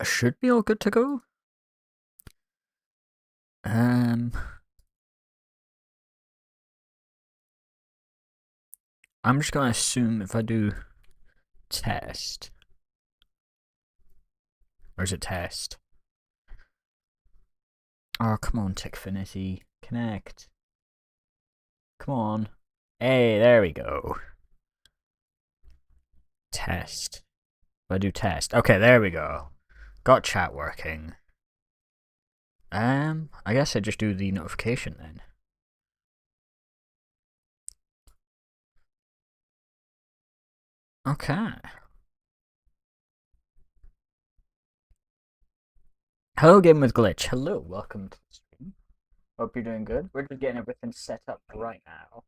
should be all good to go. I'm just gonna assume if I do test, or is it test? Oh, come on, Techfinity, connect. Come on. Hey, there we go. Test. If I do test. Okay, there we go. Got chat working. I guess I just do the notification then. Okay. Hello, Game with Glitch. Hello, welcome to the stream. Hope you're doing good. We're just getting everything set up right now.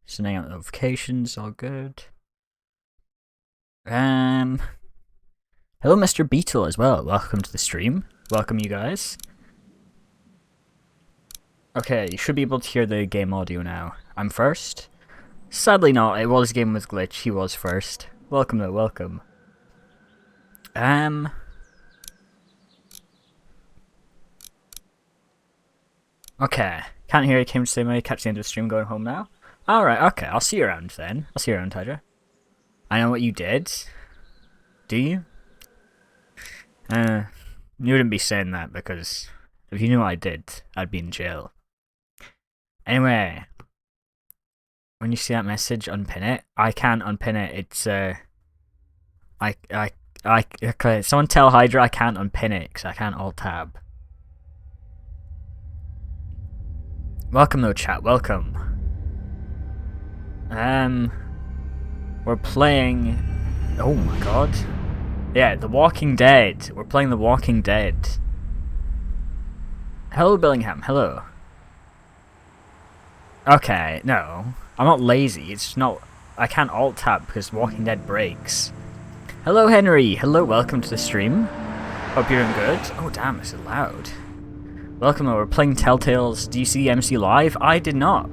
Sending out notifications, all good. Hello, Mr. Beetle as well. Welcome to the stream. Welcome, you guys. Okay, you should be able to hear the game audio now. I'm first. Sadly not, it was Game with Glitch, he was first. Welcome though, welcome. Okay, can't hear you, came to say my catch the end of the stream, going home now. Alright, okay, I'll see you around then. I'll see you around, Tidra. I know what you did. Do you? You wouldn't be saying that because if you knew what I did, I'd be in jail. Anyway, when you see that message, unpin it. I can't unpin it. It's okay, someone tell Hydra I can't unpin it because I can't alt tab. Welcome though, chat. Welcome. We're playing. Oh my god. Yeah, The Walking Dead. We're playing The Walking Dead. Hello, Billingham. Hello. Okay, no. I'm not lazy. It's not. I can't alt tab because Walking Dead breaks. Hello, Henry. Hello, welcome to the stream. Hope you're doing good. Oh, damn, this is loud. Welcome, we're playing Telltales. Do you see the MC live? I did not.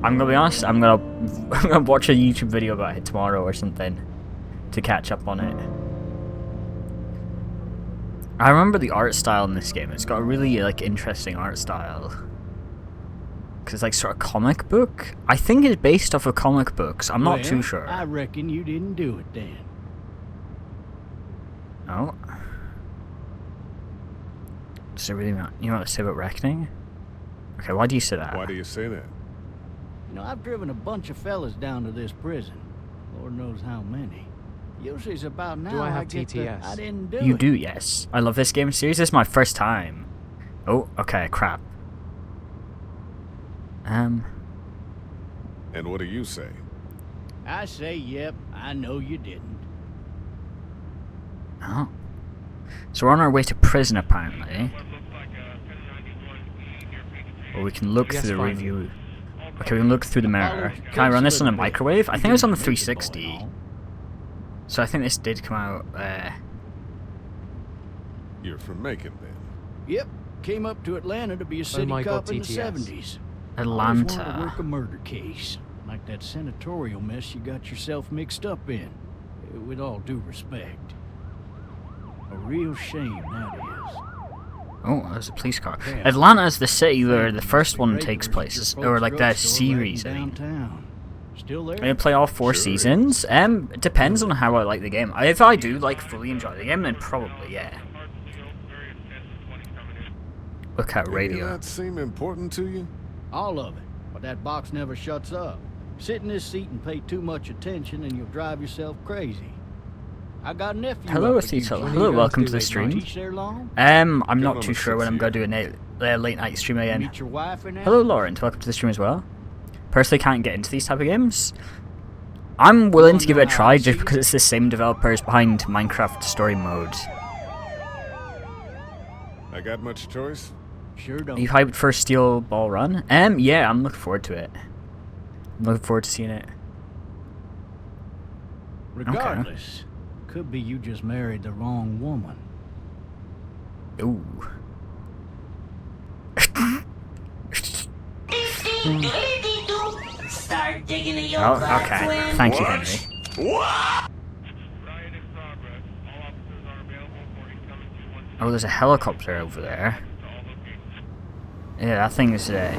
I'm gonna be honest. I'm gonna watch a YouTube video about it tomorrow or something to catch up on it. I remember the art style in this game. It's got a really interesting art style. Cause it's like sort of comic book. I think it's based off of comic books. I'm not too sure. I reckon you didn't do it then. Oh. Does it really not? You know what to say about reckoning? Okay, why do you say that? Why do you say that? You know, I've driven a bunch of fellas down to this prison. Lord knows how many. Usually it's about now. Do I have get TTS? I didn't do You it. do, yes. I love this game series. This is my first time. Oh, okay, crap. And what do you say? I say, yep, I know you didn't. Oh. So we're on our way to prison, apparently. Or we can look Yes, through the finally. review. Okay, we can look through the mirror. Can I run this on a microwave? I think it was on the 360. So I think this did come out, You're from Macon, then. Yep, came up to Atlanta to be a city my cop God, in the TTS. 70s. Always wanted to Atlanta. work a murder case, like that senatorial mess you got yourself mixed up in. With all due respect. A real shame, that is. Oh, there's a police car. Yeah. Atlanta is the city where the first one takes place, or like that Drugstore series, right I in mean. downtown. Still there? I'm gonna play all 4 Sure seasons. It depends on how I like the game. If I do fully enjoy the game, then probably yeah. Look at Any of radio. that seem important to you? All of it. But that box never shuts up. Sit in this seat and pay too much attention and you'll drive yourself crazy. I got a nephew. Hello, up at Athita. UGA. Hello, welcome Do to the they stream. teach there long? I'm Going not on too the sure when I'm 6th gonna do a late night stream again. Meet your wife and that? Hello, Lauren. Welcome to the stream as well. Personally, can't get into these type of games. I'm willing to give it a try just because it's the same developers behind Minecraft Story Mode. I got much choice? Sure Are don't. you hyped for Steel Ball Run? Yeah, I'm looking forward to it. I'm looking forward to seeing it. Regardless, could be you just married the wrong woman. Ooh. Start digging in your Oh, okay. Thank you, Henry. Oh, there's a helicopter over there. Yeah, that thing is... Yeah,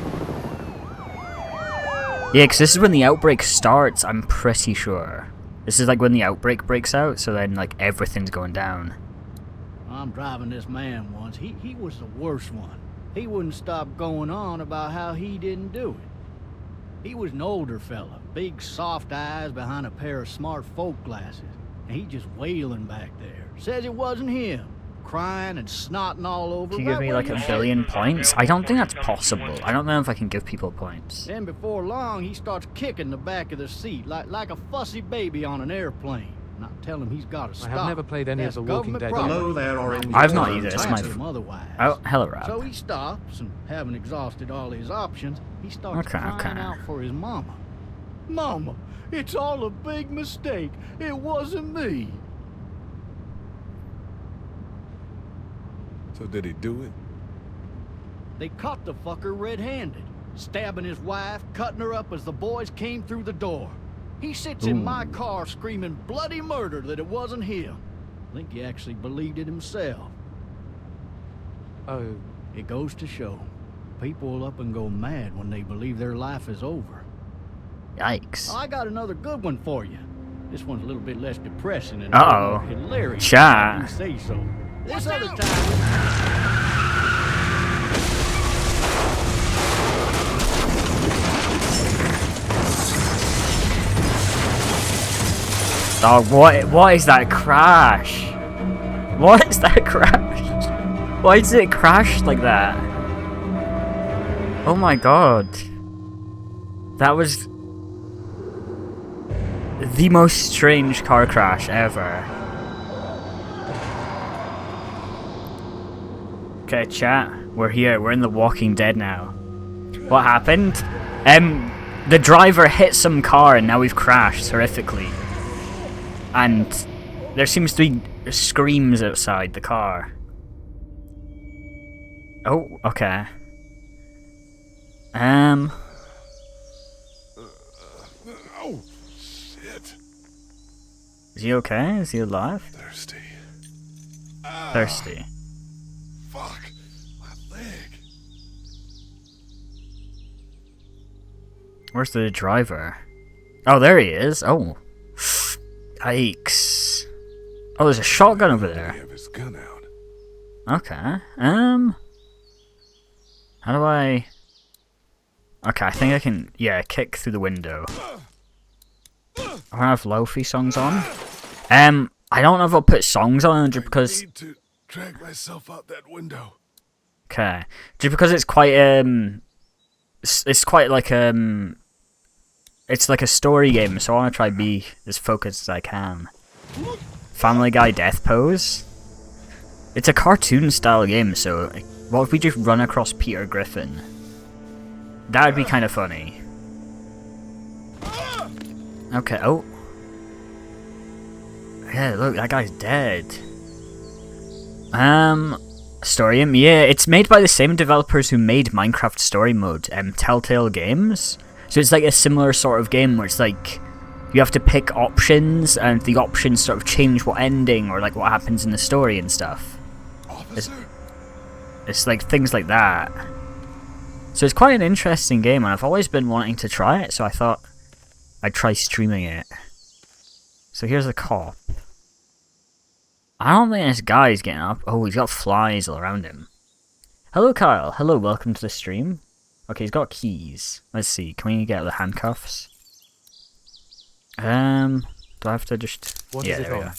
because this is when the outbreak starts, I'm pretty sure. This is like when the outbreak breaks out, so then like everything's going down. I'm driving this man once. He was the worst one. He wouldn't stop going on about how he didn't do it. He was an older fella, big soft eyes behind a pair of smart folk glasses. And he just wailing back there. Says it wasn't him. Crying and snotting all over. Can you give me like a billion points? I don't think that's possible. I don't know if I can give people points. Then before long, he starts kicking the back of the seat like a fussy baby on an airplane. And I tell him he's got to stop. I have never played any of the Walking Dead. Hello there, Orange. I've not either. It's my... Otherwise. Oh, hello, Rob. So he stops, and having exhausted all his options, he starts crying out for his mama. Mama, it's all a big mistake. It wasn't me. So did he do it? They caught the fucker red-handed, stabbing his wife, cutting her up as the boys came through the door. He sits in my car screaming bloody murder that it wasn't him. I think he actually believed it himself. Oh. It goes to show, people will up and go mad when they believe their life is over. Yikes. I got another good one for you. This one's a little bit less depressing and Uh-oh. hilarious. Chat. If you say so. This other time... Dog, what is that crash? What is that crash? Why does it crash like that? Oh my god. That was the most strange car crash ever. Okay, chat. We're here. We're in The Walking Dead now. What happened? The driver hit some car and now we've crashed horrifically. And there seems to be screams outside the car. Oh, okay. Oh, shit. Is he okay? Is he alive? Thirsty. Thirsty. Fuck. My leg. Where's the driver? Oh, there he is. Oh. Yikes. Oh, there's a shotgun over He there. have his gun out. Okay. How do I... Okay, I think I can, yeah, kick through the window. I have Lofi songs on. I don't know if I'll put songs on just because... I need to drag myself out that window. Okay. Just because it's quite, it's quite like, it's like a story game, so I want to try be as focused as I can. Family Guy Death Pose. It's a cartoon-style game, so what if we just run across Peter Griffin? That would be kind of funny. Okay, oh. Yeah, look, that guy's dead. Storium, yeah, it's made by the same developers who made Minecraft Story Mode, Telltale Games. So it's like a similar sort of game where it's like, you have to pick options, and the options sort of change what ending, or like what happens in the story and stuff. Officer? It's like things like that. So it's quite an interesting game, and I've always been wanting to try it, so I thought I'd try streaming it. So here's the cop. I don't think this guy's getting up. Oh, he's got flies all around him. Hello, Kyle. Hello, welcome to the stream. Okay, he's got keys. Let's see, can we get the handcuffs? Do I have to just... What yeah, is it there we on?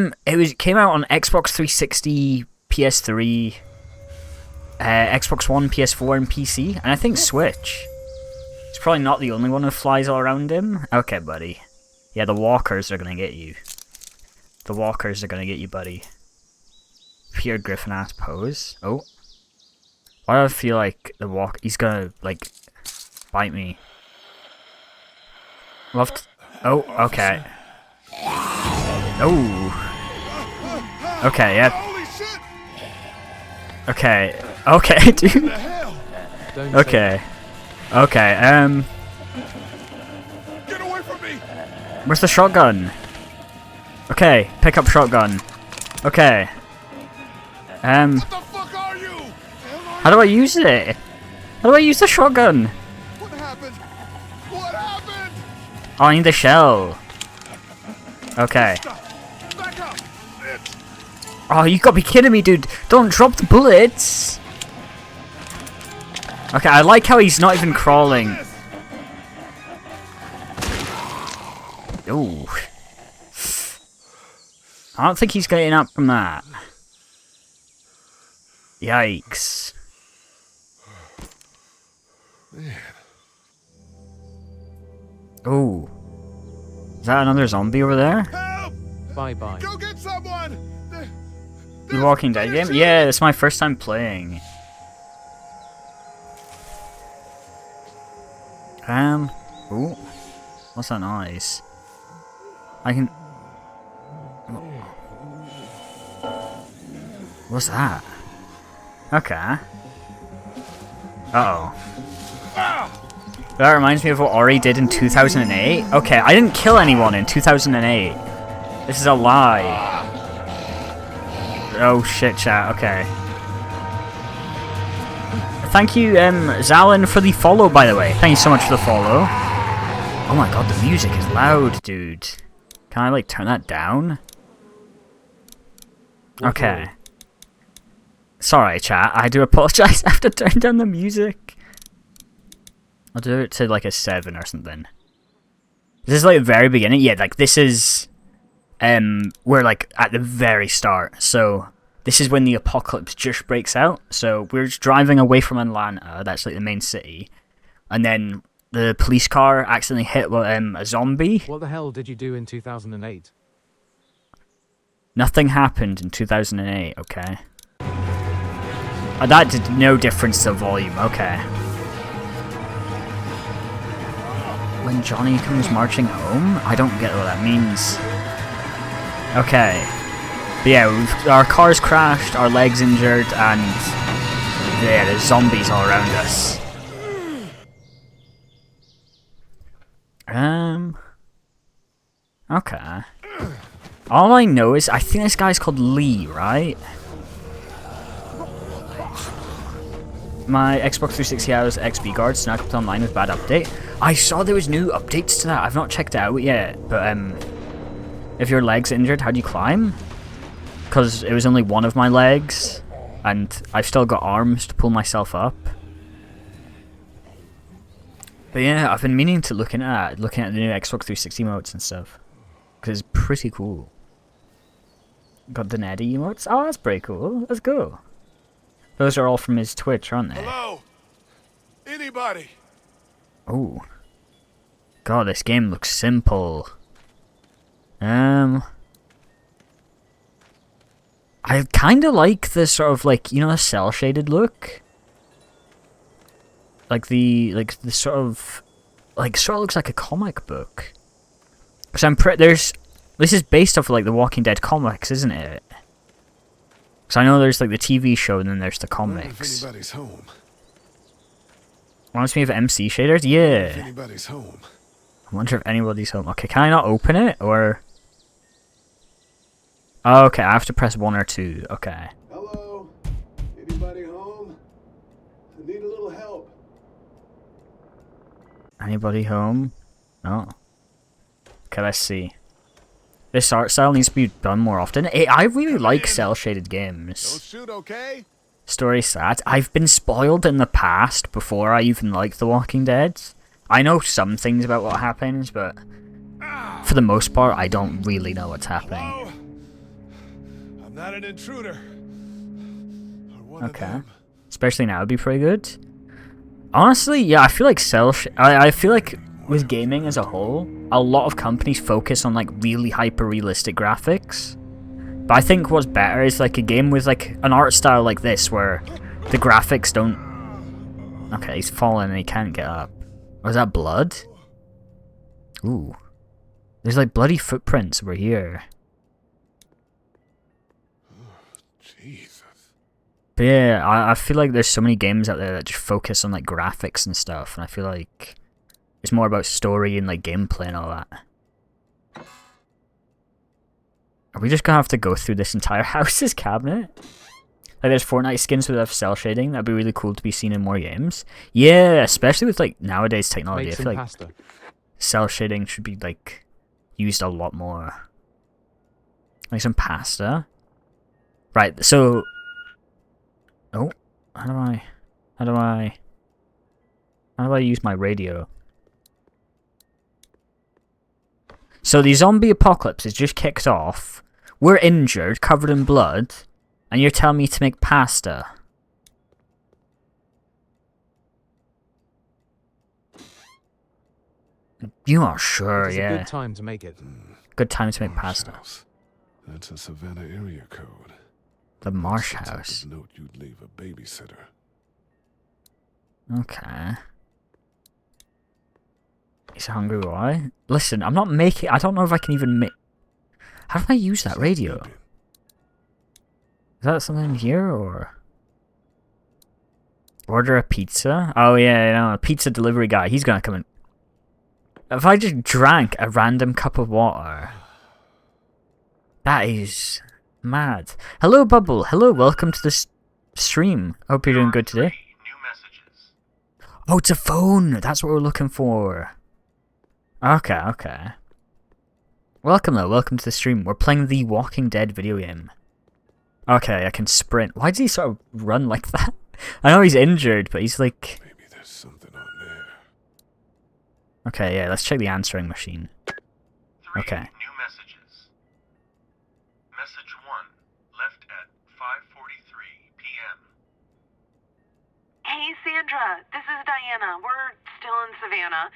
go. It came out on Xbox 360, PS3, Xbox One, PS4, and PC, and I think Switch. He's probably not the only one with flies all around him. Okay, buddy. Yeah, the walkers are gonna get you. The walkers are gonna get you, buddy. Peter Griffin ass pose. Oh. Why do I feel like he's gonna, like, bite me? Oh, okay. Oh. Okay, yeah. Holy shit! Okay. Okay, dude. The hell? Don't Okay. Okay, Get away from me! where's the shotgun? Okay, pick up shotgun. Okay. What the fuck are you? How do I use it? How do I use the shotgun? What happened? What happened? Oh, I need the shell. Okay. Back up. It. Oh, you gotta be kidding me, dude. Don't drop the bullets. Okay, I like how he's not even crawling. Ooh. I don't think he's getting up from that. Yikes. Man. Ooh. Is that another zombie over there? Help! Bye-bye. Go get someone! The Walking Dead game? Yeah, it's my first time playing. Ooh. What's that noise? I can... What's that? Okay. Uh-oh. That reminds me of what Ori did in 2008. Okay, I didn't kill anyone in 2008. This is a lie. Oh shit, chat. Okay. Thank you, Zalin, for the follow, by the way. Thank you so much for the follow. Oh my god, the music is loud, dude. Can I, like, turn that down? Okay. Sorry, chat. I do apologize. I have to turn down the music. I'll do it to, like, a 7 or something. This is, like, the very beginning. Yeah, like, this is... we're, like, at the very start. So, this is when the apocalypse just breaks out. So, we're just driving away from Atlanta. That's, like, the main city. And then the police car accidentally hit a zombie. What the hell did you do in 2008? Nothing happened in 2008, okay. That did no difference to volume, okay. When Johnny comes marching home? I don't get what that means. Okay. But yeah, our car's crashed, our leg's injured, and yeah, there's zombies all around us. Okay. All I know is, I think this guy's called Lee, right? My Xbox 360 hours XP guard snagged up online with bad update. I saw there was new updates to that. I've not checked it out yet, but if your leg's injured, how do you climb? Because it was only one of my legs, and I've still got arms to pull myself up. But yeah, I've been meaning to looking at the new Xbox 360 emotes and stuff, because it's pretty cool. Got the Neddy emotes. Oh, that's pretty cool. Let's go. Those are all from his Twitch, aren't they? Hello? Anybody? Oh. God, this game looks simple. I kind of like the sort of, like, you know, the cel-shaded look? Like the sort of looks like a comic book. Because this is based off of, like, the Walking Dead comics, isn't it? Because I know there's, like, the TV show and then there's the I wonder comics. if anybody's home. Reminds me of MC shaders? Yeah. If anybody's home. I wonder if anybody's home. Okay, can I not open it? Or... Oh, okay, I have to press 1 or 2. Okay. Hello? Anybody home? I need a little help. Anybody home? No. Okay, let's see. This art style needs to be done more often. I really like cel-shaded games. Don't shoot, okay? Story sad. I've been spoiled in the past before I even liked The Walking Dead. I know some things about what happens, but for the most part, I don't really know what's happening. Hello? I'm not an intruder. Or one of Okay. them. Especially now would be pretty good. Honestly, yeah, I feel like I feel like with gaming as a whole, a lot of companies focus on, like, really hyper-realistic graphics. But I think what's better is, like, a game with, like, an art style like this, where the graphics don't... Okay, he's fallen and he can't get up. Oh, is that blood? Ooh. There's, like, bloody footprints over here. Jesus. But yeah, I feel like there's so many games out there that just focus on, like, graphics and stuff, and I feel like it's more about story and, like, gameplay and all that. Are we just gonna have to go through this entire house's cabinet? Like there's Fortnite skins with cell shading. That'd be really cool to be seen in more games. Yeah, especially with like nowadays technology. Make I some feel like pasta. cell shading should be like used a lot more. Make some pasta. Right, so oh, how do I use my radio? So the zombie apocalypse is just kicked off. We're injured, covered in blood, and you're telling me to make pasta. You are sure, It's a yeah. good time to make it. Good time to make Marsh pasta. House. That's a Savannah area code. The Marsh That's the type House. of note you'd leave a babysitter. Okay. He's a hungry boy. Listen, I'm not making... I don't know if I can even make... How do I use that radio? Beeping. Is that something here, or... Order a pizza? Oh yeah, you know, a pizza delivery guy. He's gonna come in. If I just drank a random cup of water... That is... mad. Hello, Bubble. Hello, welcome to the stream. Hope you're doing good today. Oh, it's a phone. That's what we're looking for. Okay, okay. Welcome, though. Welcome to the stream. We're playing the Walking Dead video game. Okay, I can sprint. Why does he sort of run like that? I know he's injured, but he's like... Maybe there's something on there. Okay, yeah, let's check the answering machine. Okay. New messages. Message 1, left at 5:43 p.m. Hey, Sandra. This is Diana. We're still in Savannah.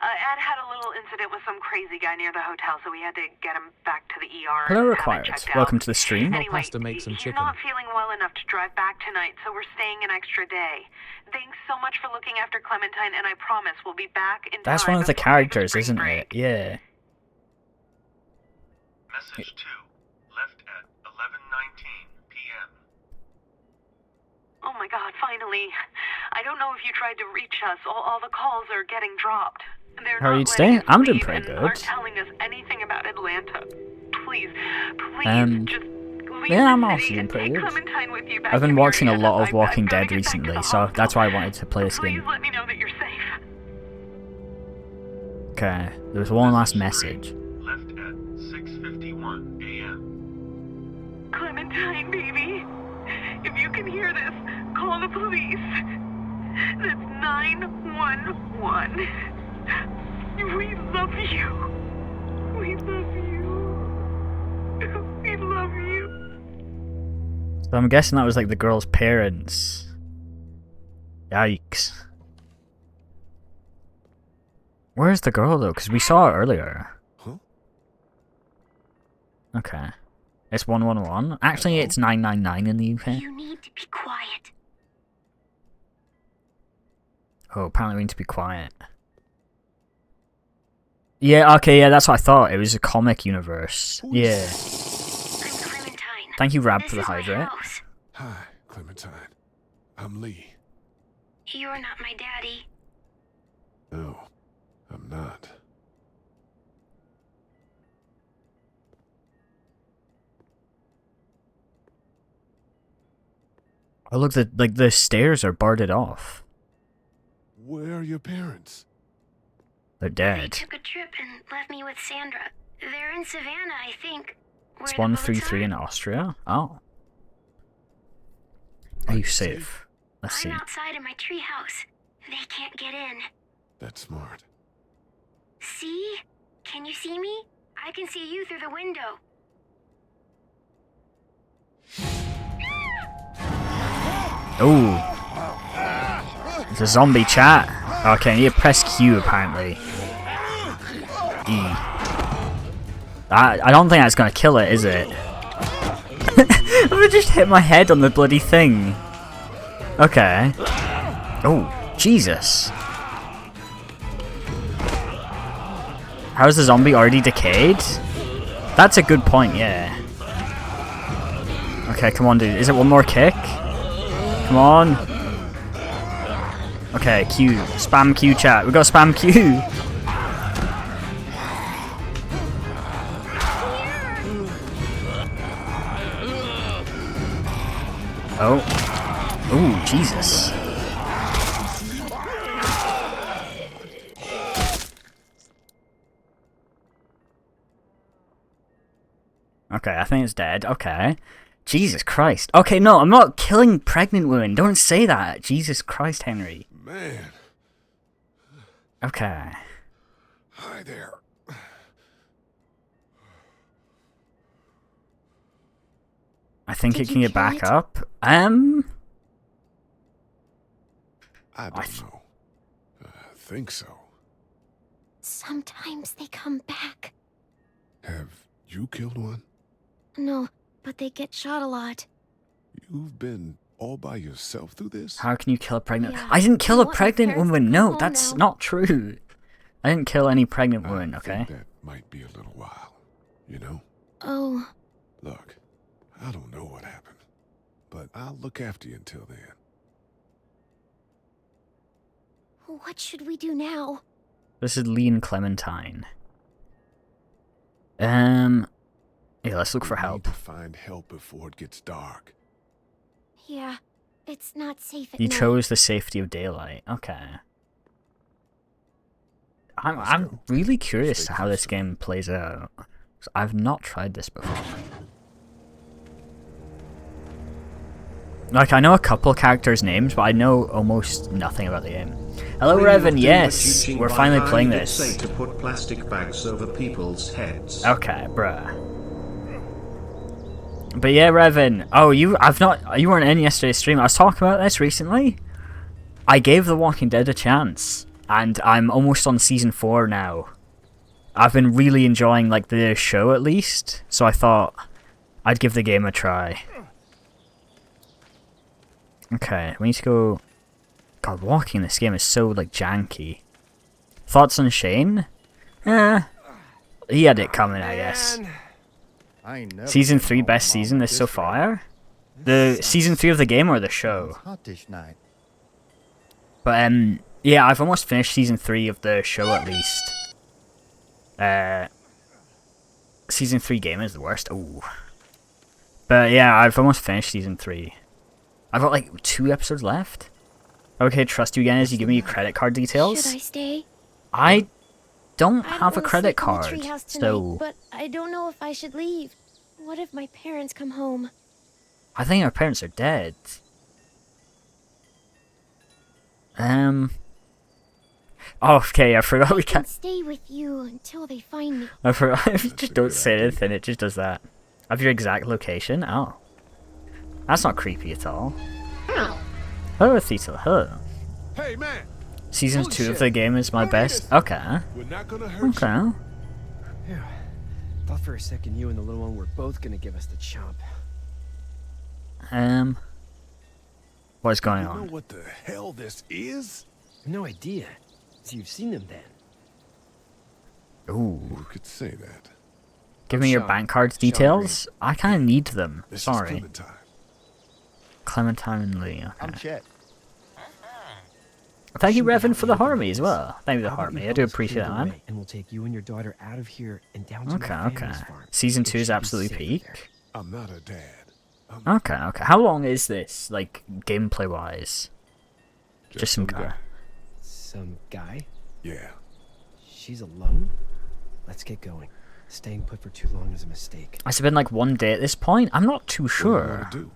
Ed had a little incident with some crazy guy near the hotel, so we had to get him back to the ER. Hello, and have him required. checked out. Welcome to the stream. Anyway, Pasta, make some he's chicken. not feeling well enough to drive back tonight, so we're staying an extra day. Thanks so much for looking after Clementine, and I promise we'll be back in time. That's one of the before characters, spring isn't break. it? Yeah. Message 2, left at 11:19 p.m. Oh my God, finally. I don't know if you tried to reach us. All the calls are getting dropped. They're How are not you today? letting us I'm doing leave pretty and good. aren't telling us anything about Atlanta. Please, just leave Yeah, I'm the also city doing and pretty take good. Clementine with you back I've been in watching a Marietta. lot of I've Walking gotta Dead get back to recently, the so that's why I wanted to play this Please game. let me know that you're safe. Okay, there's one last message. Left at 6:51 a.m. Clementine, baby. If you can hear this, call the police. That's 911. We love you. We love you. We love you. So I'm guessing that was like the girl's parents. Yikes. Where's the girl though? Because we saw her earlier. Huh? Okay. It's 111. Actually, it's 999 in the UK. You need to be quiet. Oh, apparently we need to be quiet. Yeah, okay, yeah, that's what I thought. It was a comic universe. Yeah. I'm Clementine. Thank you, Rab, This for the is my hydrate. house. Hi, Clementine. I'm Lee. You're not my daddy. No, I'm not. Oh, look, the stairs are boarded off. Where are your parents? They're They dead. took a trip and left me with Sandra. They're in Savannah, I think. It's Where the boats 133 are. in Austria. Oh. Are you safe? Let's see. I'm outside in my treehouse. They can't get in. That's smart. See? Can you see me? I can see you through the window. Oh. It's a zombie chat. Okay, you press Q apparently. E. I don't think that's gonna kill it, is it? I just hit my head on the bloody thing. Okay. Oh, Jesus. How is the zombie already decayed? That's a good point, yeah. Okay, come on, dude. Is it one more kick? Come on. Okay, Q. Spam Q chat. We got spam Q. Oh. Ooh, Jesus. Okay, I think it's dead. Okay. Jesus Christ. Okay, no, I'm not killing pregnant women. Don't say that. Jesus Christ, Henry. Man. Okay. Hi there. I think Did it can you get back kill it? up. I don't know. I think so. Sometimes they come back. Have you killed one? No, but they get shot a lot. You've been all by yourself through this? How can you kill a pregnant? Yeah, I didn't kill I a want my pregnant parents to woman. come No, home that's now. not true. I didn't kill any pregnant women, I okay? think that might be a little while, you know? Oh, Look, I don't know what happened, but I'll look after you until then. what should we do now? This is Lee and Clementine. Yeah, let's look for We help. need to find help before it gets dark. Yeah, it's not safe at You night. chose the safety of daylight. Okay. Let's I'm go. really curious Stay to how this close. game plays out. 'Cause I've not tried this before. Like, I know a couple characters' names, but I know almost nothing about the game. Hello, Revan. Yes, we're finally playing this. Say to put plastic bags over people's heads. Okay, bruh. But yeah, Revan. Oh, you weren't in yesterday's stream. I was talking about this recently. I gave The Walking Dead a chance, and I'm almost on season 4 now. I've been really enjoying, like, the show at least, so I thought I'd give the game a try. Okay, we need to go... God, walking in this game is so, like, janky. Thoughts on Shane? He had it coming, I guess. I ain't never Season been 3 home best alone season at this so rate. far? The season 3 of the game or the show? It's hot this night. But yeah, I've almost finished season 3 of the show at least. Season 3 game is the worst. Ooh. But yeah, I've almost finished season 3. I've got like 2 episodes left. Okay, trust you again as you give me your credit card details. Should I stay? I don't I have a wanna credit sleep in the card, treehouse tonight, so but I don't know if I should leave. What if my parents come home? I think our parents are dead. Oh, okay, I forgot we I can can't. stay with you until they find me. I forgot. If you That's just a don't good say idea. anything, it just does that. Of your exact location? Oh. That's not creepy at all. Hello, Theta. Hello. Hey, man! Season Holy 2 of shit. the game is my Don't eat best. us. Okay. We're not gonna hurt you. Okay. Phew. Thought for a second you and the little one were both gonna give us the chomp. What's going You know on? what the hell this is? No idea. So you've seen them then? Ooh. You could say that. Give me your Sean. bank cards Sean details. I kind of need them. This is Sorry. Clementine. Clementine and Lee. I'm Okay. Chet. Thank you, Shouldn't Revan, have for the any harmony as business. well. Thank you for the How about harmony. you I help do us appreciate clear that, the man. way, and we'll take you and your daughter out of here and down to Okay, my okay. family's farm. Season It 2 is should be absolutely safer peak. there. I'm not a dad. Okay, okay. How long is this, like, gameplay wise? Just some guy. Some guy? Yeah. She's alone? Let's get going. Staying put for too long is a mistake. Has it been like one day at this point? I'm not too What do you sure. wanna do?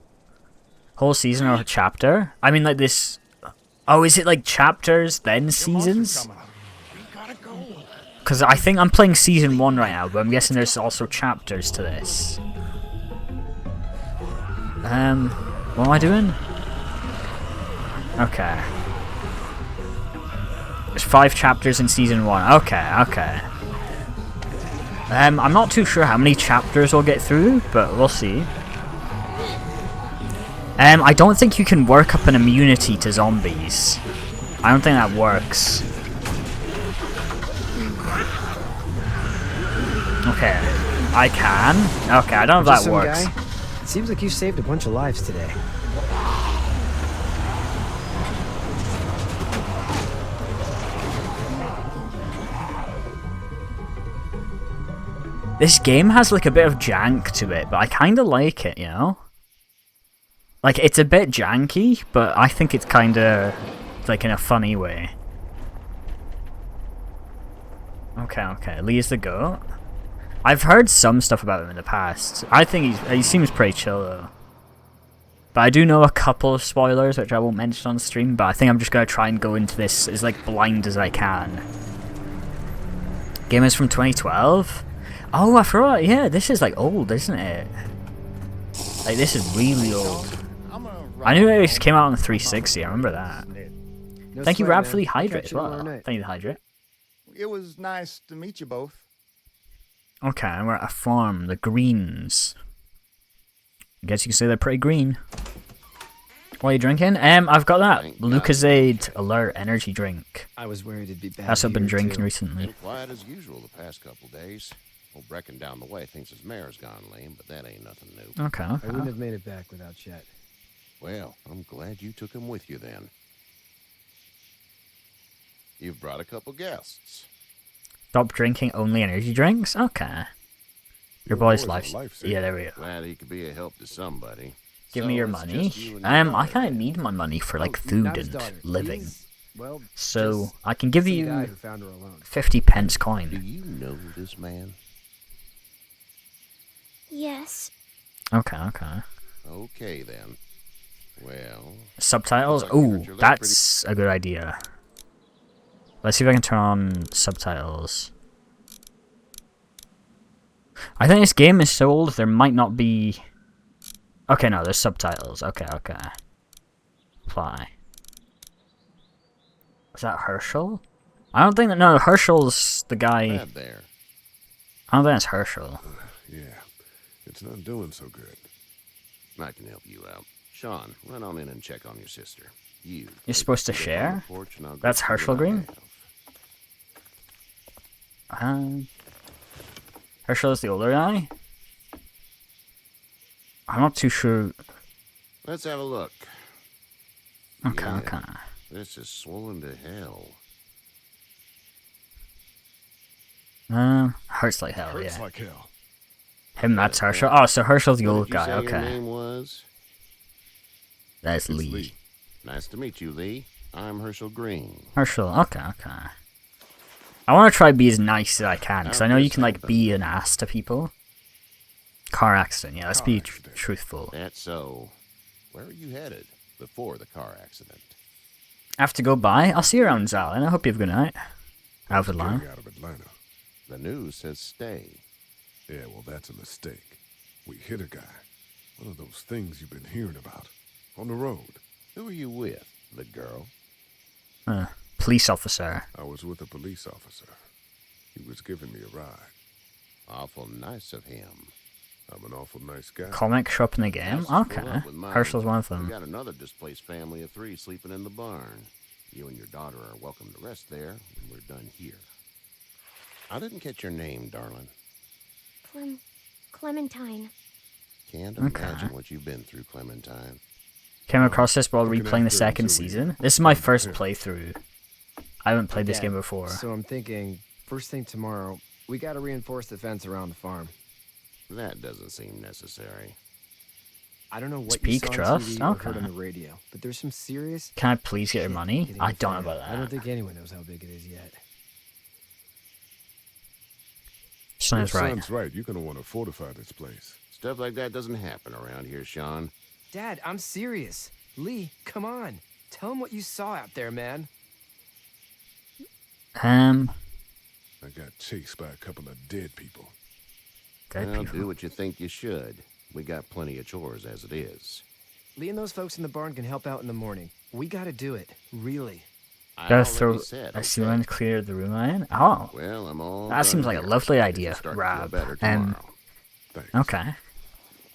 Whole season or a chapter? I mean, like this. Oh, is it like chapters then seasons? Because I think I'm playing season 1 right now, but I'm guessing there's also chapters to this. What am I doing? Okay. There's 5 chapters in season 1. Okay, okay. I'm not too sure how many chapters we'll get through, but we'll see. I don't think you can work up an immunity to zombies. I don't think that works. Okay. I can. Okay, I don't know if Just that some works. guy? Seems like you saved a bunch of lives today. This game has like a bit of jank to it, but I kind of like it, you know? Like, it's a bit janky, but I think it's kind of, like, in a funny way. Okay, Lee's the goat. I've heard some stuff about him in the past. I think he seems pretty chill, though. But I do know a couple of spoilers, which I won't mention on stream, but I think I'm just going to try and go into this as, like, blind as I can. Game is from 2012? Oh, I forgot, yeah, this is, like, old, isn't it? Like, this is really old. I knew it came out on the 360, I remember that. Thank you, Rab, for the hydrate as well. Thank you, the hydrate. It was nice to meet you both. Okay, we're at a farm, the greens. I guess you can say they're pretty green. What are you drinking? I've got that Lucozade Alert energy drink. I was worried it'd be bad. That's what I've been drinking recently. Been quiet as usual the past couple days. Old Brecken down the way thinks his mare's gone lame, but that ain't nothing new. Okay. I wouldn't have made it back without Chet. Well, I'm glad you took him with you then. You've brought a couple guests. Stop drinking only energy drinks? Okay. Your boy's life. Yeah, there we go. Glad he could be a help to somebody. Give me your money. I kind of need my money for like food and living. So I can give you 50 pence coin. Do you know this man? Yes. Okay. Okay then. Well. Subtitles? Ooh, that's a good idea. Let's see if I can turn on subtitles. I think this game is so old there might not be... Okay, no, there's subtitles. Okay. Apply. Is that Herschel? I don't think that... No, Herschel's the guy... I don't think that's Herschel. Yeah, it's not doing so good. I can help you out. Sean, run on in and check on your sister. You're supposed to share? That's Herschel Green? Herschel is the older guy? I'm not too sure. Let's have a look. Okay. This is swollen to hell. Hurts like hell, Hurts like hell. Him, that's Herschel. Oh, so Herschel's the old guy, Your okay. name was? That's Lee. Nice to meet you, Lee. I'm Herschel Green. Herschel, okay. I want to try to be as nice as I can, because I know you can, like, be an ass to people. Car accident, yeah, let's be truthful. That's so. Where are you headed before the car accident? I have to go by. I'll see you around, Zal, and I hope you have a good night. Out of Atlanta. The news says stay. Yeah, well, that's a mistake. We hit a guy. One of those things you've been hearing about. On the road. Who are you with? The girl? Police officer. I was with a police officer. He was giving me a ride. Awful nice of him. I'm an awful nice guy. Comic shop in the game? Okay. Herschel's one of them. We got another displaced family of 3 sleeping in the barn. You and your daughter are welcome to rest there when we're done here. I didn't catch your name, darling. Clementine. Can't imagine what you've been through, Clementine. Came across this while replaying the second season. This is my first playthrough. I haven't played this game before. So I'm thinking, first thing tomorrow, we gotta reinforce the fence around the farm. That doesn't seem necessary. I don't know what Speak you saw trust? on TV or heard on the radio, but there's some serious... Can I please get your money? I don't know about that. I don't think anyone knows how big it is yet. Son's right. You're gonna want to fortify this place. Stuff like that doesn't happen around here, Sean. Dad, I'm serious. Lee, come on. Tell him what you saw out there, man. I got chased by a couple of dead people. Well, do what you think you should. We got plenty of chores as it is. Lee and those folks in the barn can help out in the morning. We gotta do it. Really. Gotta throw a ceiling to clear the room I'm in? Oh. Well, I'm all that seems like a lovely idea, Rob. Okay.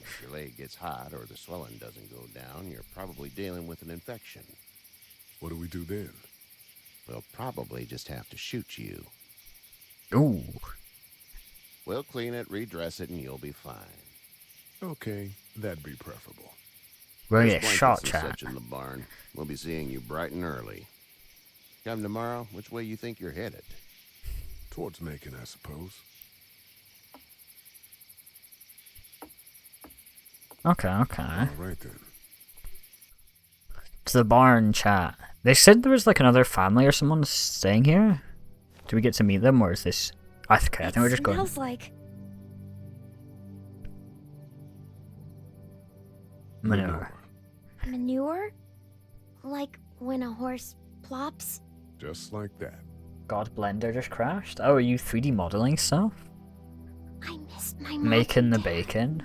If your leg gets hot or the swelling doesn't go down, you're probably dealing with an infection. What do we do then? We'll probably just have to shoot you. Ooh. We'll clean it, redress it, and you'll be fine. Okay, that'd be preferable. We're gonna get shot, chat. In the barn. We'll be seeing you bright and early. Come tomorrow, which way you think you're headed? Towards Macon, I suppose. Okay. All right then. to the barn, chat. They said there was like another family or someone staying here. Do we get to meet them, or is this... Okay, I think we're just going... Smells like manure. manure? Like when a horse plops? Just like that. God, Blender just crashed. Oh, are you 3D modeling stuff? I missed my mom. Making the bacon?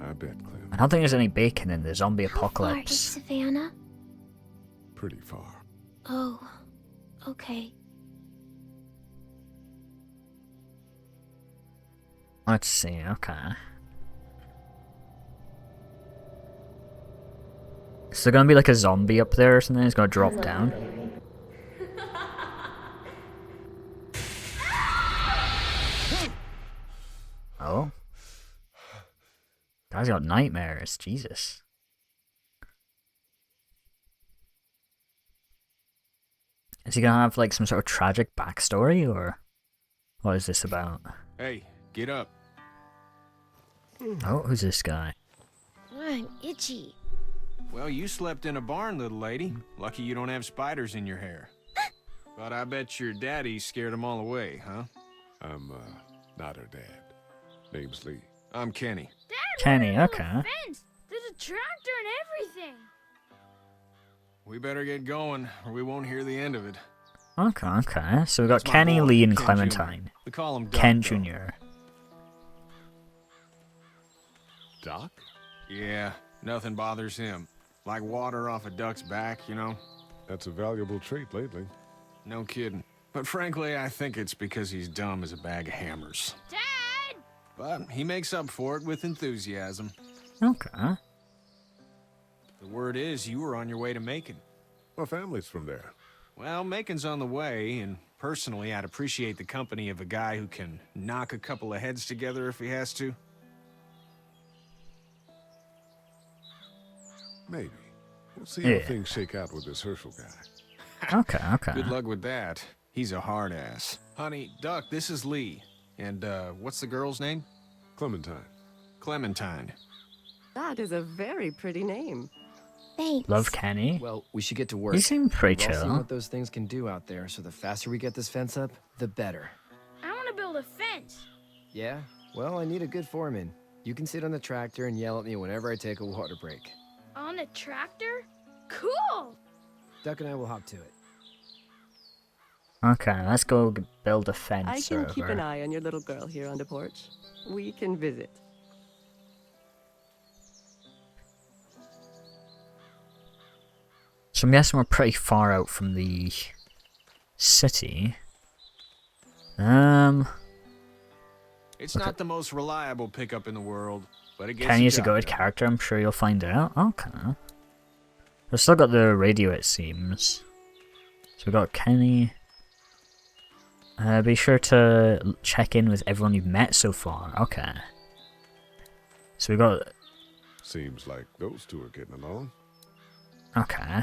I bet, Clem. I don't think there's any bacon in the zombie How far is apocalypse. Savannah? Pretty far. Oh, okay. Let's see, okay. Is there gonna be like a zombie up there or something? It's gonna drop down. Oh. Guy's got nightmares, Jesus. Is he gonna have like some sort of tragic backstory, or what is this about? Hey, get up. Oh, who's this guy? I'm itchy. Well, you slept in a barn, little lady. Lucky you don't have spiders in your hair. But I bet your daddy scared them all away, huh? I'm, not her dad. Name's Lee. I'm Kenny. Dad, Kenny, okay. fence. There's a tractor and everything. We better get going, or we won't hear the end of it. Okay, okay. So we got That's my Kenny, boy, Lee, and Ken Clementine. Jr. We call him Doc, Ken though. Jr. Doc? Yeah, nothing bothers him. Like water off a duck's back, you know? That's a valuable trait lately. No kidding. But frankly, I think it's because he's dumb as a bag of hammers. Dad! But he makes up for it with enthusiasm. Okay. The word is you were on your way to Macon. My family's from there. Well, Macon's on the way, and personally, I'd appreciate the company of a guy who can knock a couple of heads together if he has to. Maybe. We'll see Yeah. how things shake out with this Herschel guy. Okay, okay. Good luck with that. He's a hard ass. Honey, Duck, this is Lee. And, what's the girl's name? Clementine. Clementine. That is a very pretty name. Thanks. Love Kenny. Well, we should get to work. He seemed pretty We've all seen chill. what those things can do out there, so the faster we get this fence up, the better. I want to build a fence. Yeah? Well, I need a good foreman. You can sit on the tractor and yell at me whenever I take a water break. On a tractor? Cool! Duck and I will hop to it. Okay, let's go build a fence I can keep an over. eye on your little girl here on the porch. We can visit. So I'm guessing we're pretty far out from the city. It's not the most reliable pickup in the world, but it gets Kenny the is a job good done. character, I'm sure you'll find out. Okay. We've still got the radio, it seems. So we got Kenny. Be sure to check in with everyone you've met so far. Okay. So we got... Seems like those two are getting along. Okay.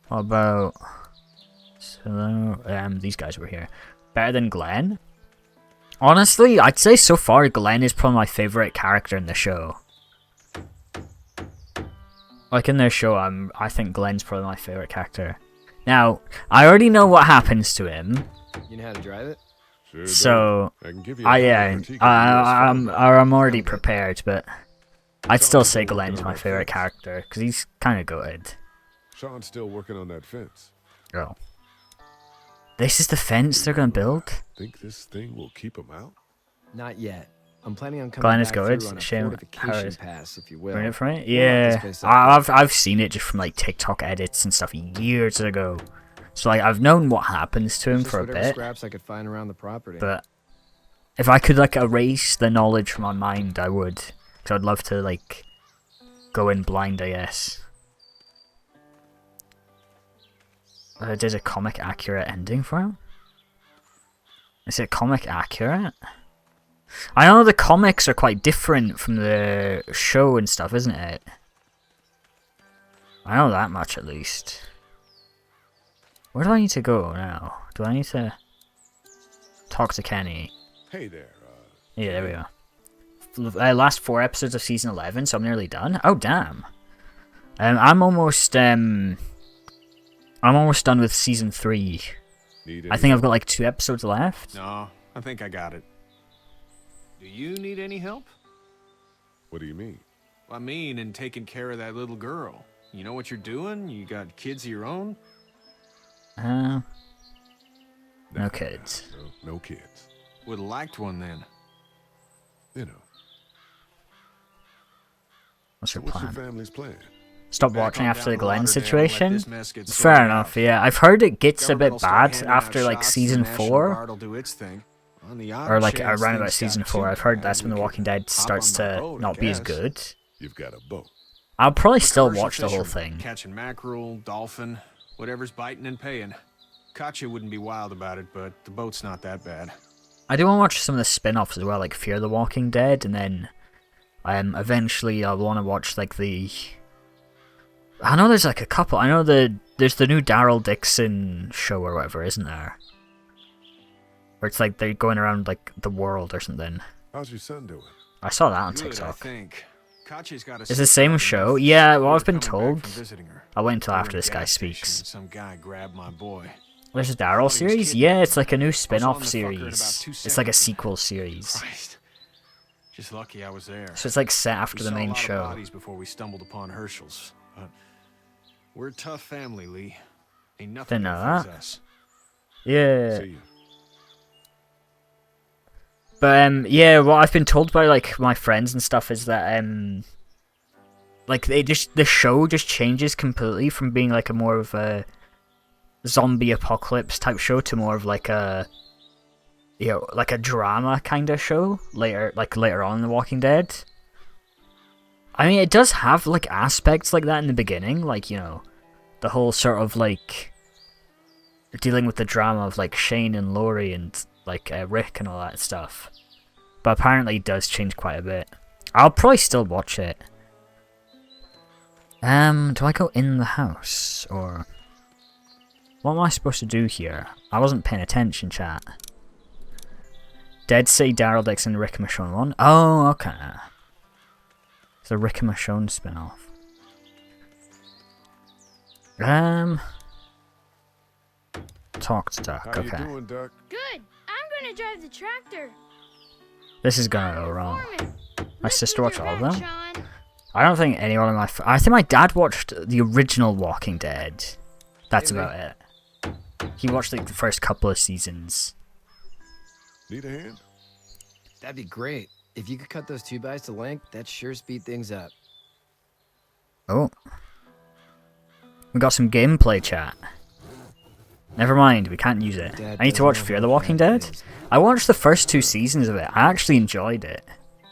What about... So, these guys were here. Better than Glenn? Honestly, I'd say so far Glenn is probably my favorite character in the show. Like in their show, I think Glenn's probably my favorite character. Now, I already know what happens to him. You know how to drive it? Sure So, do. I can give you a yeah, critique of the US I'm film. already prepared, but I'd still say Glenn's my favorite character, because he's kind of good. Sean's still working on that fence. Oh. This is the fence they're going to build? Think this thing will keep him out? Not yet. I'm planning on coming Glenn is back good. through on a Shame fortification Harris- pass, if you will. Ruin it for me? We'll lock this Yeah, place up. I've seen it just from like TikTok edits and stuff years ago. So like I've known what happens to him Just for a whatever bit. scraps I could find around the property. But if I could like erase the knowledge from my mind, I would. Because I'd love to like go in blind, I guess. There's a comic accurate ending for him? Is it comic accurate? I know the comics are quite different from the show and stuff, isn't it? I know that much at least. Where do I need to go now? Do I need to talk to Kenny? Hey there, Yeah, there we go. Last 4 episodes of season 11, so I'm nearly done. Oh, damn. I'm almost done with season 3. I think I've got like 2 episodes left. No, I think I got it. Do you need any help? What do you mean? I mean, in taking care of that little girl. You know what you're doing? You got kids of your own? No kids. No kids. Would have liked one then. You know. What's your What's plan? your family's plan? Stop watching after the Glenn situation? Fair Fair enough, yeah. I've heard it gets a bit bad after like season 4. Or like around about season 4. I've heard that's when The Walking Dead starts to not be as good. You've got a boat. I'll probably still watch the whole thing. Catching mackerel, dolphin, whatever's biting and paying. Katya wouldn't be wild about it, but the boat's not that bad. I do want to watch some of the spin-offs as well, like Fear the Walking Dead, and then eventually I'll want to watch like the... I know there's like a couple. I know there's the new Daryl Dixon show or whatever, isn't there? Where it's like they're going around like the world or something. How's your son doing? I saw that on Good, TikTok. I think. Katya's got a Is it the same show? Yeah, well I've been told. I'll wait until We were after in this a guy gas station speaks. and some guy grabbed my boy. There's a Daryl series? Yeah, it's like a new spin-off series. It's like a sequel series. Christ. Just lucky I was there. So it's like set after the We saw a main lot of show. bodies before we stumbled upon Herschel's. But we're a tough family, Lee. Ain't nothing Didn't know gonna that. faze us. Yeah. See you. But yeah, what I've been told by like my friends and stuff is that like the show just changes completely from being like a more of a zombie apocalypse type show to more of like a like a drama kind of show later on in The Walking Dead. I mean, it does have like aspects like that in the beginning, like, you know, the whole sort of like dealing with the drama of like Shane and Laurie and like Rick and all that stuff. But apparently it does change quite a bit. I'll probably still watch it. Do I go in the house or what am I supposed to do here? I wasn't paying attention, chat. Dead City, Daryl Dixon, Rick and Michonne one. Oh, okay. It's a Rick and Michonne spin-off. Talk to Duck. How Okay. you doing, Duck? Good. I'm gonna drive the tractor. This is gonna go wrong. My sister watched all of them. Sean. I don't think anyone in my... I think my dad watched the original Walking Dead. That's about it. He watched like the first couple of seasons. Need a hand? That'd be great. If you could cut those 2x to length, that'd sure speed things up. Oh. We got some gameplay chat. Never mind, we can't use it. I need to watch Fear the Walking Dead. I watched the first 2 seasons of it. I actually enjoyed it.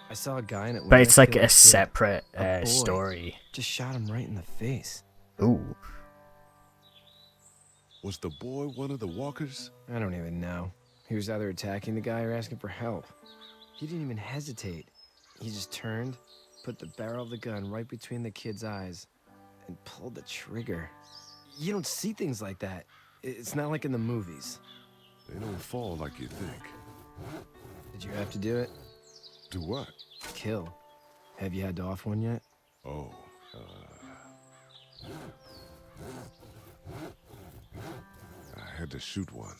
I saw a guy in Atlanta. But it's like kill a kid. separate A boy story. Just shot him right in the face. Ooh. Was the boy one of the walkers? I don't even know. He was either attacking the guy or asking for help. He didn't even hesitate. He just turned, put the barrel of the gun right between the kid's eyes, and pulled the trigger. You don't see things like that. It's not like in the movies. They don't fall like you think. Did you have to do it? Do what? Kill. Have you had to off one yet? Oh, I had to shoot one.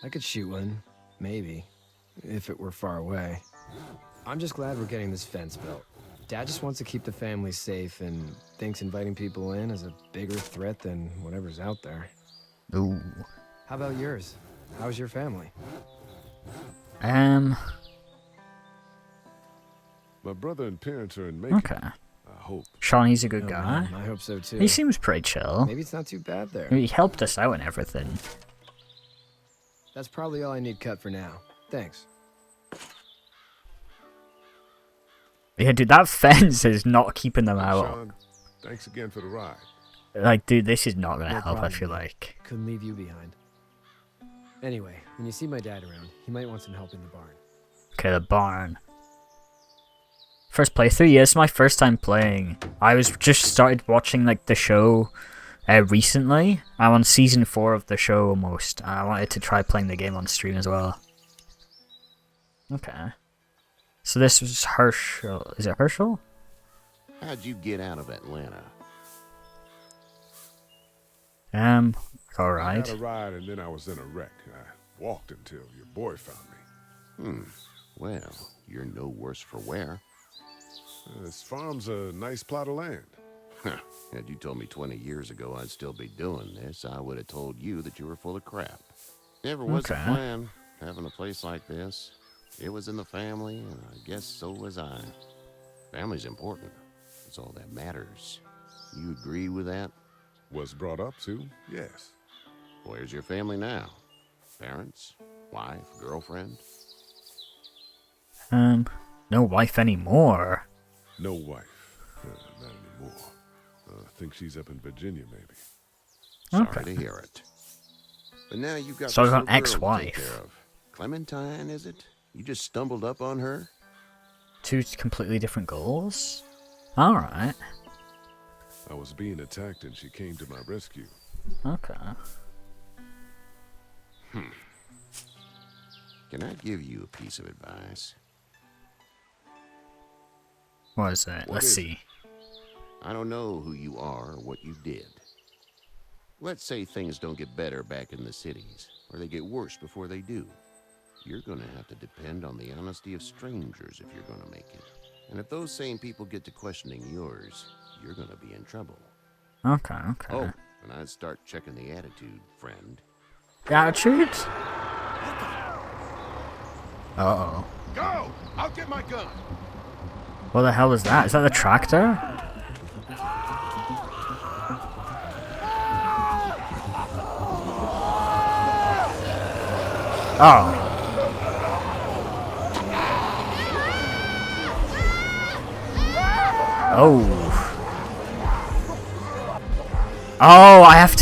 I could shoot one, maybe, if it were far away. I'm just glad we're getting this fence built. Dad just wants to keep the family safe and thinks inviting people in is a bigger threat than whatever's out there. Ooh. How about yours? How's your family? My brother and parents are in Macon. Okay. I hope. Sean, he's a good Oh, guy. man, I hope so too. He seems pretty chill. Maybe it's not too bad there. He helped us out and everything. That's probably all I need cut for now. Thanks. Yeah, dude, that fence is not keeping them out. Sean, thanks again for the ride. Like, dude, this is not gonna No help, I problem, feel man. like. Couldn't leave you behind. Anyway, when you see my dad around, he might want some help in the barn. Okay, the barn. First playthrough? Yeah, it's my first time playing. I was just started watching, like, the show recently. I'm on season 4 of the show almost. I wanted to try playing the game on stream as well. Okay. So this was Herschel. Is it Herschel? How'd you get out of Atlanta? I alright. had a ride and then I was in a wreck. I walked until your boy found me. Well, you're no worse for wear. This farm's a nice plot of land. Had you told me 20 years ago I'd still be doing this, I would have told you that you were full of crap. Never was the plan, having a place like this. It was in the family, and I guess so was I. Family's important. That's all that matters. You agree with that? Was brought up to, yes. Where's your family now? Parents? Wife? Girlfriend? No wife anymore. No wife. Not anymore. I think she's up in Virginia, maybe. Sorry to hear it. But now you've got So this I've little got girl ex-wife. to take care of. Clementine, is it? You just stumbled up on her? Two completely different goals? Alright. I was being attacked and she came to my rescue. Okay. Can I give you a piece of advice? What is it? Let's see. I don't know who you are or what you did. Let's say things don't get better back in the cities, or they get worse before they do. You're gonna have to depend on the honesty of strangers if you're gonna make it. And if those same people get to questioning yours, you're gonna be in trouble. Okay. Oh, and I'd start checking the attitude, friend. The attitude? Uh-oh. Go! I'll get my gun! What the hell is that? Is that the tractor? Oh. Oh. Oh, I have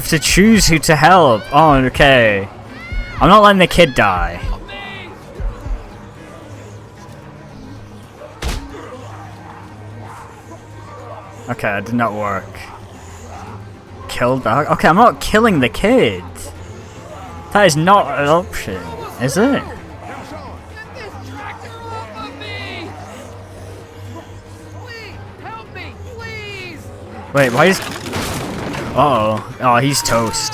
to choose who to help. Oh, okay. I'm not letting the kid die. Okay, that did not work. Killed the... Okay, I'm not killing the kid. That is not an option, is it? Wait, why is... Uh-oh. Oh, he's toast.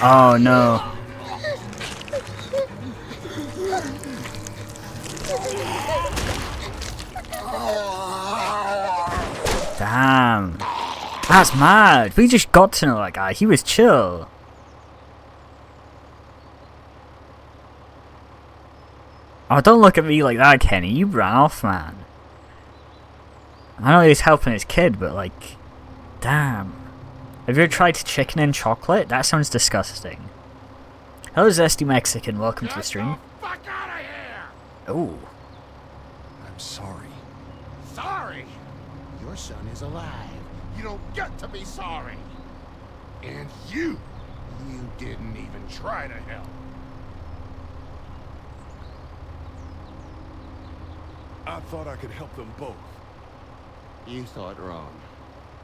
Oh, no. Damn. That's mad. We just got to know that guy. He was chill. Oh, don't look at me like that, Kenny. You ran off, man. I know he's helping his kid, but like... Damn. Have you ever tried chicken and chocolate? That sounds disgusting. Hello, Zesty Mexican. Welcome to the stream. Fuck out of here! Oh. I'm sorry. Sorry? Your son is alive. You don't get to be sorry. And you didn't even try to help. I thought I could help them both. You thought wrong.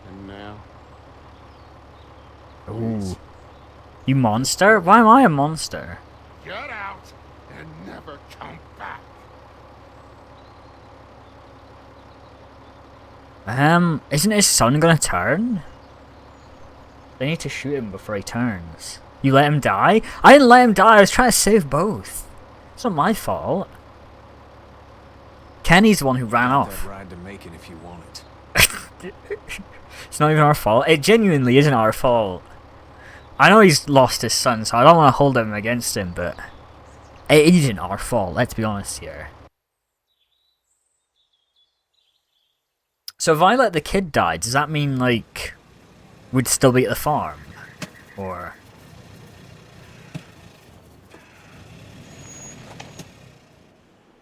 And now? Ooh. You monster? Why am I a monster? Get out and never come back. Isn't his son gonna turn? They need to shoot him before he turns. You let him die? I didn't let him die, I was trying to save both. It's not my fault. Kenny's the one who ran off. Ride to Macon if you want it. It's not even our fault. It genuinely isn't our fault. I know he's lost his son, so I don't want to hold him against him, but it isn't our fault, let's be honest here. So if I let the kid die, does that mean, like, we'd still be at the farm? Or...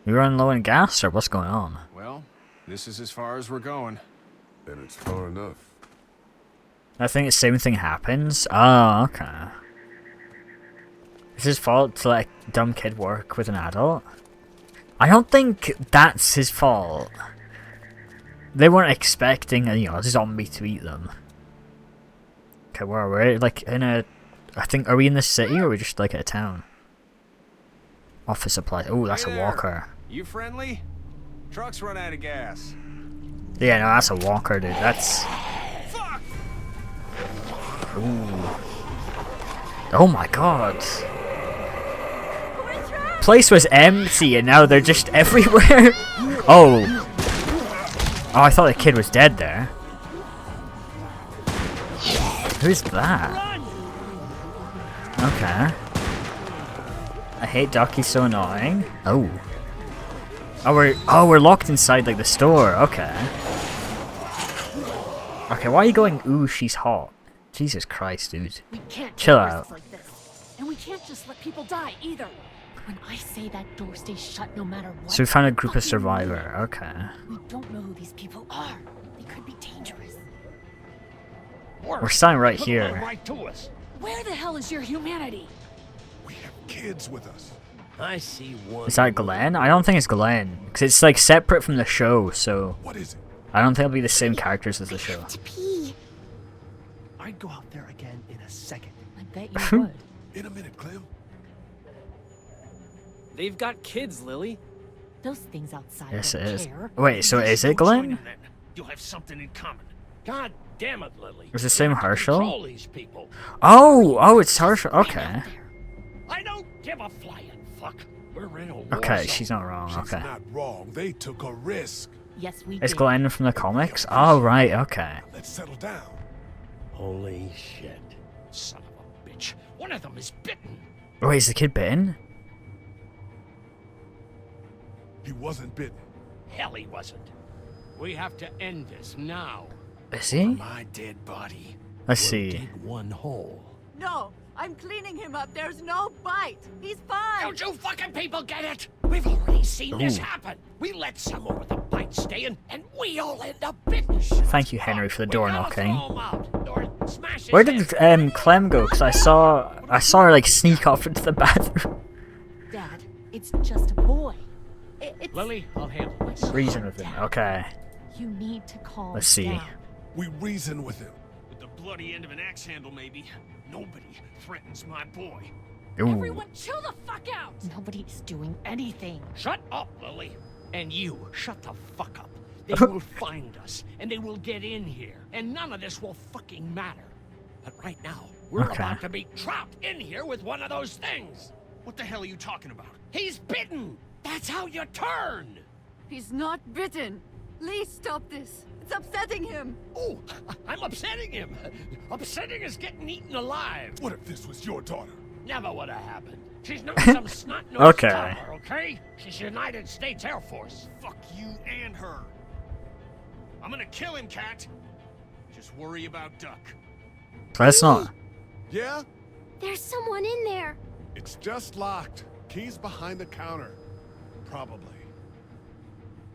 We running low on gas, or what's going on? Well, this is as far as we're going. Then it's far enough. I think the same thing happens. Oh, okay. It's his fault to let a dumb kid work with an adult? I don't think that's his fault. They weren't expecting, a zombie to eat them. Okay, where are we? Like, in a... I think, are we in the city, or are we just, like, at a town? Office supplies. Oh, that's Hey a there. walker. You friendly? Truck's run out of gas. Yeah, no, that's a walker, dude. That's... Fuck! Ooh. Oh my god. Place was empty and now they're just everywhere. Oh. Oh, I thought the kid was dead there. Who's that? Okay. I hate Duck, he's so annoying. Oh. We're locked inside like the store. Okay. Okay, why are you going, ooh, she's hot? Jesus Christ, dude. We can't chill take risks out. like this. And we can't just let people die either. When I say that door stays shut no matter what. So we found a group of survivor. Okay. We don't know who these people are. They could be dangerous. We're standing right here. Right to us. Where the hell is your humanity? We have kids with us. I see one. Is that Glenn? I don't think it's Glenn. Because it's like separate from the show, so... What is it? I don't think it'll be the same characters as the show. I'd go out there again in a second. I bet you would. In a minute, Clem. They've got kids, Lily. Those things outside Yes, it don't is. care. Wait, so is it Glenn? You'll have something in common. God damn it, Lily. Is the same Control Herschel? these people. Oh, it's Herschel. Okay. I don't give a flying fuck. We're in a war Okay, zone. she's not wrong. She's Okay. not wrong. They took a risk. Yes, we Is did. Glenn from the comics? Oh, right, okay. Let's settle down. Holy shit. Son of a bitch. One of them is bitten. Wait, is the kid bitten? He wasn't bitten. Hell, he wasn't. We have to end this now. Is he? My dead body. Let's We'll see. dig one hole. No, I'm cleaning him up. There's no bite. He's fine. Don't you fucking people get it? We've already seen this Ooh. happen. We let someone with a bite stay in, and we all end up bitten. Thank you, Henry, for the door knocking. Throw him out, or smash his Where head. did Clem go? Because I saw her like sneak off into the bathroom. Dad, it's just a boy. It's... Lily, I'll handle this. Reason with him. Okay. You need to calm Let's see. down. We reason with him. With the bloody end of an axe handle, maybe. Nobody threatens my boy. Ooh. Everyone chill the fuck out! Nobody's doing anything. Shut up, Lily. And you, shut the fuck up. They will find us, and they will get in here, and none of this will fucking matter. But right now, we're Okay. about to be trapped in here with one of those things. What the hell are you talking about? He's bitten. That's how you turn. He's not bitten. Lee, stop this. It's upsetting him. Oh, I'm upsetting him. Upsetting is getting eaten alive. What if this was your daughter? Never would have happened. She's not some snot-nosed Okay. toddler, okay? She's United States Air Force. Fuck you and her. I'm gonna kill him, Cat. Just worry about Duck. That's not. Yeah? There's someone in there. It's just locked. Key's behind the counter. Probably.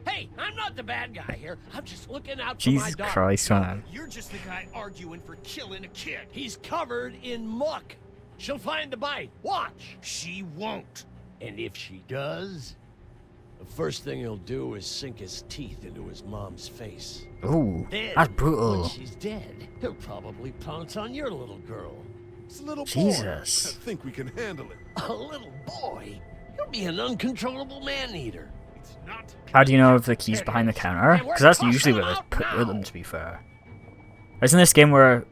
Hey, I'm not the bad guy here. I'm just looking out for my Jesus daughter. Christ, man. You're just the guy arguing for killing a kid. He's covered in muck. She'll find the bite. Watch. She won't. And if she does, the first thing he'll do is sink his teeth into his mom's face. Ooh, Then, that's brutal. when she's dead, he'll probably pounce on your little girl. It's a little Jesus. boy. I think we can handle it. A little boy? He'll be an uncontrollable man-eater. It's not. How do you know if the key's behind the counter? Because that's usually where they put them, to be fair. Isn't this game where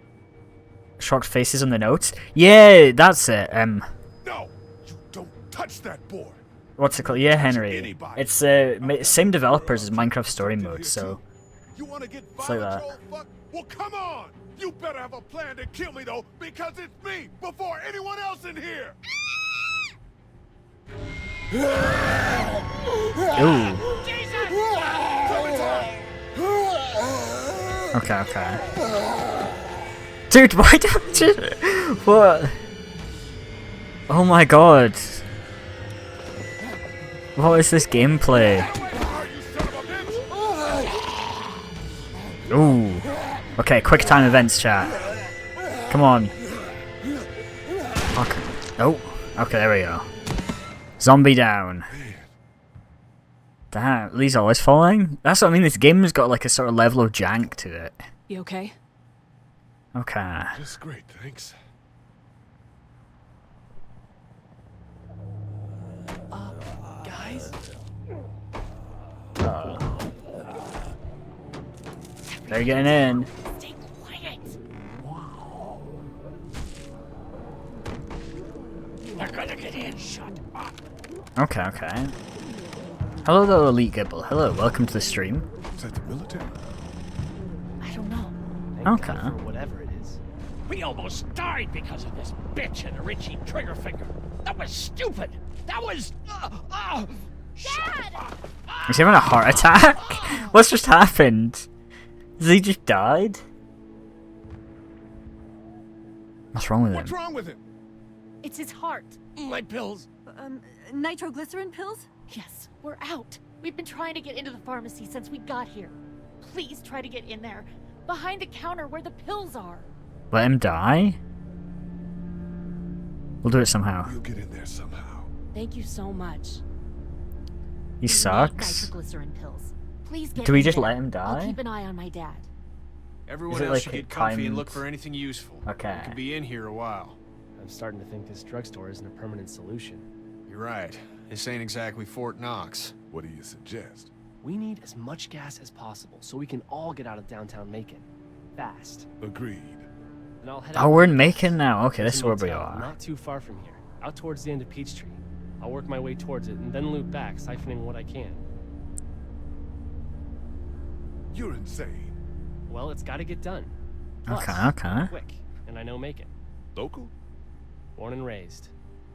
shocked faces on the notes? Yeah, that's it. No, you don't touch that boy. What's it called? Yeah, Henry. It's same developers as Minecraft Story Mode, so You want to get it's like violent, that. you old fuck? Well, come on. You better have a plan to kill me, though, because it's me before anyone else in here. Ooh. Okay. Dude, why don't you... What? Oh my god. What is this gameplay? Ooh. Okay, quick time events, chat. Come on. Okay. Oh. Okay, there we go. Zombie down. Damn, Lee's always falling? That's what I mean, this game has got like a sort of level of jank to it. You okay? Okay. Just great, thanks. Guys? They're getting in. Stay quiet. Okay, okay. Hello, though, Elite Gibble. Hello, welcome to the stream. Is that the military? I don't know. Okay. For whatever it is. We almost died because of this bitch and Richie Triggerfinger. That was stupid. That was. Dad! He's having a heart attack? What's just happened? Has he just died? What's wrong with him? What's wrong with him? It's his heart. My pills. Nitroglycerin pills? Yes, we're out. We've been trying to get into the pharmacy since we got here. Please try to get in there. Behind the counter where the pills are. Let him die? We'll do it somehow. You'll get in there somehow. Thank you so much. He sucks. Nitroglycerin pills. Please get Do we in just there. let him die? I'll keep an eye on my dad. Everyone it else like should a get comfy and look timed- for anything useful. Okay. We could be in here a while. I'm starting to think this drugstore isn't a permanent solution. You're right. This ain't exactly Fort Knox. What do you suggest? We need as much gas as possible so we can all get out of downtown Macon. Fast. Agreed. And I'll head Oh, out we're to in the Macon now. Okay, There's this is a where we motel are. Not too far from here, out towards the end of Peachtree. I'll work my way towards it and then loop back, siphoning what I can. You're insane. Well, it's got to get done. Plus, Okay. quick, and I know Macon. Local? Born and raised.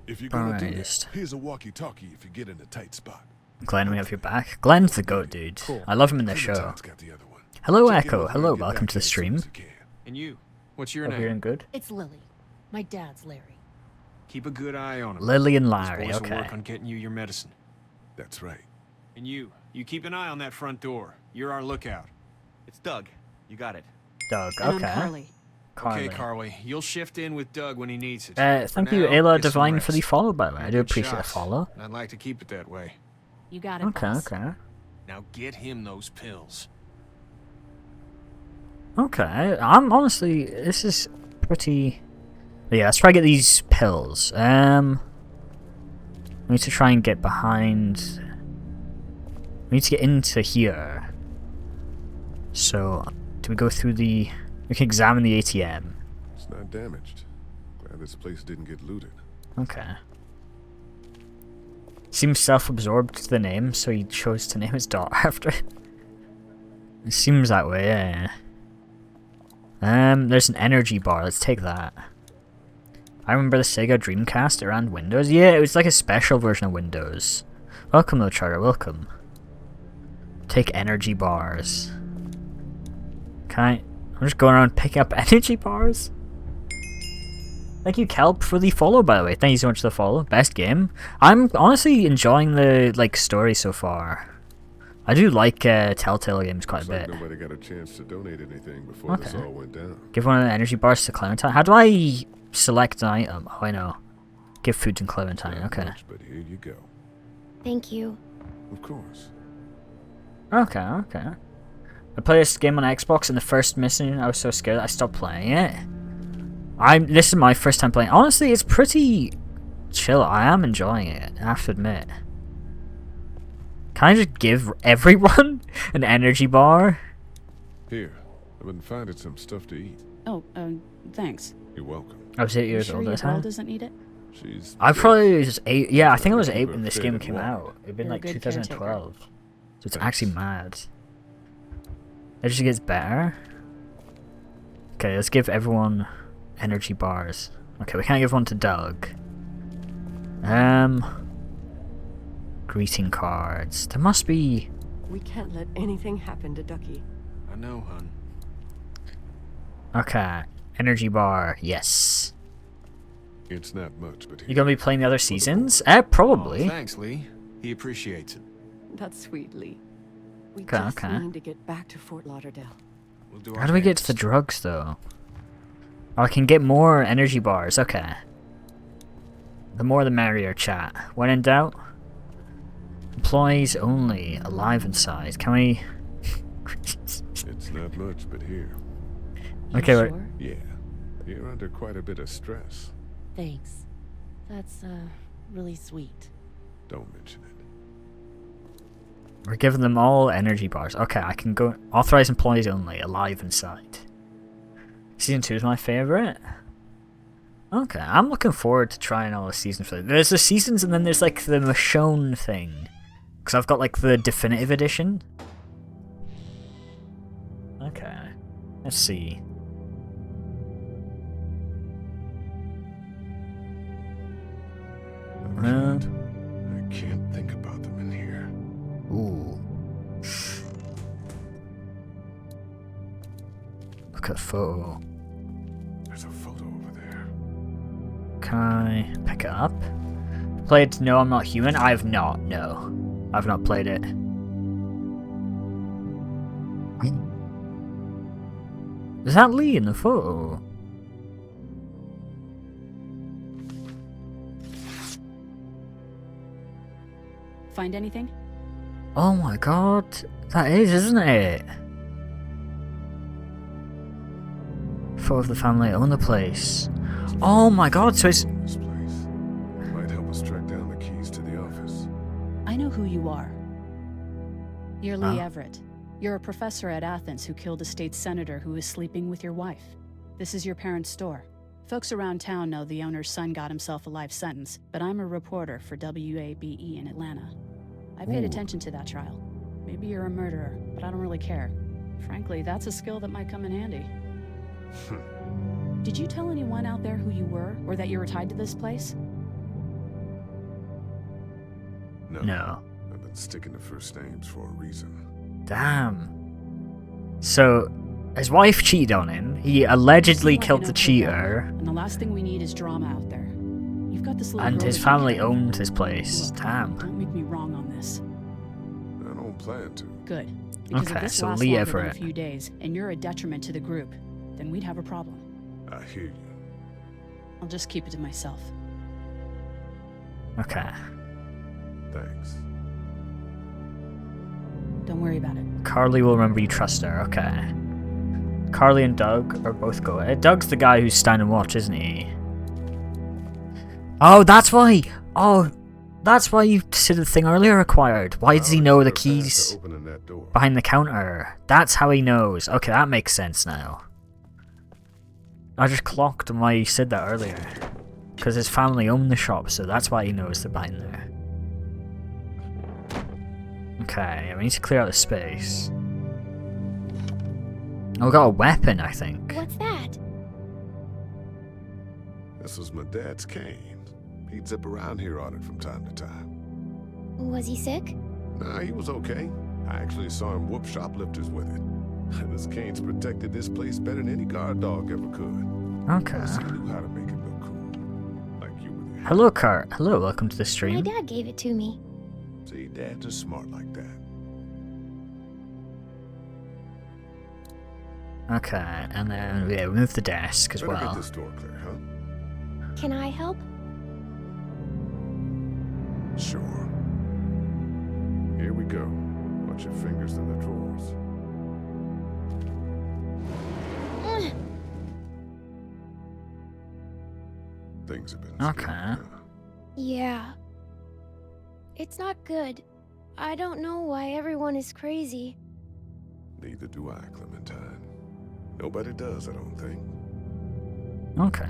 If you're gonna do Raised. that, here's a walkie-talkie if you get in a tight spot. Glenn, we have your back. Glenn's the goat, dude. Cool. I love him in the show. Clementine's got the other one. Hello, Check it Echo. over Hello, and get welcome back to the here as soon stream. as you can. And you? What's your Hope name? you're doing good. It's Lily. My dad's Larry. Keep a good eye on him. Lily and These Larry, boys will okay. work on getting you your medicine. That's right. And you keep an eye on that front door. You're our lookout. It's Doug. You got it. Doug, And okay. I'm Carly. Okay, Carly. You'll shift in with Doug when he needs it. Thank For you, now, Ayla get some Divine, for the rest. follow, by the way. I do Good appreciate the shots, follow. and I'd like to keep it that way. You got it, Okay, boss. okay. Now get him those pills. Okay, I'm honestly, this is pretty... Yeah, let's try to get these pills. We need to try and get behind... We need to get into here. So, do we go through the... We can examine the ATM. It's not damaged. Glad this place didn't get looted. Okay. Seems self-absorbed to the name, so he chose to name his daughter after it. It seems that way, yeah. There's an energy bar. Let's take that. I remember the Sega Dreamcast. It ran Windows. Yeah, it was like a special version of Windows. Welcome, though, Charter. Welcome. Take energy bars. I'm just going around picking up energy bars. Thank you, Kelp, for the follow, by the way. Thank you so much for the follow. Best game. I'm honestly enjoying the story so far. I do like Telltale games quite a bit. Nobody got a chance to donate anything before this all went down. Give one of the energy bars to Clementine. How do I select an item? Oh, I know. Give food to Clementine. Okay. Much, but here you go. Thank you. Of course. Okay. I played this game on Xbox, and the first mission, I was so scared that I stopped playing it. This is my first time playing. Honestly, it's pretty chill. I am enjoying it, I have to admit. Can I just give everyone an energy bar? Here, I've been finding some stuff to eat. Oh, thanks. You're welcome. I was 8 years sure old your at the girl time. doesn't need it? She's... I probably was 8. Yeah, I think I was 8 when this Faded game came walk. out. It'd been You're a like good 2012. So it's actually mad. It just gets better. Okay, let's give everyone energy bars. Okay, we can't give one to Doug. Greeting cards. There must be... We can't let anything happen to Ducky. I know, hun. Okay, energy bar. Yes. It's not much, but You gonna be playing the other seasons? Probably. Oh, thanks, Lee. He appreciates it. That's sweet, Lee. We Okay, just okay. need to get back to Fort Lauderdale. We'll do How our do we get to best. the drugs, though? Oh, I can get more energy bars. Okay. The more the merrier, chat. When in doubt, employees only, alive inside. Can we... it's not much, but here. Okay, wait. Sure? Yeah, you're under quite a bit of stress. Thanks. That's, really sweet. Don't mention it. We're giving them all energy bars. Okay, I can go... Authorized employees only, alive inside. Season 2 is my favorite. Okay, I'm looking forward to trying all the seasons. There's the seasons and then there's like the Michonne thing. Because I've got like the definitive edition. Okay, let's see. I can't think about them in here. Ooh. Look at the photo. There's a photo over there. Can I pick it up? Played No, I'm Not Human? I have not, no. I've not played it. Is that Lee in the photo? Find anything? Oh my god. That is, isn't it? Photo of the family own the place. Oh my god, so it's... This place might help us track down the keys to the office. I know who you are. You're Lee Everett. You're a professor at Athens who killed a state senator who was sleeping with your wife. This is your parents' store. Folks around town know the owner's son got himself a life sentence, but I'm a reporter for WABE in Atlanta. I paid attention to that trial. Maybe you're a murderer, but I don't really care. Frankly, that's a skill that might come in handy. Did you tell anyone out there who you were, or that you were tied to this place? No. I've been sticking to first names for a reason. Damn. So, his wife cheated on him. He allegedly killed the cheater. And the last thing we need is drama out there. You've got this little And girl his that you family care about. owned this place. Look, Damn. don't make me wrong on this. I don't plan to. Good. Because if Okay, this so lasts Lee longer than Everett. a few days, and you're a detriment to the group, then we'd have a problem. I hear you. I'll just keep it to myself. Okay. Thanks. Don't worry about it. Carly will remember you trust her. Okay. Carly and Doug are both going. Doug's the guy who's standing watch, isn't he? Oh, that's why. Oh, that's why you said the thing earlier acquired. Why does he know the keys behind the counter? That's how he knows. Okay, that makes sense now. I just clocked on why you said that earlier. Because his family owned the shop, so that's why he knows they're behind there. Okay, we need to clear out the space. Oh, we got a weapon, I think. What's that? This was my dad's cane. He'd zip around here on it from time to time. Was he sick? Nah, he was okay. I actually saw him whoop shoplifters with it. This cane's protected this place better than any guard dog ever could. Okay. Plus, he knew how to make it look cool. Like you with your Hello, Cart. Hello, welcome to the stream. My dad gave it to me. See, dads are smart like that. Okay, and then yeah, we move the desk as Better well. get this door clear, huh? Can I help? Sure. Here we go. Watch your fingers in the drawers. Things have been Okay. Yeah. It's not good. I don't know why everyone is crazy. Neither do I, Clementine. Nobody does, I don't think. Okay.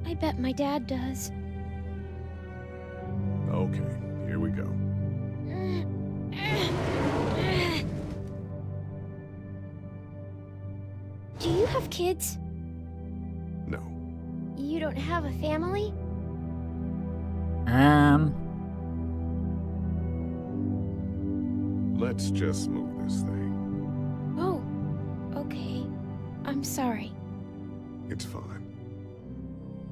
I bet my dad does. Okay, here we go. Do you have kids? No. You don't have a family? Let's just move this thing. Oh, okay. I'm sorry. It's fine.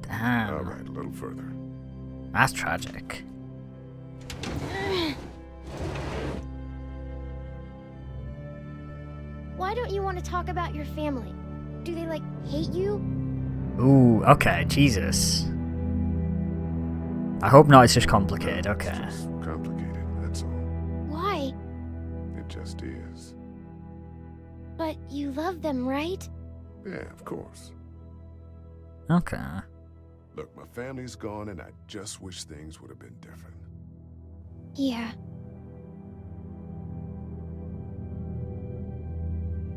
Damn. All right, a little further. That's tragic. Why don't you want to talk about your family? Do they, like, hate you? Ooh, okay, Jesus. I hope not, it's just complicated, okay. It's complicated, that's all. Why? It just is. But you love them, right? Yeah, of course. Okay. Look, my family's gone and I just wish things would have been different. Yeah.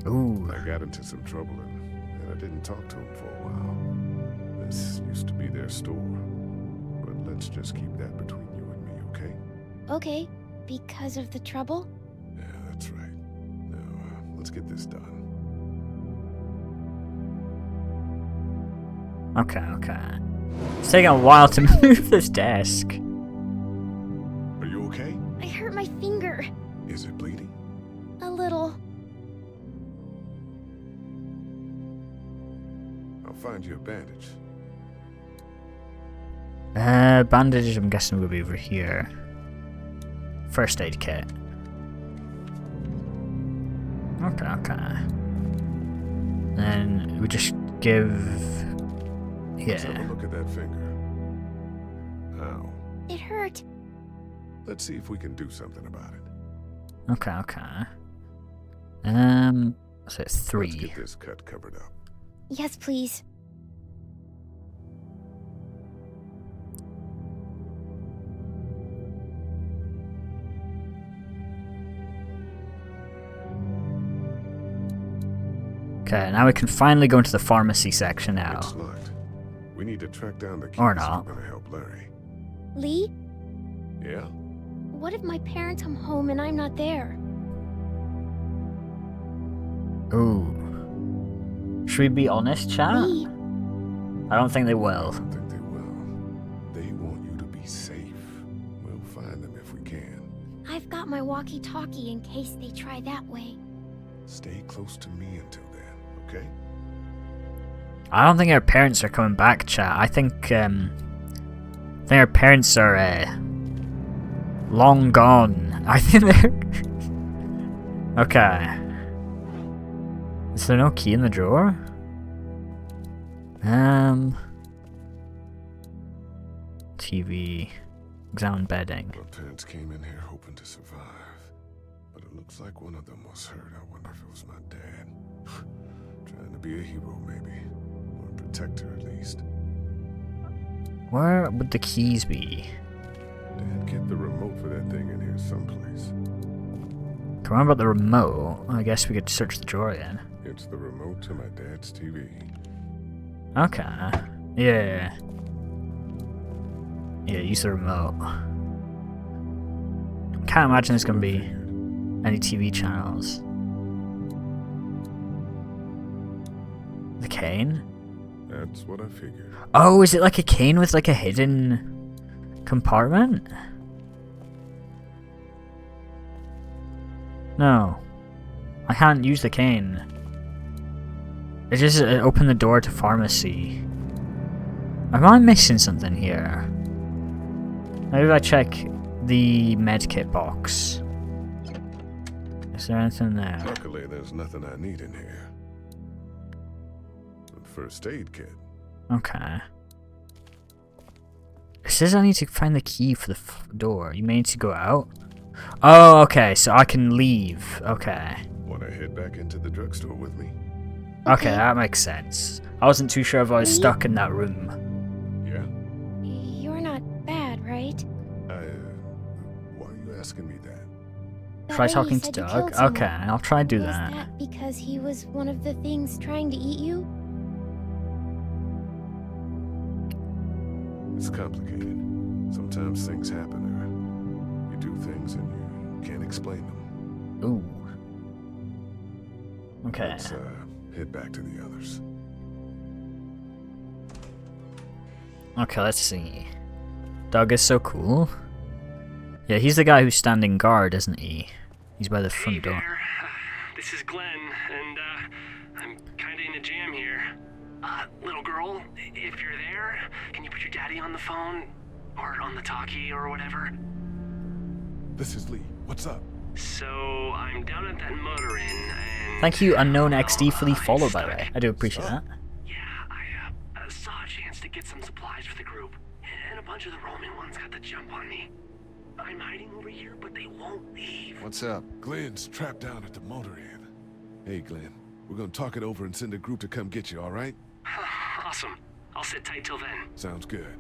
Ooh. I got into some trouble and I didn't talk to him for a while. This used to be their store. But let's just keep that between you and me, okay? Okay, because of the trouble? Yeah, that's right. Now, let's get this done. Okay. It's taking a while to move this desk. Are you okay? I hurt my finger. Is it bleeding? A little. I'll find you a bandage. Bandage, I'm guessing will be over here. First aid kit. Okay. Then we just give... Let's have Yeah. a look at that finger. Ow. It hurt. Let's see if we can do something about it. Okay. So it's 3. Let's get this cut covered up. Yes, please. Okay, now we can finally go into the pharmacy section now. It's locked. We need to track down the keys Or that are not. gonna help Larry. Lee, Yeah? what if my parents come home and I'm not there? Ooh. Should we be honest, chat? Lee, I don't think they will. I don't think they will. They want you to be safe. We'll find them if we can. I've got my walkie-talkie in case they try that way. Stay close to me until then, okay? I don't think our parents are coming back, chat. I think our parents are long gone. I think they're okay. Is there no key in the drawer? TV. Examine bedding. My parents came in here hoping to survive. But it looks like one of them was hurt. I wonder if it was my dad. Trying to be a hero, maybe. Or a protector, at least. Where would the keys be? Dad kept the remote for that thing in here someplace. Come on about the remote. I guess we could search the drawer then. It's the remote to my dad's TV. Okay. Yeah. Yeah, use the remote. Can't imagine there's gonna be any TV channels. The cane? That's what I figured. Oh, is it like a cane with like a hidden compartment? No. I can't use the cane. It just opened the door to pharmacy. Am I missing something here? Maybe if I check the medkit box. Is there anything there? Luckily, there's nothing I need in here. First aid kit. Okay. It says I need to find the key for the door. You may need to go out? Oh, okay, so I can leave. Okay. Wanna head back into the drugstore with me? Okay, that makes sense. I wasn't too sure if I was stuck in that room. Yeah? You're not bad, right? Why are you asking me that? Try talking to Doug? Okay, I'll try to do that. Was that because he was one of the things trying to eat you? It's complicated. Sometimes things happen, or you do things and you can't explain them. Ooh. Okay. Let's head back to the others. Okay, let's see. Doug is so cool. Yeah, he's the guy who's standing guard, isn't he? He's by the front door. There. This is Glenn, and I'm kinda in a jam here. Little girl, if you're there, can you put your daddy on the phone? Or on the talkie or whatever? This is Lee. What's up? So, I'm down at that motor inn, and... Thank you, Unknown XD, for the follow, by the way. I do appreciate that. Yeah, I saw a chance to get some supplies for the group, and a bunch of the Roman ones got the jump on me. I'm hiding over here, but they won't leave. What's up? Glenn's trapped down at the motor inn. Hey, Glenn. We're gonna talk it over and send a group to come get you, alright? Awesome. I'll sit tight till then. Sounds good.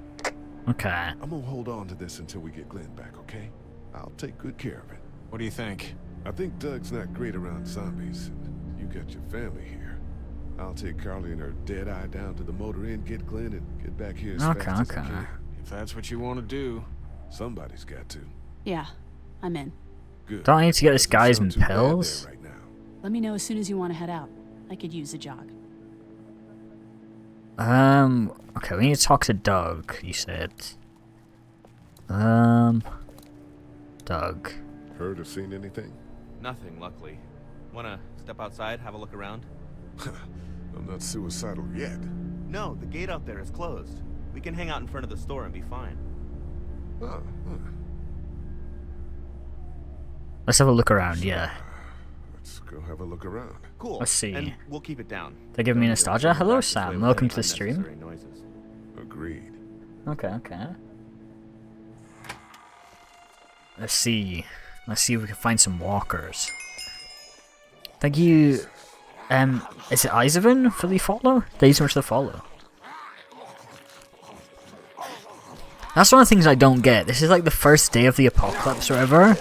Okay. I'm gonna hold on to this until we get Glenn back, okay? I'll take good care of it. What do you think? I think Doug's not great around zombies. And you got your family here. I'll take Carly and her dead eye down to the motor inn, get Glenn, and get back here as Okay, fast as I okay. can. If that's what you want to do. Somebody's got to. Yeah, I'm in. Good. Don't I need to get this Doesn't guy sound some too bad pills? there right now. Let me know as soon as you want to head out. I could use a jog. Okay, we need to talk to Doug, you said. Doug. Heard or seen anything? Nothing, luckily. Wanna step outside, have a look around? I'm not suicidal yet. No, the gate out there is closed. We can hang out in front of the store and be fine. Oh, Let's have a look around, yeah. let's go have a look around. Cool. Let's see. And we'll keep it down. They're giving me nostalgia. Hello, Sam. Welcome to the stream. Agreed. Okay, okay. Let's see. Let's see if we can find some walkers. Thank you. Is it Isovan for the follow? Thank you so much for the follow. That's one of the things I don't get. This is like the first day of the apocalypse or whatever.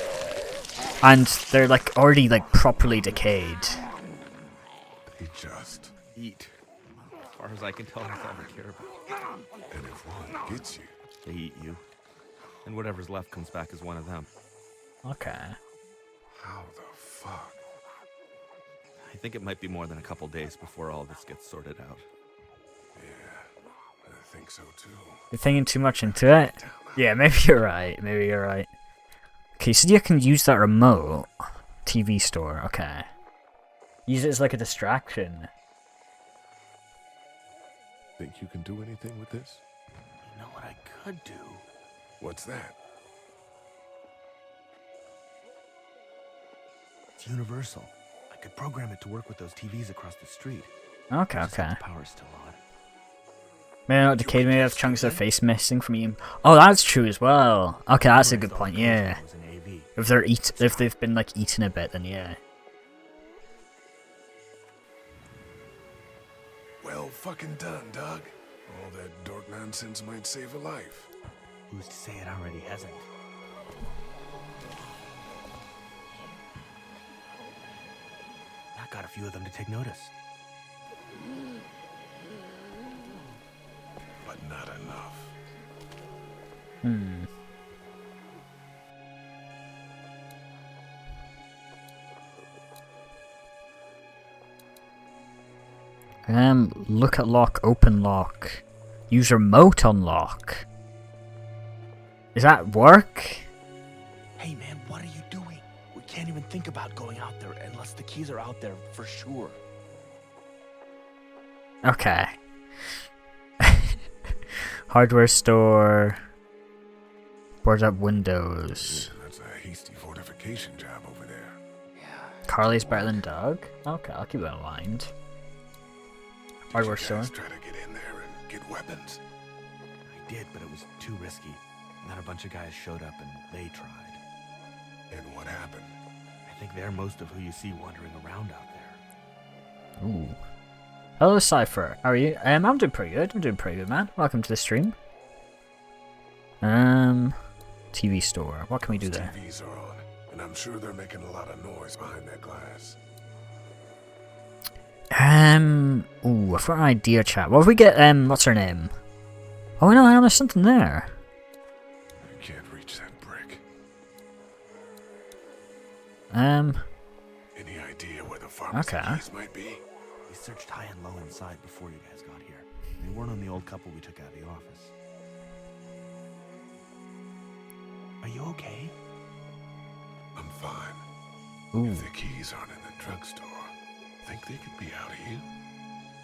And they're like already like properly decayed. They just eat. As far as I can tell, that's all they care about. And if one gets you, they eat you. And whatever's left comes back as one of them. Okay. How the fuck? I think it might be more than a couple days before all this gets sorted out. Yeah, I think so too. You're thinking too much into it? Yeah, maybe you're right. Maybe you're right. Okay, so you can use that remote TV store. Okay. Use it as like a distraction. Think you can do anything with this? You know what I could do? What's that? It's universal. I could program it to work with those TVs across the street. Okay, Just okay. have the power's still on. Maybe not decayed, maybe have chunks of face missing from eating. Oh, that's true as well. Okay, that's a good point, yeah. If they've been like eaten a bit, then yeah. Well fucking done, Doug. All that dork nonsense might save a life. Who's to say it already hasn't? That got a few of them to take notice. But not enough. Hmm. Look at lock, open lock. Use remote unlock. Does that work? Hey man, what are you doing? We can't even think about going out there unless the keys are out there for sure. Okay. Hardware store. Boards up windows. That's a hasty fortification job over there. Carly's better than Doug? Okay, I'll keep that in mind. Hardware store. Try to get in there and get weapons. I did, but it was too risky. And then a bunch of guys showed up and they tried. And what happened? I think they're most of who you see wandering around out there. Ooh. Hello, Cypher. How are you? I'm doing pretty good. I'm doing pretty good, man. Welcome to the stream. TV store. What can we do there? TVs are on, and I'm sure they're making a lot of noise behind that glass. Ooh, I've got an idea, chat. What if we get, what's her name? Oh, no, hang on, there's something there. I can't reach that brick. Any idea where the pharmacy keys might be? We searched high and low inside before you guys got here. They weren't on the old couple we took out of the office. Are you okay? I'm fine. Ooh. If the keys aren't in the drugstore, think they could be out here?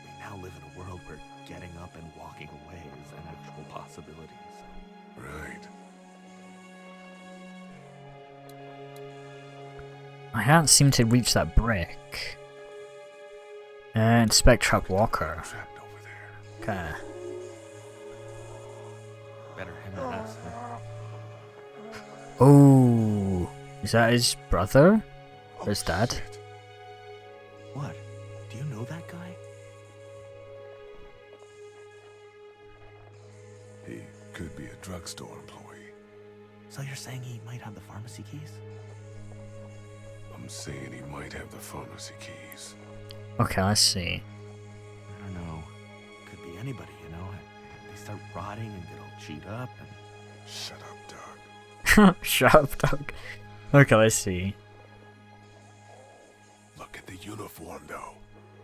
We now live in a world where getting up and walking away is an actual possibility. So. Right. I can't seem to reach that brick. Inspect trap walker. Trapped over there. Okay. Better him than us. Huh? Oh, is that his brother? Or his dad? Shit. What? Do you know that guy? He could be a drugstore employee. So you're saying he might have the pharmacy keys? I'm saying he might have the pharmacy keys. Okay, let's see. anybody, you know? They start rotting and get all chewed up and... Shut up, Doug. Shut up, Doug. Okay, let's see. Look at the uniform, though.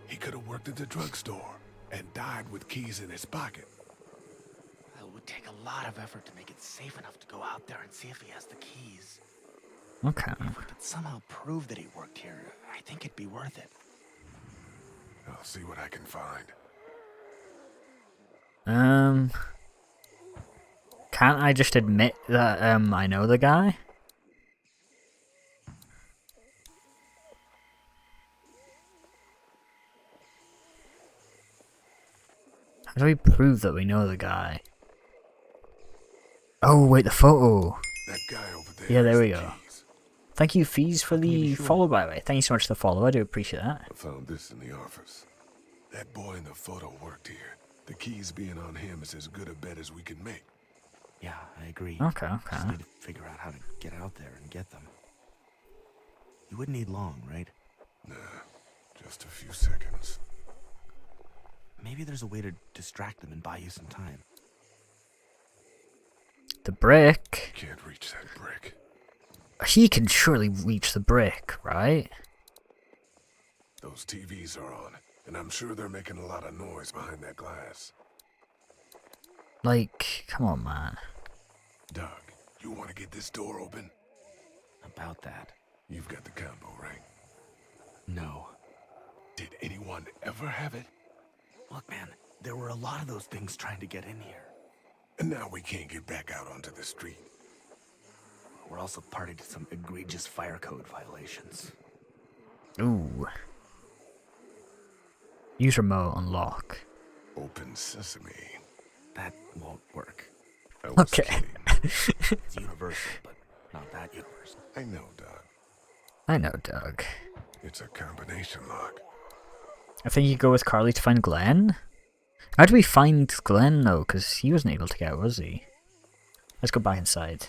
He could have worked at the drugstore and died with keys in his pocket. It would take a lot of effort to make it safe enough to go out there and see if he has the keys. Okay. If we could somehow prove that he worked here, I think it'd be worth it. I'll see what I can find. Can't I just admit that, I know the guy? How do we prove that we know the guy? Oh, wait, the photo. That guy over there. Yeah, there we go. Thank you, Fees, for the follow, by the way. Thank you so much for the follow. I do appreciate that. I found this in the office. That boy in the photo worked here. The keys being on him is as good a bet as we can make. Yeah, I agree. Okay. Just need to figure out how to get out there and get them. You wouldn't need long, right? Nah, just a few seconds. Maybe there's a way to distract them and buy you some time. The brick. Can't reach that brick. He can surely reach the brick, right? Those TVs are on, and I'm sure they're making a lot of noise behind that glass. Like, come on, man. Doug, you want to get this door open? About that. You've got the combo, right? No. Did anyone ever have it? Look, man, there were a lot of those things trying to get in here. And now we can't get back out onto the street. We're also party to some egregious fire code violations. Ooh. Use remote unlock. Open sesame. That won't work. Okay. It's universal, but not that universal. I know, Doug. I know, Doug. It's a combination lock. I think you go with Carly to find Glenn? How do we find Glenn, though? Because he wasn't able to get out, was he? Let's go back inside.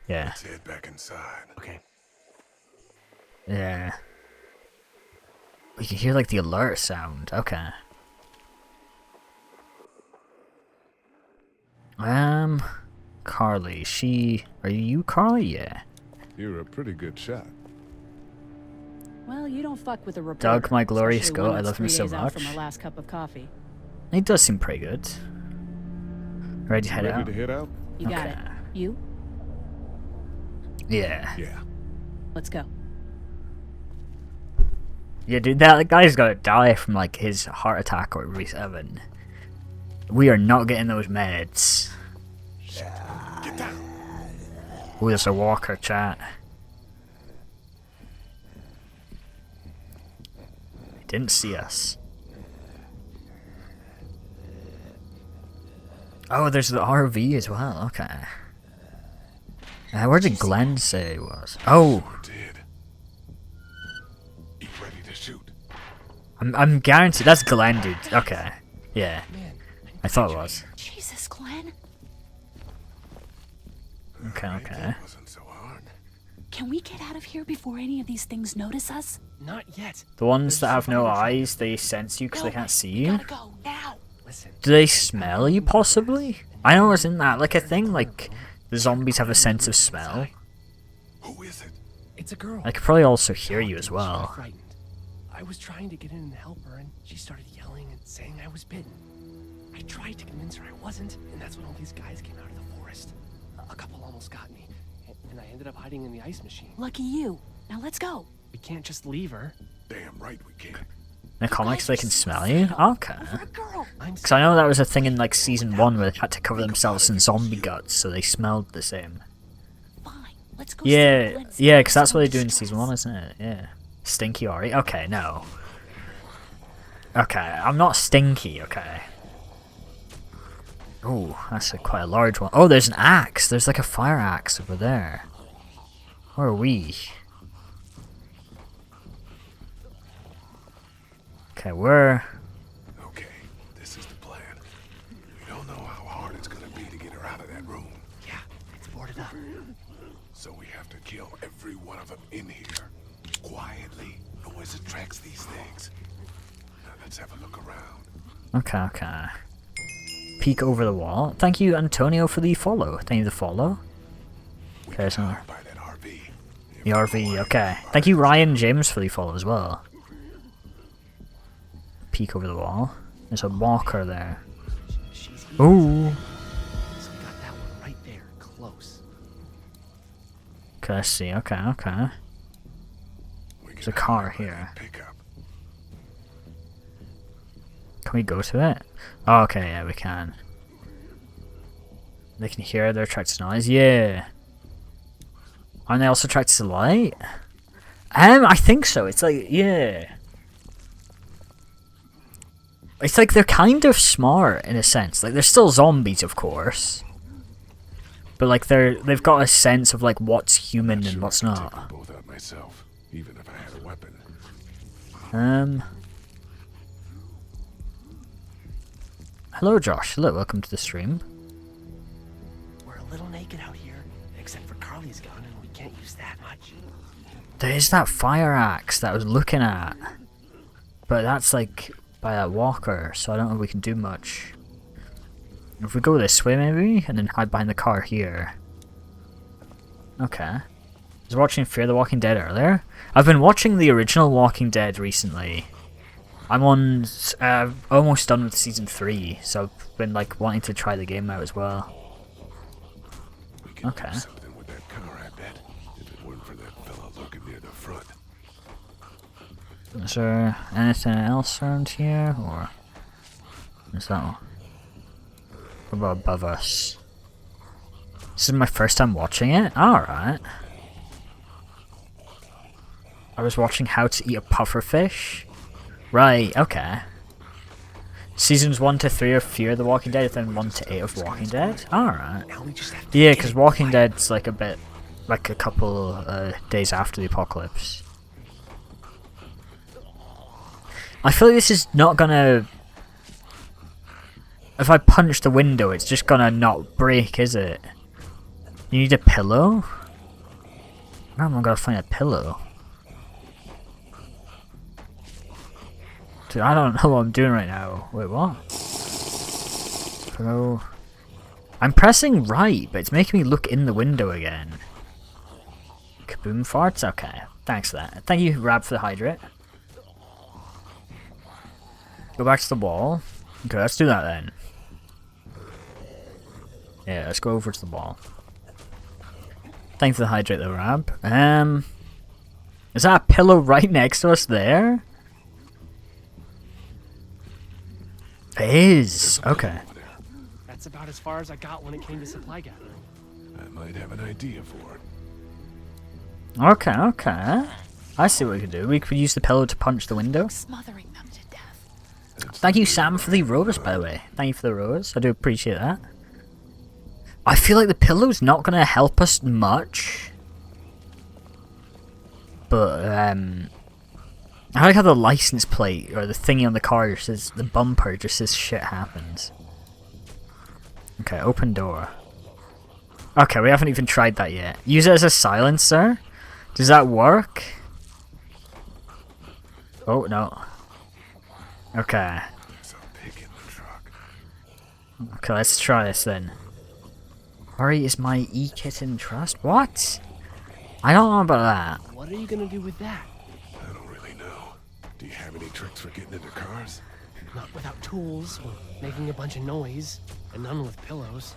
Yeah. Let's head back inside. Okay. Yeah. We can hear, like, the alert sound. Okay. Carly, are you Carly? Yeah. You're a pretty good shot. Well, you don't fuck with a reporter. Doug, my glorious especially goat, one I that's love him 3 so days out much. From her last cup of coffee. He does seem pretty good. Ready to head out? Ready to head out? You got it. You? Yeah. Yeah. Let's go. Yeah, dude, that guy's gonna die from, like, his heart attack or reset. We are not getting those meds. Get down. Ooh, there's a walker, chat. He didn't see us. Oh, there's the RV as well. Okay. Where did Glenn say it was? Oh. You ready to shoot? I'm guaranteed that's Glenn, dude. Okay. Yeah. I thought it was. Jesus, Glenn. Okay. Can we get out of here before any of these things notice us? Not yet. The ones that have no eyes, they sense you because they can't see you. Gotta go now. Listen. Do they smell you, possibly? I know, isn't that like a thing? Like, the zombies have a sense of smell. Who is it? It's a girl. They could probably also hear you as She got well. frightened. I was trying to get in and help her, and she started yelling and saying I was bitten. I tried to convince her I wasn't, and that's when all these guys came out of the forest. A couple almost got me, and I ended up hiding in the ice machine. Lucky you. Now let's go. We can't just leave her. Damn right we can't. In the comics, they can smell you? Okay. Girl. Because I know that was a thing in, like, Season 1 where they had to cover themselves in zombie guts, so they smelled the same. Let's go. Yeah, because that's what they do in Season 1, isn't it? Yeah. Stinky Ori? Okay, no. Okay, I'm not stinky, okay. Oh, that's quite a large one. Oh, there's an axe. There's like a fire axe over there. Where are we? Okay, where? Okay, this is the plan. We don't know how hard it's gonna be to get her out of that room. Yeah, it's boarded up. So we have to kill every one of them in here. Quietly. Noise attracts these things. Now let's have a look around. Okay, okay. Peek over the wall. Thank you, Antonio, for the follow. Thank you for the follow. Okay, so... The RV, okay. Thank you, Ryan James, for the follow as well. Peek over the wall. There's a walker there. Ooh. So we got that one right there, close. Okay, let's see. Okay, okay. There's a car here. Can we go to it? Oh, okay, yeah, we can. They can hear their attracted to noise. Yeah. Aren't they also attracted to light? I think so. It's like, yeah. It's like they're kind of smart in a sense. Like they're still zombies, of course. But like they've got a sense of like what's human and what's not. Both out myself, even if I had a weapon. Hello, Josh. Hello, welcome to the stream. We're a little naked out here, except for Carly's gun, and we can't use that much. There's that fire axe that I was looking at. But that's like by that walker, so I don't know if we can do much. If we go this way maybe, and then hide behind the car here. Okay. I was watching Fear the Walking Dead earlier. I've been watching the original Walking Dead recently. I'm on, almost done with season 3, so I've been like wanting to try the game out as well. Okay. Something with that car, I bet. If it weren't for that fella lurking near the front. Is there anything else around here, or is that one? What about above us? This is my first time watching it? Alright. I was watching How to Eat a Pufferfish. Right, okay. Seasons 1 to 3 of Fear the Walking Dead, then 1 to 8 of Walking Dead? Alright. Yeah, because Walking Dead's like a bit, like a couple days after the apocalypse. I feel like this is not gonna... If I punch the window, it's just gonna not break, is it? You need a pillow? Where am I gonna find a pillow? Dude, I don't know what I'm doing right now. Wait, what? Pillow. I'm pressing right, but it's making me look in the window again. Kaboom farts? Okay. Thanks for that. Thank you, Rab, for the hydrate. Go back to the wall. Okay, let's do that then. Yeah, let's go over to the wall. Thanks for the hydrate though, Rab. Is that a pillow right next to us there? It is. Okay. That's about as far as I got when it came to supply gathering. I might have an idea for it. Okay, okay. I see what we could do. We could use the pillow to punch the window. Smothering them to death. Thank you, Sam, for the rose, by the way. Thank you for the rose. I do appreciate that. I feel like the pillow's not going to help us much. But, I like how the license plate, or the thingy on the car just says, the bumper just says shit happens. Okay, open door. Okay, we haven't even tried that yet. Use it as a silencer? Does that work? Oh, no. Okay. Okay, let's try this then. Hurry is my e-kitten trust? What? I don't know about that. What are you gonna do with that? I don't really know. Do you have any tricks for getting into cars? Not without tools, or making a bunch of noise, and none with pillows.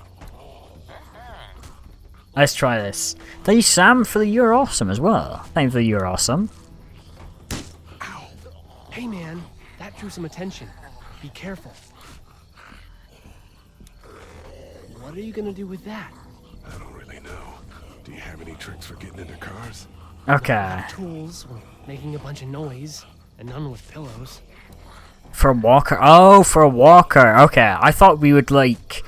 Let's try this. Thank you, Sam, for the You're Awesome as well. Thank you for the You're Awesome. Ow. Hey man, that drew some attention. Be careful. What are you gonna do with that? I don't really know. Do you have any tricks for getting into cars? Okay. Tools, or making a bunch of noise, and none with pillows. For a walker. Oh, for a walker. Okay, I thought we would like...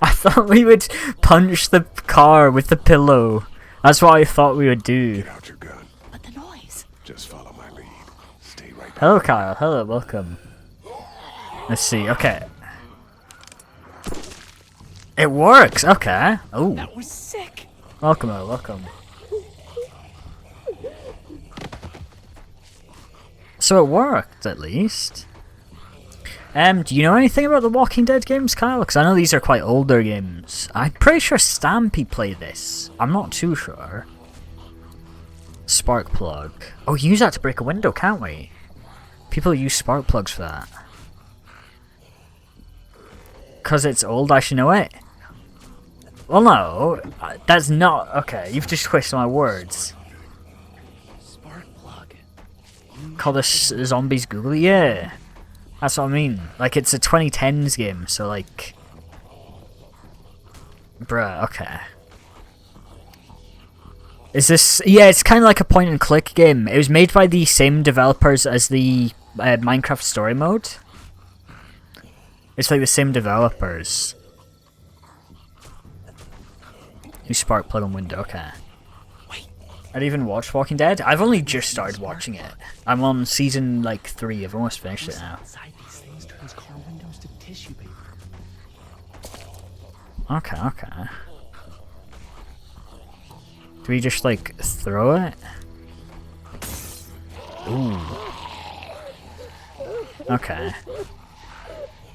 I thought we would punch the car with the pillow. That's what I thought we would do. Get out your gun. But the noise. Just follow my lead. Stay right back. Hello, Kyle. Hello, welcome. Let's see. Okay. It works. Okay. Oh. That was sick. Welcome, welcome. So it worked, at least. Do you know anything about the Walking Dead games, Kyle? Because I know these are quite older games. I'm pretty sure Stampy played this. I'm not too sure. Spark plug. Oh, you use that to break a window, can't we? People use spark plugs for that. Because it's old, I should know it. Well, no, that's not... Okay, you've just twisted my words. Spark plug. Call this zombies googly? Yeah. That's what I mean. Like, it's a 2010s game, so like... Bruh, okay. Is this... Yeah, it's kind of like a point-and-click game. It was made by the same developers as the Minecraft story mode. It's like the same developers. You spark plug on window, okay. I'd even watched Walking Dead. I've only just started watching it. I'm on season like 3. I've almost finished it now. Okay, okay. Do we just like throw it? Ooh. Okay.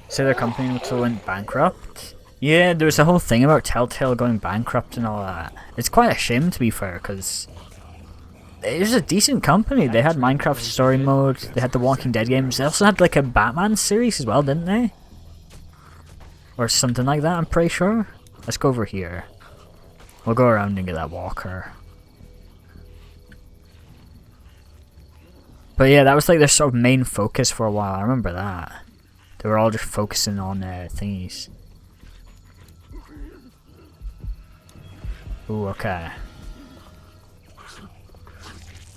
So their company went bankrupt? Yeah, there was a whole thing about Telltale going bankrupt and all that. It's quite a shame, to be fair, because it was a decent company. They had Minecraft story mode, they had the Walking Dead games, they also had like a Batman series as well, didn't they? Or something like that, I'm pretty sure. Let's go over here. We'll go around and get that walker. But yeah, that was like their sort of main focus for a while, I remember that. They were all just focusing on thingies. Ooh, okay.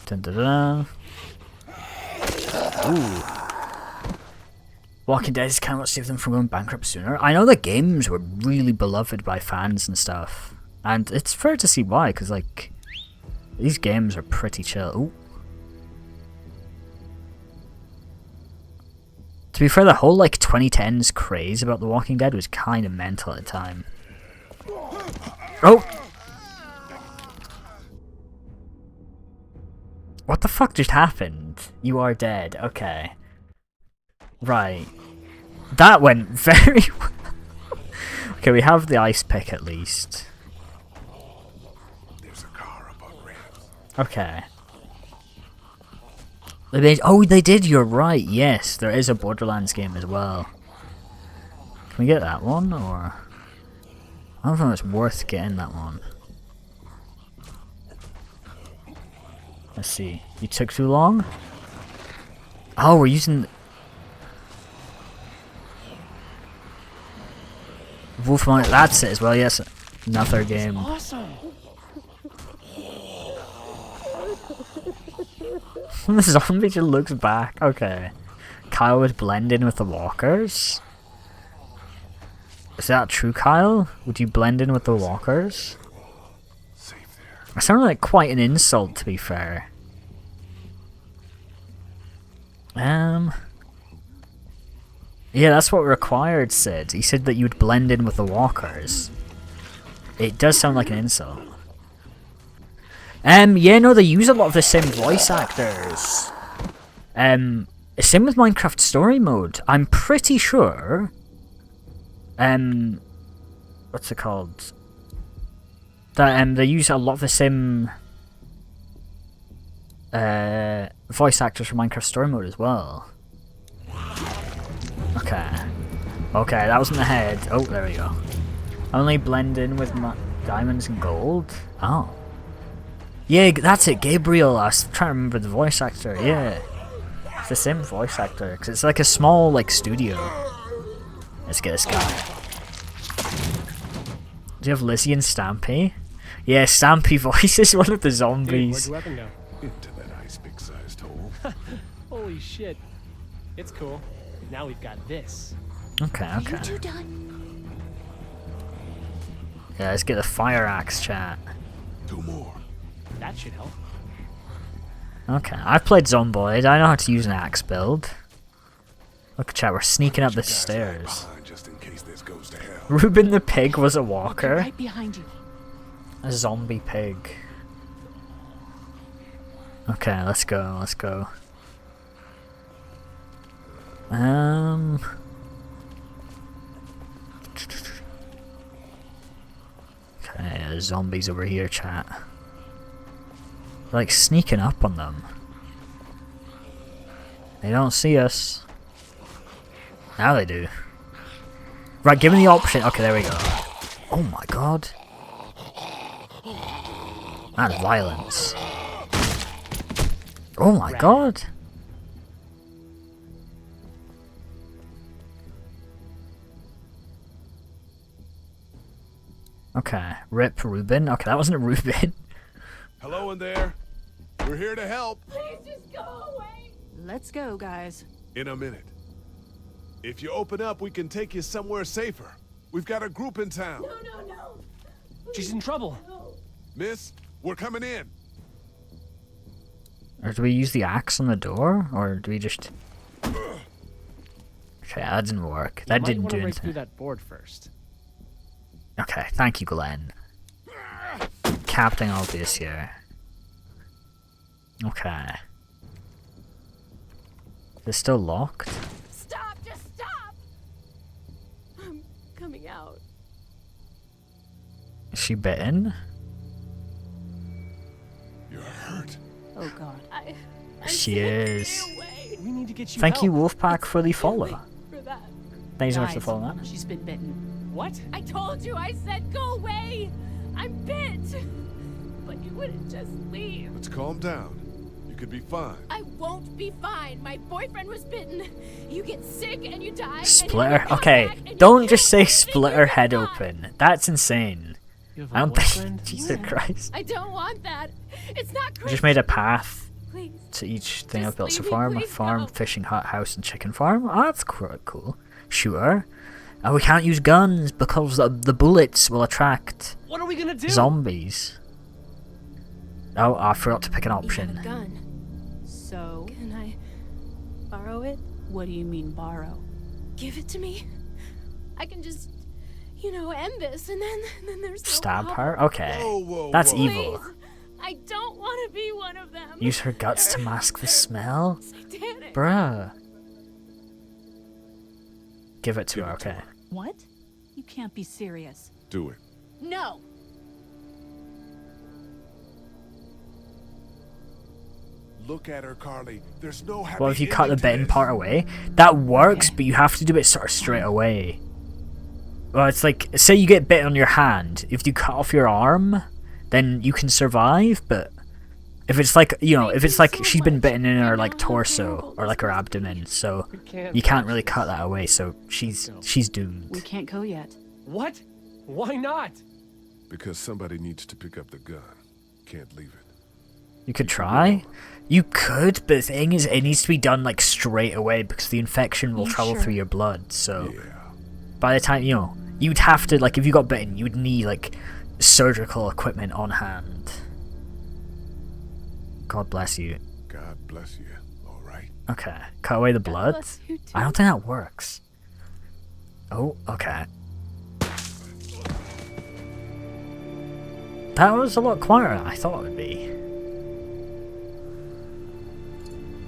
Dun dun dun. Ooh. Walking Dead is kind of what saved them from going bankrupt sooner. I know the games were really beloved by fans and stuff. And it's fair to see why, because like, these games are pretty chill. Ooh. To be fair, the whole like 2010s craze about The Walking Dead was kind of mental at the time. Oh! What the fuck just happened? You are dead. Okay. Right. That went very well. Okay, we have the ice pick at least. There's a car up on ramps. Okay. Oh, they did, you're right. Yes, there is a Borderlands game as well. Can we get that one, or... I don't think it's worth getting that one. Let's see. You took too long? Oh, we're using... Wolfmine, that's it as well, yes. Another game. Awesome. The zombie just looks back. Okay. Kyle would blend in with the walkers? Is that true, Kyle? Would you blend in with the walkers? That sounded like quite an insult, to be fair. Yeah, that's what Required said. He said that you would blend in with the walkers. It does sound like an insult. Yeah, no, they use a lot of the same voice actors. Same with Minecraft Story Mode. I'm pretty sure... what's it called? That, they use a lot of the same... voice actors for Minecraft Story Mode as well. Okay. Okay, that was in the head. Oh, there we go. Only blend in with diamonds and gold? Oh. Yeah, that's it, Gabriel. I was trying to remember the voice actor. Yeah. It's the same voice actor, because it's like a small, like, studio. Let's get this guy. Do you have Lizzie and Stampy? Yeah, Stampy voices one of the zombies. Dude, where'd your weapon go? Into that ice big-sized hole. Holy shit. It's cool. Now we've got this. Okay, okay. Are you two done? Yeah, let's get the fire axe, chat. 2 more. That should help. Okay, I've played Zomboid. I know how to use an axe build. Look, chat, we're sneaking up the stairs. Just in case this goes to hell. Ruben the pig was a walker. Right behind you. A zombie pig. Okay, let's go, let's go. there's zombies over here, chat. They're like sneaking up on them. They don't see us. Now they do. Right, give me the option. Okay, there we go. Oh my god. That's violence. Oh my god. Okay, rip Ruben. Okay, that wasn't a Ruben. Hello in there. We're here to help. Please just go away. Let's go, guys. In a minute. If you open up, we can take you somewhere safer. We've got a group in town. No. She's in trouble. Miss, we're coming in. Or do we use the axe on the door? Or do we just... Okay, that didn't work. That didn't do break anything. through that board first. Okay, thank you, Glenn. Captain Obvious here. Okay. They're still locked? Stop! Just stop! I'm coming out. Is she bitten? You're hurt. Oh god. She is. We need to get you Thank you, help. Wolfpack, for the follow. For that. Thank you so much for Guys, the follow, man. She's been bitten. What? I told you, I said go away! I'm bit! But you wouldn't just leave. Let's calm down. You could be fine. I won't be fine. My boyfriend was bitten. You get sick and you die. Split her. Okay, don't just say split her head open. That's insane. You have I a don't think. boyfriend? Jesus Christ. I don't want that. It's not We crazy. just made a path Please. to each thing Just I've built so leave me, far. My please, farm, no. fishing hut, house, and chicken farm. Oh, that's quite cool. Shooter. And we can't use guns because the bullets will attract What are we gonna do? zombies. Oh, I forgot to pick an You have option. a gun. So, Can I borrow it? what do you mean borrow? Give it to me. I can just, end this, and then there's no Stab problem. her? Okay. Whoa, That's whoa. evil. Please. I don't want to be one of them. Use her guts to mask the smell? Satanic. Bruh. Give it to her, okay. What? You can't be serious. Do it. No. Look at her, Carly. There's no happy Well, if you cut the ending to bitten this. part away, that works, but you have to do it sort of straight away. Well, it's like, say you get bit on your hand. If you cut off your arm, then you can survive, but if it's like, if it's like she's been bitten in her like torso or like her abdomen, so you can't really cut that away, so she's doomed. We can't go yet. What? Why not? Because somebody needs to pick up the gun. Can't leave it. You could try. You could, but the thing is, it needs to be done like straight away because the infection will travel through your blood. So by the time you'd have to like if you got bitten, you'd need like surgical equipment on hand. God bless you. God bless you. All right. Okay, cut away the blood. bless you too. I don't think that works. Oh, okay. That was a lot quieter than I thought it would be.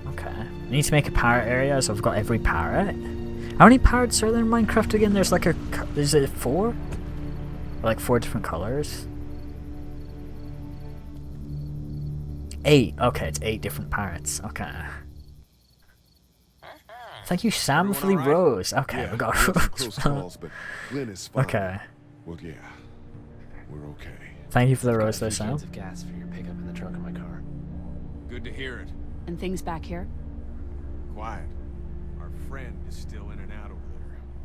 Okay. I need to make a parrot area, so I've got every parrot. How many parrots are there in Minecraft again? There's like is it 4? Or like 4 different colors? 8. Okay, it's 8 different parrots. Okay. Thank you, Sam, for the rose. Okay, Yeah, we got we had some rose. close calls, but Glenn is fine. Okay. Well, yeah. We're okay. Thank you for the Got a rose, few though, Sam. cans of gas for your pickup in the trunk of my car. Good to hear it. And things back here? Quiet. Our friend is still in and out over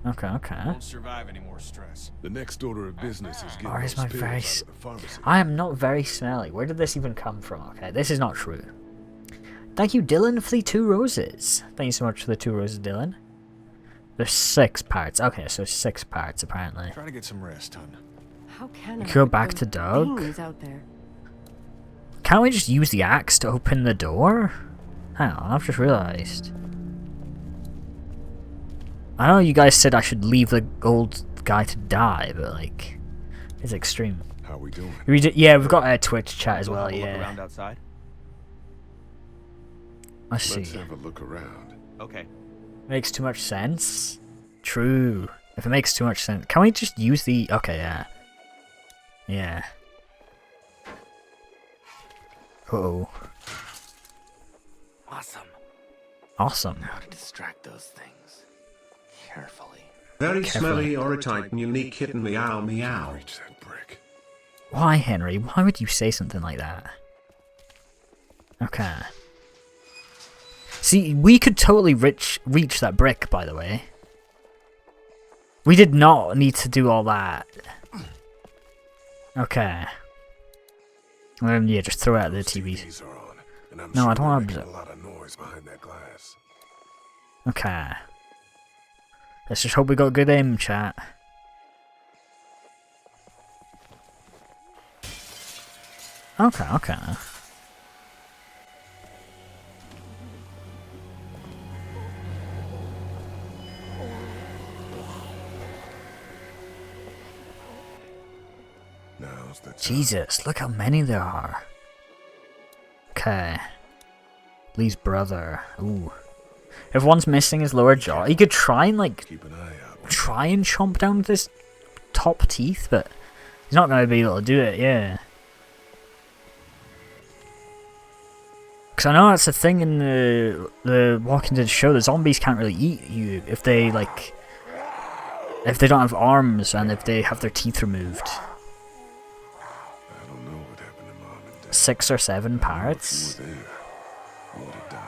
there. Okay. Won't survive any more stress. The next order of business is getting Or is those my pills very... out of the pharmacy. I am not very smelly. Where did this even come from? Okay, this is not true. Thank you, Dylan, for the 2 roses. Thank you so much for the 2 roses, Dylan. There's 6 parts. Okay, so 6 parts, apparently. Try to get some rest, hon. How can You I? could go with back those to Doug. things out there? Can't we just use the axe to open the door? Hang on, I've just realised. I know you guys said I should leave the old guy to die, but like, it's extreme. How we doing? Yeah, we've got a Twitch chat as well, Have a look yeah. around outside. Let's see. Let's have a look around. Okay. Makes too much sense? True. If it makes too much sense. Can we just use the... Okay, yeah. Yeah. Uh-oh. Awesome. Awesome. How to distract those things. Carefully. Very Carefully. smelly or a type unique kitten meow meow. Why, Henry? Why would you say something like that? Okay. See, we could totally reach that brick, by the way. We did not need to do all that. Okay. Yeah, just throw out the TVs. No, I don't want to. Okay. Let's just hope we got good aim, chat. Okay, okay. Jesus, look how many there are. Okay. Lee's brother. Ooh. If one's missing his lower jaw, he could try and like try and chomp down with his top teeth, but he's not gonna be able to do it, yeah. Because I know that's a thing in the Walking Dead show, the zombies can't really eat you if they like if they don't have arms and if they have their teeth removed. 6 or 7 parrots?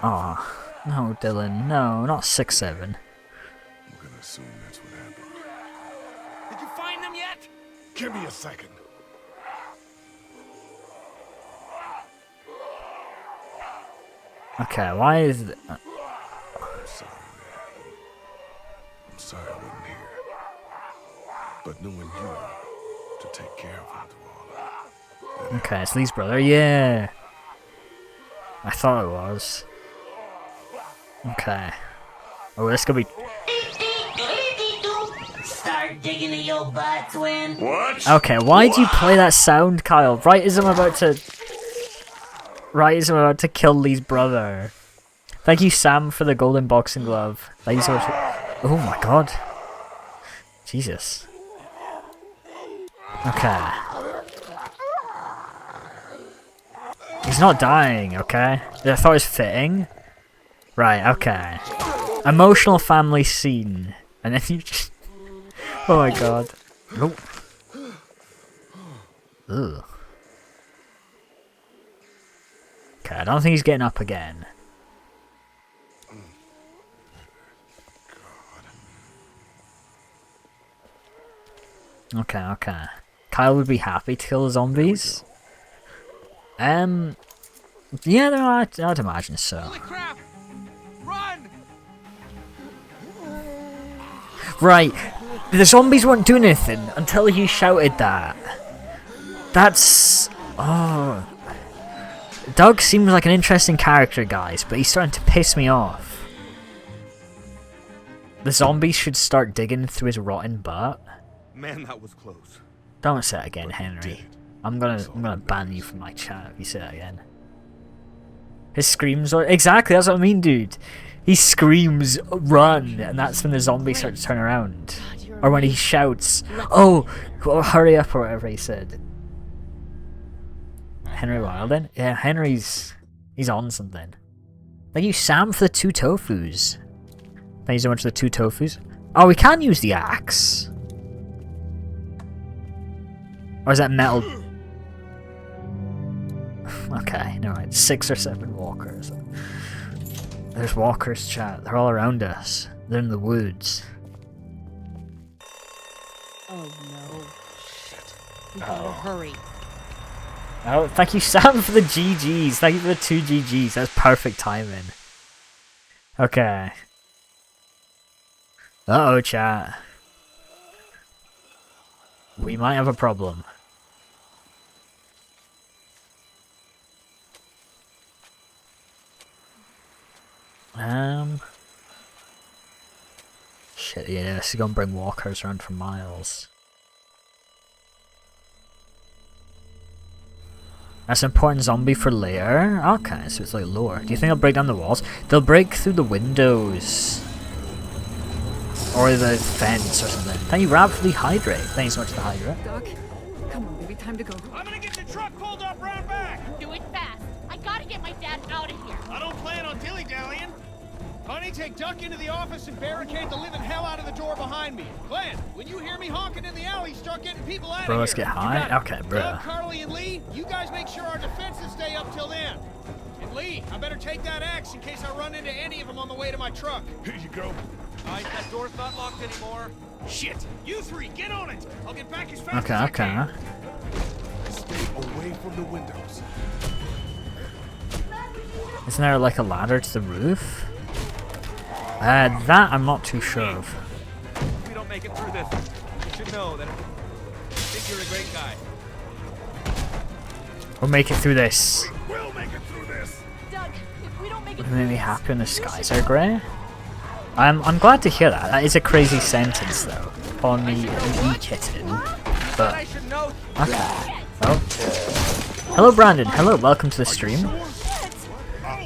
Oh, no, Dylan, no, not 6, 7. I'm gonna assume that's what happened. Did you find them yet? Give me a second. Okay, why is I'm sorry, man. I'm sorry I wasn't here. But knowing you to take care of him through all that. Okay, it's Lee's brother, yeah. I thought it was. Okay. Oh, this could be. Start digging in your butt, twin. What? Okay, why do you play that sound, Kyle? Right as I'm about to. Right as I'm about to kill Lee's brother. Thank you, Sam, for the golden boxing glove. Thank you so much. Oh my god. Jesus. Okay. He's not dying, okay? I thought it was fitting. Right, okay. Emotional family scene. And then you just... Oh my god. Oh. Ugh. Okay, I don't think he's getting up again. Okay, okay. Kyle would be happy to kill the zombies. Yeah, no, I'd imagine so. Holy crap! Run! Right, the zombies weren't doing anything until he shouted that. That's... Oh... Doug seems like an interesting character, guys, but he's starting to piss me off. The zombies should start digging through his rotten butt. Man, that was close. Don't say that again, Henry. I'm gonna ban you from my chat if you say that again. His screams are exactly, that's what I mean, dude. He screams, "Run!" and that's when the zombies start to turn around, or when he shouts, "Oh, well, hurry up!" or whatever he said. Henry Wilden? Yeah, he's on something. Thank you, Sam, for the 2 tofus. Thank you so much for the 2 tofus. Oh, we can use the axe. Or is that metal? Okay, alright. 6 or 7 walkers. There's walkers, chat. They're all around us. They're in the woods. Oh no. Shit. We gotta hurry. Oh, thank you, Sam, for the GGs. Thank you for the 2 GGs. That's perfect timing. Okay. Uh-oh, chat. We might have a problem. Shit, yeah, this is gonna bring walkers around for miles. That's an important zombie for later. Okay, so it's like lore. Do you think they'll break down the walls? They'll break through the windows. Or the fence or something. Thank you, Rab, for the hydrate. Thanks so much for the hydrate. Doc, come on, baby, time to go. I'm gonna get the truck pulled up round back! Do it fast. I Honey, take Duck into the office and barricade the living hell out of the door behind me. Glenn, when you hear me honking in the alley, start getting people out of here. Bro, let's get high. Okay, bro. Doug, Carly, and Lee, you guys make sure our defenses stay up till then. And Lee, I better take that axe in case I run into any of them on the way to my truck. Here you go. Alright, that door's not locked anymore. Shit! You three, get on it! I'll get back as fast as I can. Stay away from the windows. Isn't there like a ladder to the roof? That I'm not too sure of. If we don't make it through this, you should know that I think you're a great guy. We'll make it through this. We'll make it through this! Doug, if we don't make it What made me happy when the skies are grey? I'm glad to hear that. That is a crazy sentence though. Upon me kitten. But okay. Oh. Hello Brandon, hello, welcome to the stream.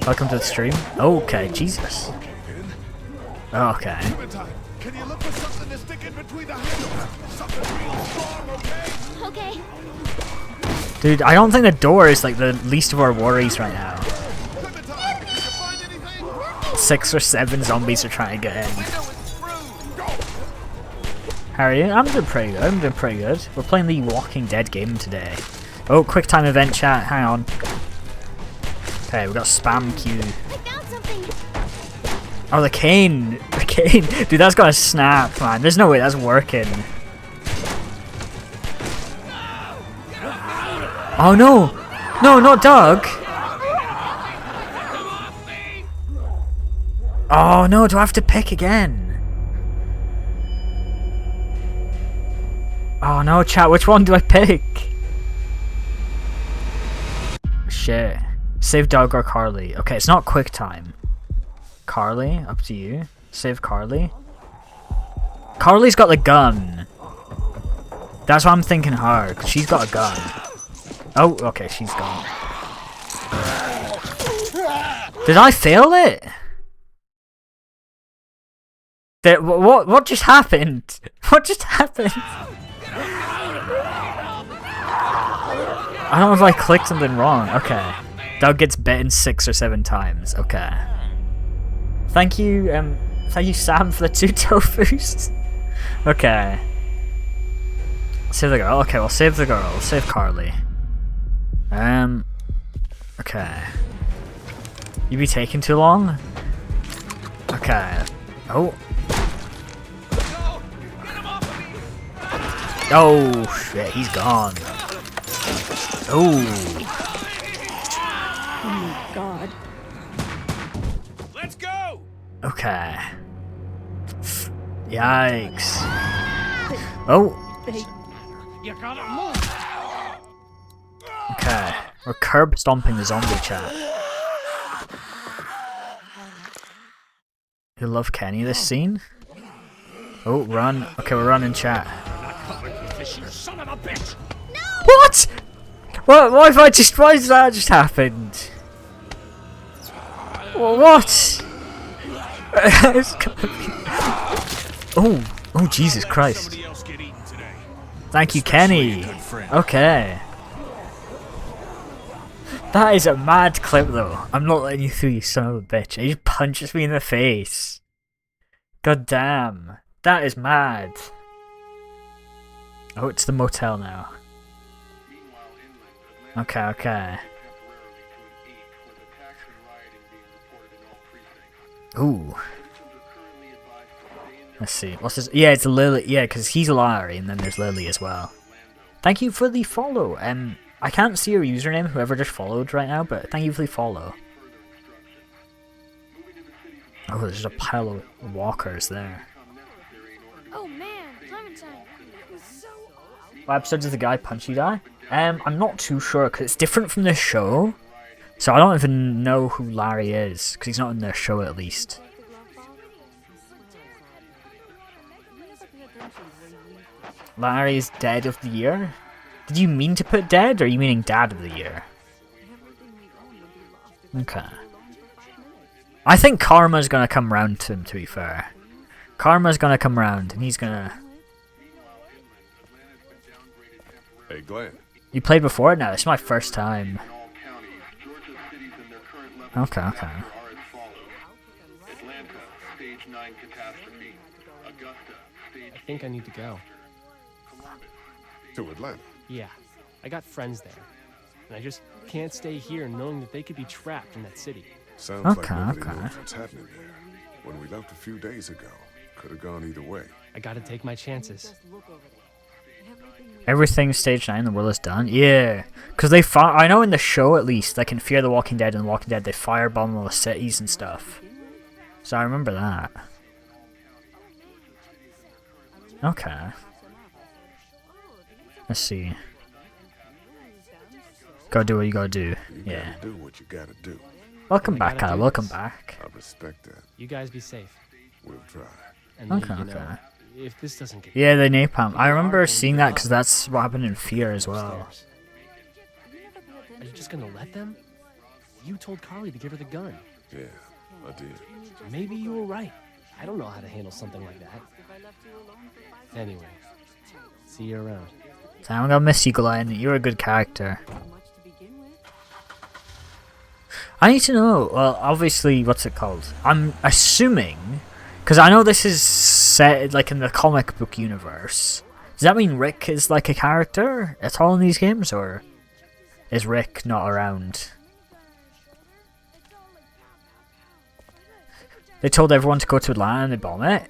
Welcome to the stream. Okay, Jesus. Okay. Can you look for something to stick in between the handles? Something real strong, okay? Okay. Dude, I don't think the door is like the least of our worries right now. 6 or 7 zombies are trying to get in. How are you? I'm doing pretty good. I'm doing pretty good. We're playing the Walking Dead game today. Oh, quick time event chat. Hang on. Okay, we got spam queue. Oh, the cane. The cane. Dude, that's gonna snap, man. There's no way that's working. Oh no! No, not Doug! Oh no, do I have to pick again? Oh no, chat, which one do I pick? Shit. Save Doug or Carly. Okay, it's not quick time. Carly, up to you. Save Carly. Carly's got the gun. That's why I'm thinking her, because she's got a gun. Oh, okay, she's gone. Did I fail it? What just happened? What just happened? I don't know if I clicked something wrong. Okay. Doug gets bitten 6 or 7 times. Okay. Thank you, Sam, for the 2 tofus. Okay. Save the girl. Okay, we'll save the girl. We'll save Carly. Okay. You be taking too long? Okay. Oh. Oh shit, he's gone. Oh. Oh my god. Let's go! Okay. Yikes. Oh. You gotta move. Okay. We're curb stomping the zombie chat. You love Kenny this scene? Oh, run. Okay, we're running chat. Son of a bitch! What? Why has that just happened? What? Oh Jesus Christ. Thank you, Kenny. Okay. That is a mad clip though. I'm not letting you through, you son of a bitch. He just punches me in the face. God damn. That is mad. Oh, it's the motel now. Okay, okay. Ooh. Let's see. What's this? Yeah, it's Lily. Yeah, because he's Larry, and then there's Lily as well. Thank you for the follow. I can't see your username, whoever just followed right now, but thank you for the follow. Oh, there's a pile of walkers there. Oh man, Clementine, that was so awesome. What episode does the guy punch you die? I'm not too sure, because it's different from the show. So I don't even know who Larry is, because he's not in their show at least. Larry's Dead of the Year? Did you mean to put dead, or are you meaning Dad of the Year? Okay. I think Karma's gonna come round to him, to be fair. Karma's gonna come round, and he's gonna... Hey, Glenn. You played before? No, this is my first time. Okay, okay. stage 9 catastrophe. Augusta, stage I think I need to go. To Atlanta? Yeah, I got friends there. And I just can't stay here knowing that they could be trapped in that city. Sounds like nobody knows what's happening there. When we left a few days ago, could have gone either way. I gotta take my chances. Everything stage 9 the world is done? Yeah. Because they fire. I know in the show at least, like in Fear the Walking Dead and The Walking Dead, they firebomb all the cities and stuff. So I remember that. Okay. Let's see. Gotta do what you gotta do. Yeah. Do what you gotta do. Welcome back, Kyle. Welcome back. I respect that. You guys be safe. We'll try. And Okay, you know, okay. if this doesn't get Yeah, the napalm. I remember seeing that because that's what happened in Fear as well. Are you just gonna let them? You told Carly to give her the gun. Yeah, I did. Maybe you were right. I don't know how to handle something like that. Anyway, see you around. So I'm gonna miss you, Glenn. You're a good character. I need to know, well, obviously, what's it called? I'm assuming, because I know this is set like in the comic book universe. Does that mean Rick is like a character at all in these games, or is Rick not around? They told everyone to go to Atlanta and they bomb it.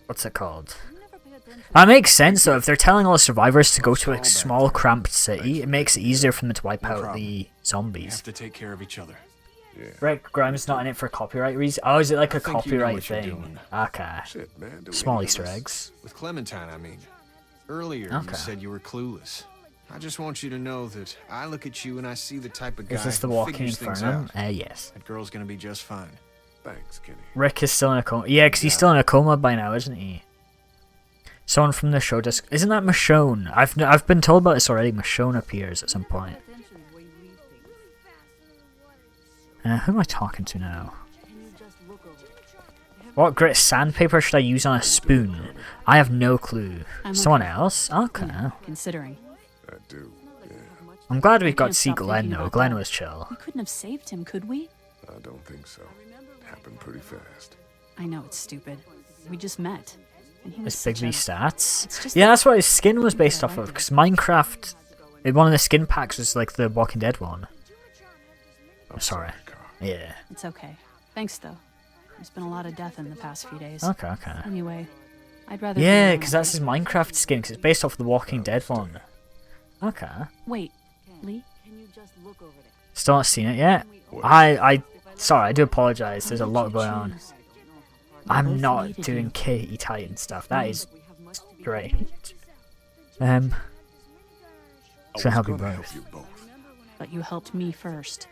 What's it called? That makes sense though. If they're telling all the survivors to go to a small, cramped city, it makes it easier for them to wipe out the We zombies. have to take care of each other. Yeah. Rick Grimes not in it for copyright reasons. Oh, is it like a think you know copyright what you're thing? doing. Okay. Shit, man. do we Small know Easter this? eggs. With Clementine, I mean. Earlier, Okay. you said you were clueless. I just want you to know that I look at you and I see the type of guy Is this the who Walking figures things Inferno? out. Yes. That girl's gonna be just fine. Thanks, Kenny. Rick is still in a coma. Yeah, because he's still in a coma by now, isn't he? Someone from the show just isn't that Michonne? I've been told about this already. Michonne appears at some point. Who am I talking to now? What grit sandpaper should I use on a spoon? I have no clue. I'm Someone okay. else? Okay. Considering. I do. Yeah. I'm glad we I got can't to see stop Glenn thinking though. about Glenn that. was chill. We couldn't have saved him, could we? I don't think so. It happened pretty fast. I know it's stupid. We just met. And he was His Big such V a... stats? It's just Yeah, that- that's what his skin was based off of. Because Minecraft, one of the skin packs was like the Walking Dead one. I'm sorry. Yeah. It's okay. Thanks, though. There's been a lot of death in the past few days. Okay, okay. Anyway, I'd rather... Yeah, be because that's his Minecraft skin, because it's based off the Walking Dead one. Okay. Wait, Lee? Still not seen it yet? Sorry, I do apologize. There's a lot going on. I'm not doing Katie Titan stuff. That is great. It's gonna help you both. But you helped me first.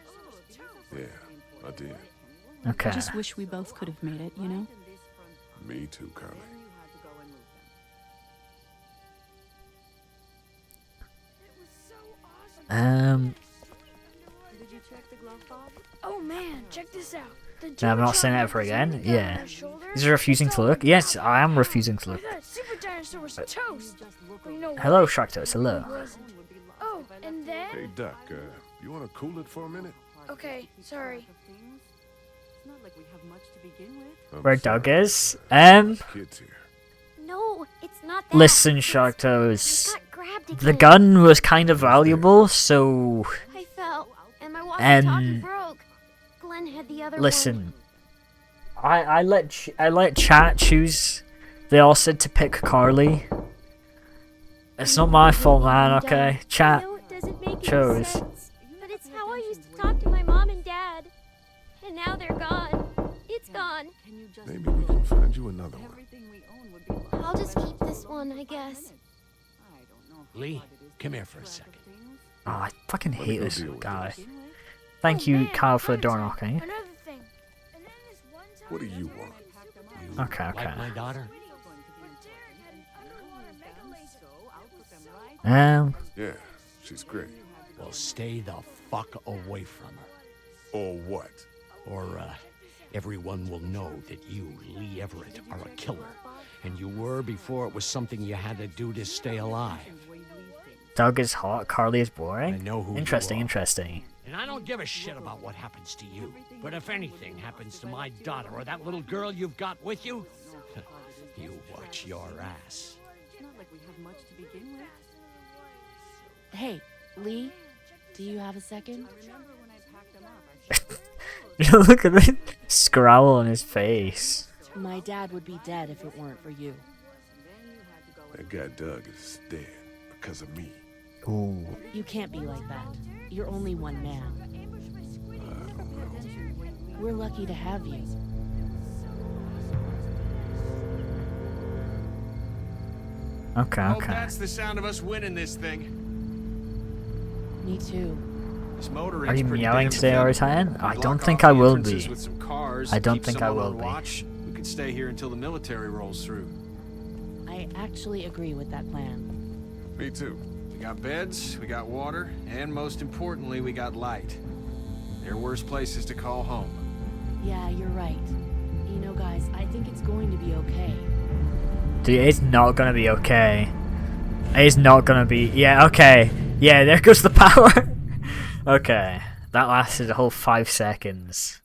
Yeah, I did. Okay. I just wish we both could have made it, you know? Me too, Carly. Oh man, check this out. The No, I'm not saying that ever again. Yeah. Is he refusing to look? Yes, I am refusing to look. That super dinosaur was toast. Well, you know Hello, what? Sharktos. Hello. It wasn't. Oh, and then? Hey, Duck, you want to cool it for a minute? Okay, sorry. Where Doug is? Kids here. No, it's not that. Listen, Sharktos. The gun was kind of valuable, so... I fell, and my walkie-talkie broke. Glenn had the other one. Listen. I let chat choose. They all said to pick Carly. It's not my fault, man, okay? Chat chose. But it's how I used to talk to my mom and dad. And now they're gone. It's gone. Maybe we can find you another one. I'll just keep this one, I guess. Lee, come here for a second. Oh, I fucking hate this guy. Thank you, Kyle, for the door knocking. Another thing. And then this one time What do you want? Okay, okay. Like my daughter? Yeah, she's great. Well, stay the fuck away from her. Or what? Or, everyone will know that you, Lee Everett, are a killer. And you were before it was something you had to do to stay alive. Doug is hot, Carly is boring. I know who you Interesting, are. interesting. And I don't give a shit about what happens to you. But if anything happens to my daughter or that little girl you've got with you, you watch your ass. It's not like we have much to begin with. Hey, Lee, do you have a second? Look at the scowl on his face. My dad would be dead if it weren't for you. That guy Doug is dead because of me. Ooh. You can't be like that. You're only one man. I don't know. We're lucky to have you. Okay, Oh, okay. that's the sound of us winning this thing. Me too. This motor Are you pretty meowing damn today, fit. Orion? I Block don't off think the I will entrances be. with some cars, I don't keep think I someone will on be. watch. We could stay here until the military rolls through. I actually agree with that plan. Me too. We got beds, we got water, and most importantly, we got light. There are worse places to call home. Yeah, you're right. You know, guys, I think it's going to be okay. Dude, it's not gonna be okay. It's not gonna be. Yeah, okay. Yeah, there goes the power. Okay. That lasted a whole 5 seconds.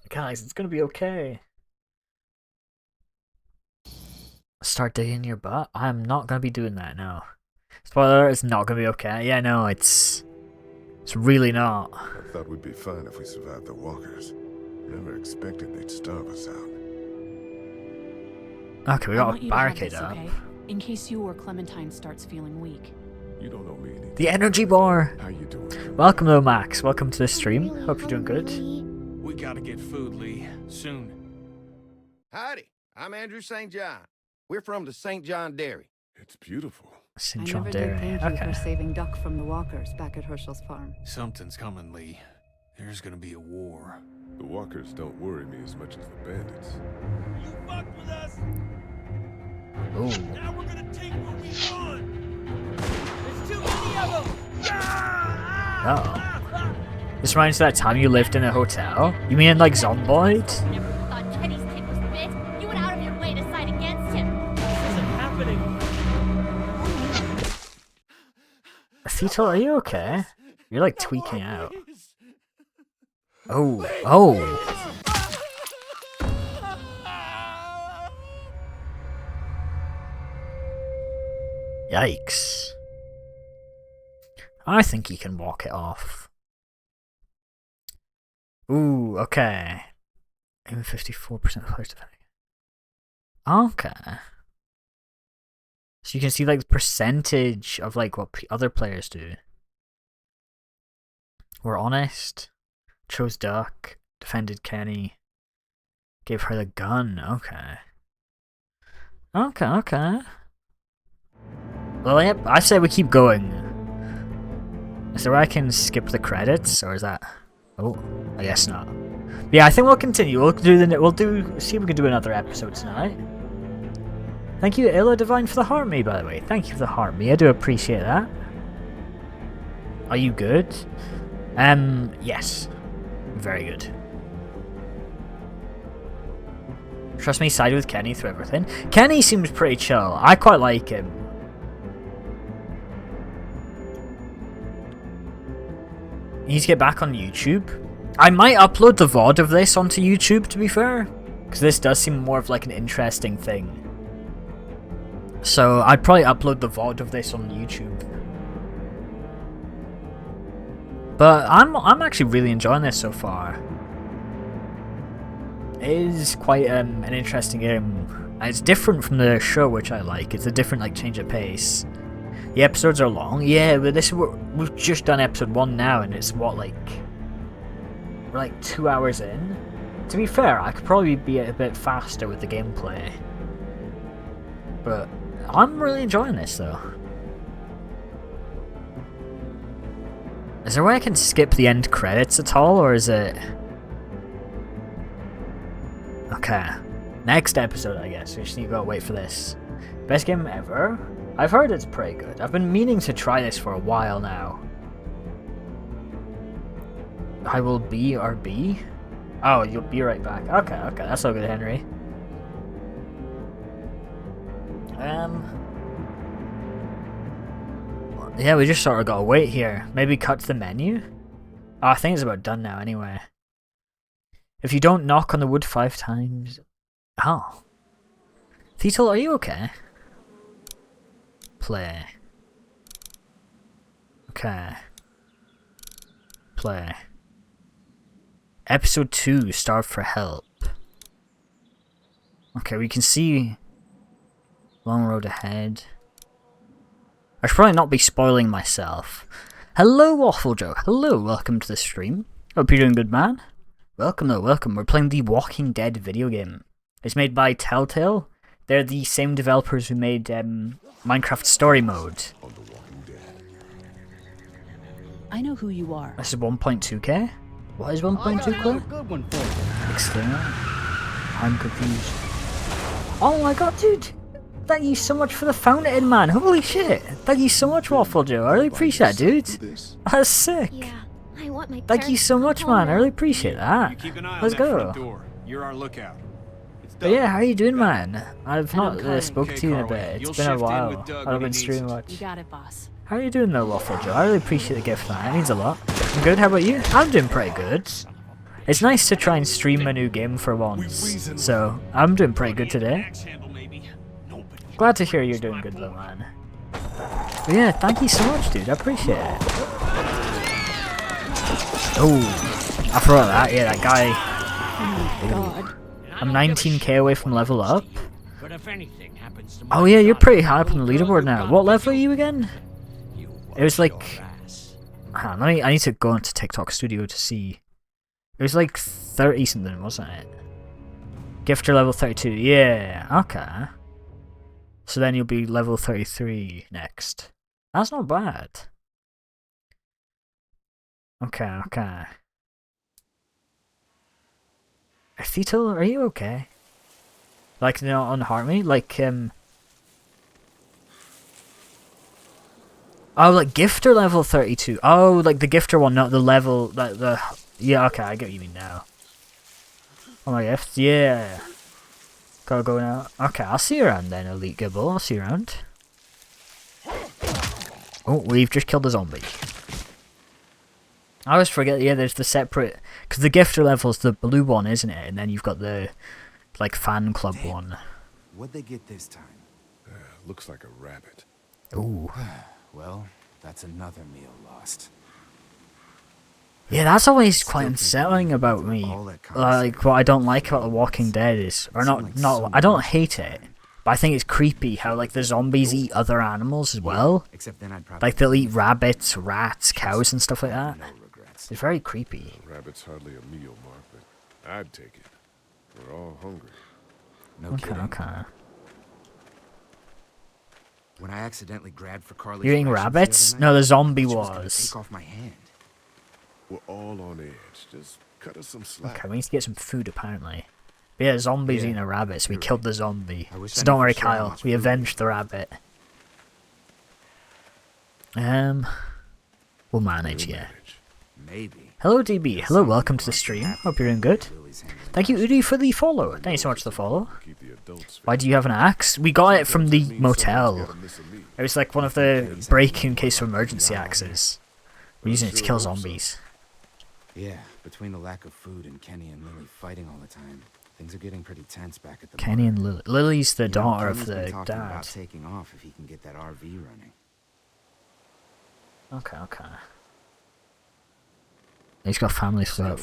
Guys, it's gonna be okay. Start digging your butt? I'm not gonna be doing that, no. Spoiler alert, it's not gonna be okay. Yeah, no, it's really not. I thought we'd be fine if we survived the walkers. Never expected they'd starve us out. Okay, we I got want a you to have barricade this, up. okay? In case you or Clementine starts feeling weak. You don't know me anything. The energy bar! How you doing? Welcome though, Max. Welcome to the stream. Hope you're doing good. We gotta get food, Lee. Soon. Howdy, I'm Andrew St. John. We're from the St. John Dairy. It's beautiful. St. I John never Dairy. did thank you Okay. for saving Duck from the walkers back at Herschel's farm. Something's coming, Lee. There's gonna be a war. The walkers don't worry me as much as the bandits. You fucked with us. Ooh. Now we're gonna take what we want. There's too many of them. Uh-oh. This reminds me of that time you lived in a hotel? You mean in, like, Zomboid? Never thought Kenny's kid was bit. You went out of your way to side against him. This isn't happening. Fetal, are you okay? You're, like, tweaking out. Oh. Oh. Yikes. I think he can walk it off. Ooh, okay. Even 54% of players defending. Okay. So you can see like the percentage of like what other players do. We're honest. Chose Duck. Defended Kenny. Gave her the gun. Okay. Okay, okay. Well, yep, I say we keep going. Is there a way I can skip the credits, or is that? Oh, I guess not. But yeah, I think we'll continue. See if we can do another episode tonight. Thank you, Illa Divine, for the heart me, by the way. Thank you for the heart me. I do appreciate that. Are you good? Yes. Very good. Trust me, side with Kenny through everything. Kenny seems pretty chill. I quite like him. He needs to get back on YouTube. I might upload the VOD of this onto YouTube, to be fair. Because this does seem more of like an interesting thing. So I'd probably upload the VOD of this on YouTube. But I'm actually really enjoying this so far. It is quite an interesting game. It's different from the show, which I like. It's a different like change of pace. The episodes are long. Yeah, but we've just done episode 1 now, and it's what, like... We're like 2 hours in. To be fair, I could probably be a bit faster with the gameplay. But I'm really enjoying this, though. Is there a way I can skip the end credits at all, or is it... Okay. Next episode, I guess. We just need to go wait for this. Best game ever? I've heard it's pretty good. I've been meaning to try this for a while now. I will be RB? Oh, you'll be right back. Okay, okay, that's all good, Henry. Yeah, we just sort of gotta wait here. Maybe cut to the menu? Oh, I think it's about done now anyway. If you don't knock on the wood 5 times... Oh. Thetel, are you okay? Play. Okay. Play. Episode 2, Starve for Help. Okay, we can see... Long road ahead. I should probably not be spoiling myself. Hello, Waffle Joe. Hello, welcome to the stream. Hope you're doing good, man. Welcome, though, welcome. We're playing the Walking Dead video game. It's made by Telltale. They're the same developers who made Minecraft Story Mode. I know who you are. This is 1.2k? What is 1.2k? Good one for you. Exclamation. I'm confused. Oh my god, dude! Thank you so much for the fountain, man. Holy shit! Thank you so much, Waffle Joe. I really appreciate that, dude. That's sick. Yeah, I want my Thank you so much, man. I really appreciate that. Keep an eye on Let's that go. front door. You're our lookout. But yeah, how you doing, man? I've not spoken to you in a Carly. bit. You'll It's been a shift in while. with Doug I've when been he streaming needs much. You got it, boss. How are you doing though, Waffle Joe? I really appreciate the gift, man. It means a lot. I'm good. How about you? I'm doing pretty good. It's nice to try and stream a new game for once. So, I'm doing pretty good today. Glad to hear you're doing good though, man. But yeah, thank you so much, dude. I appreciate it. Oh, I forgot that. Yeah, that guy. God. I'm 19k away from level up. But if anything happens to Oh yeah, you're pretty high up on the leaderboard now. What level are you again? It was like... Hang on, I need to go into TikTok Studio to see. It was like 30 something, wasn't it? Gifter level 32. Yeah, okay. So then you'll be level 33 next. That's not bad. Okay, okay. Thetel, are you okay? Like, you know, unharm me? Like, Oh, like Gifter level 32. Oh, like the Gifter one, not the level, like the... Yeah, okay, I get what you mean now. Oh my gifts, yeah. Gotta go now. Okay, I'll see you around then, Elite Gibble. I'll see you around. Oh, we've just killed a zombie. I always forget, yeah, there's the separate... Because the Gifter level's the blue one, isn't it? And then you've got the, like, fan club one. What'd they get this time? Looks like a rabbit. Ooh. Well, that's another meal lost. Yeah, that's always quite unsettling about me. Like, what I don't like about The Walking Dead is... Or not, I don't hate it. But I think it's creepy how, like, the zombies eat other animals as well. Like, they'll eat rabbits, rats, cows and stuff like that. It's very creepy. Rabbit's hardly a meal, Mark, but I'd take it. We're all hungry. Okay. When I accidentally grabbed for Carly's You're eating rations rabbits? the other No, night, the zombie she was gonna was. take off my hand. We're all on edge. Just cut us some slack. Okay, we need to get some food apparently. But yeah, zombies eating a rabbit, so we killed the zombie. wish So I don't knew worry, for sure how Kyle. much We food avenged the rabbit. We'll manage, yeah. Maybe. Hello, DB. Hello, welcome to the stream. Hope you're doing good. Thank you, Udi, for the follow. Thank you so much for the follow. Why do you have an axe? We got it from the motel. It was like one of the break in case of emergency axes. We're using it to kill zombies. Yeah, between the lack of food and Kenny and Lily fighting all the time, things are getting pretty tense back at the Kenny and Lily. Lily's the daughter of Kenny's been the talking dad. about taking off if he can get that RV running. Okay. He's got family to look out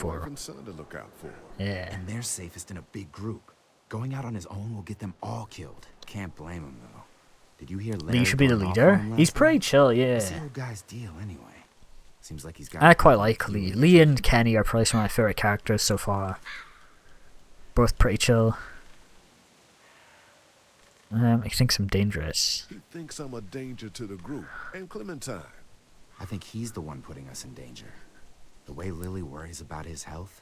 for. Yeah. And they're safest in a big group. Going out on his own will get them all killed. Can't blame him though. Did you hear Larry? Lee should be the going off leader. on him He's last pretty night? chill, What's yeah. the old guy's deal anyway? Seems like he's got. I quite like Lee. Lee and Kenny are probably some of my favorite characters so far. Both pretty chill. He thinks I'm dangerous. He thinks I'm a danger to the group. And Clementine. I think he's the one putting us in danger. The way Lily worries about his health.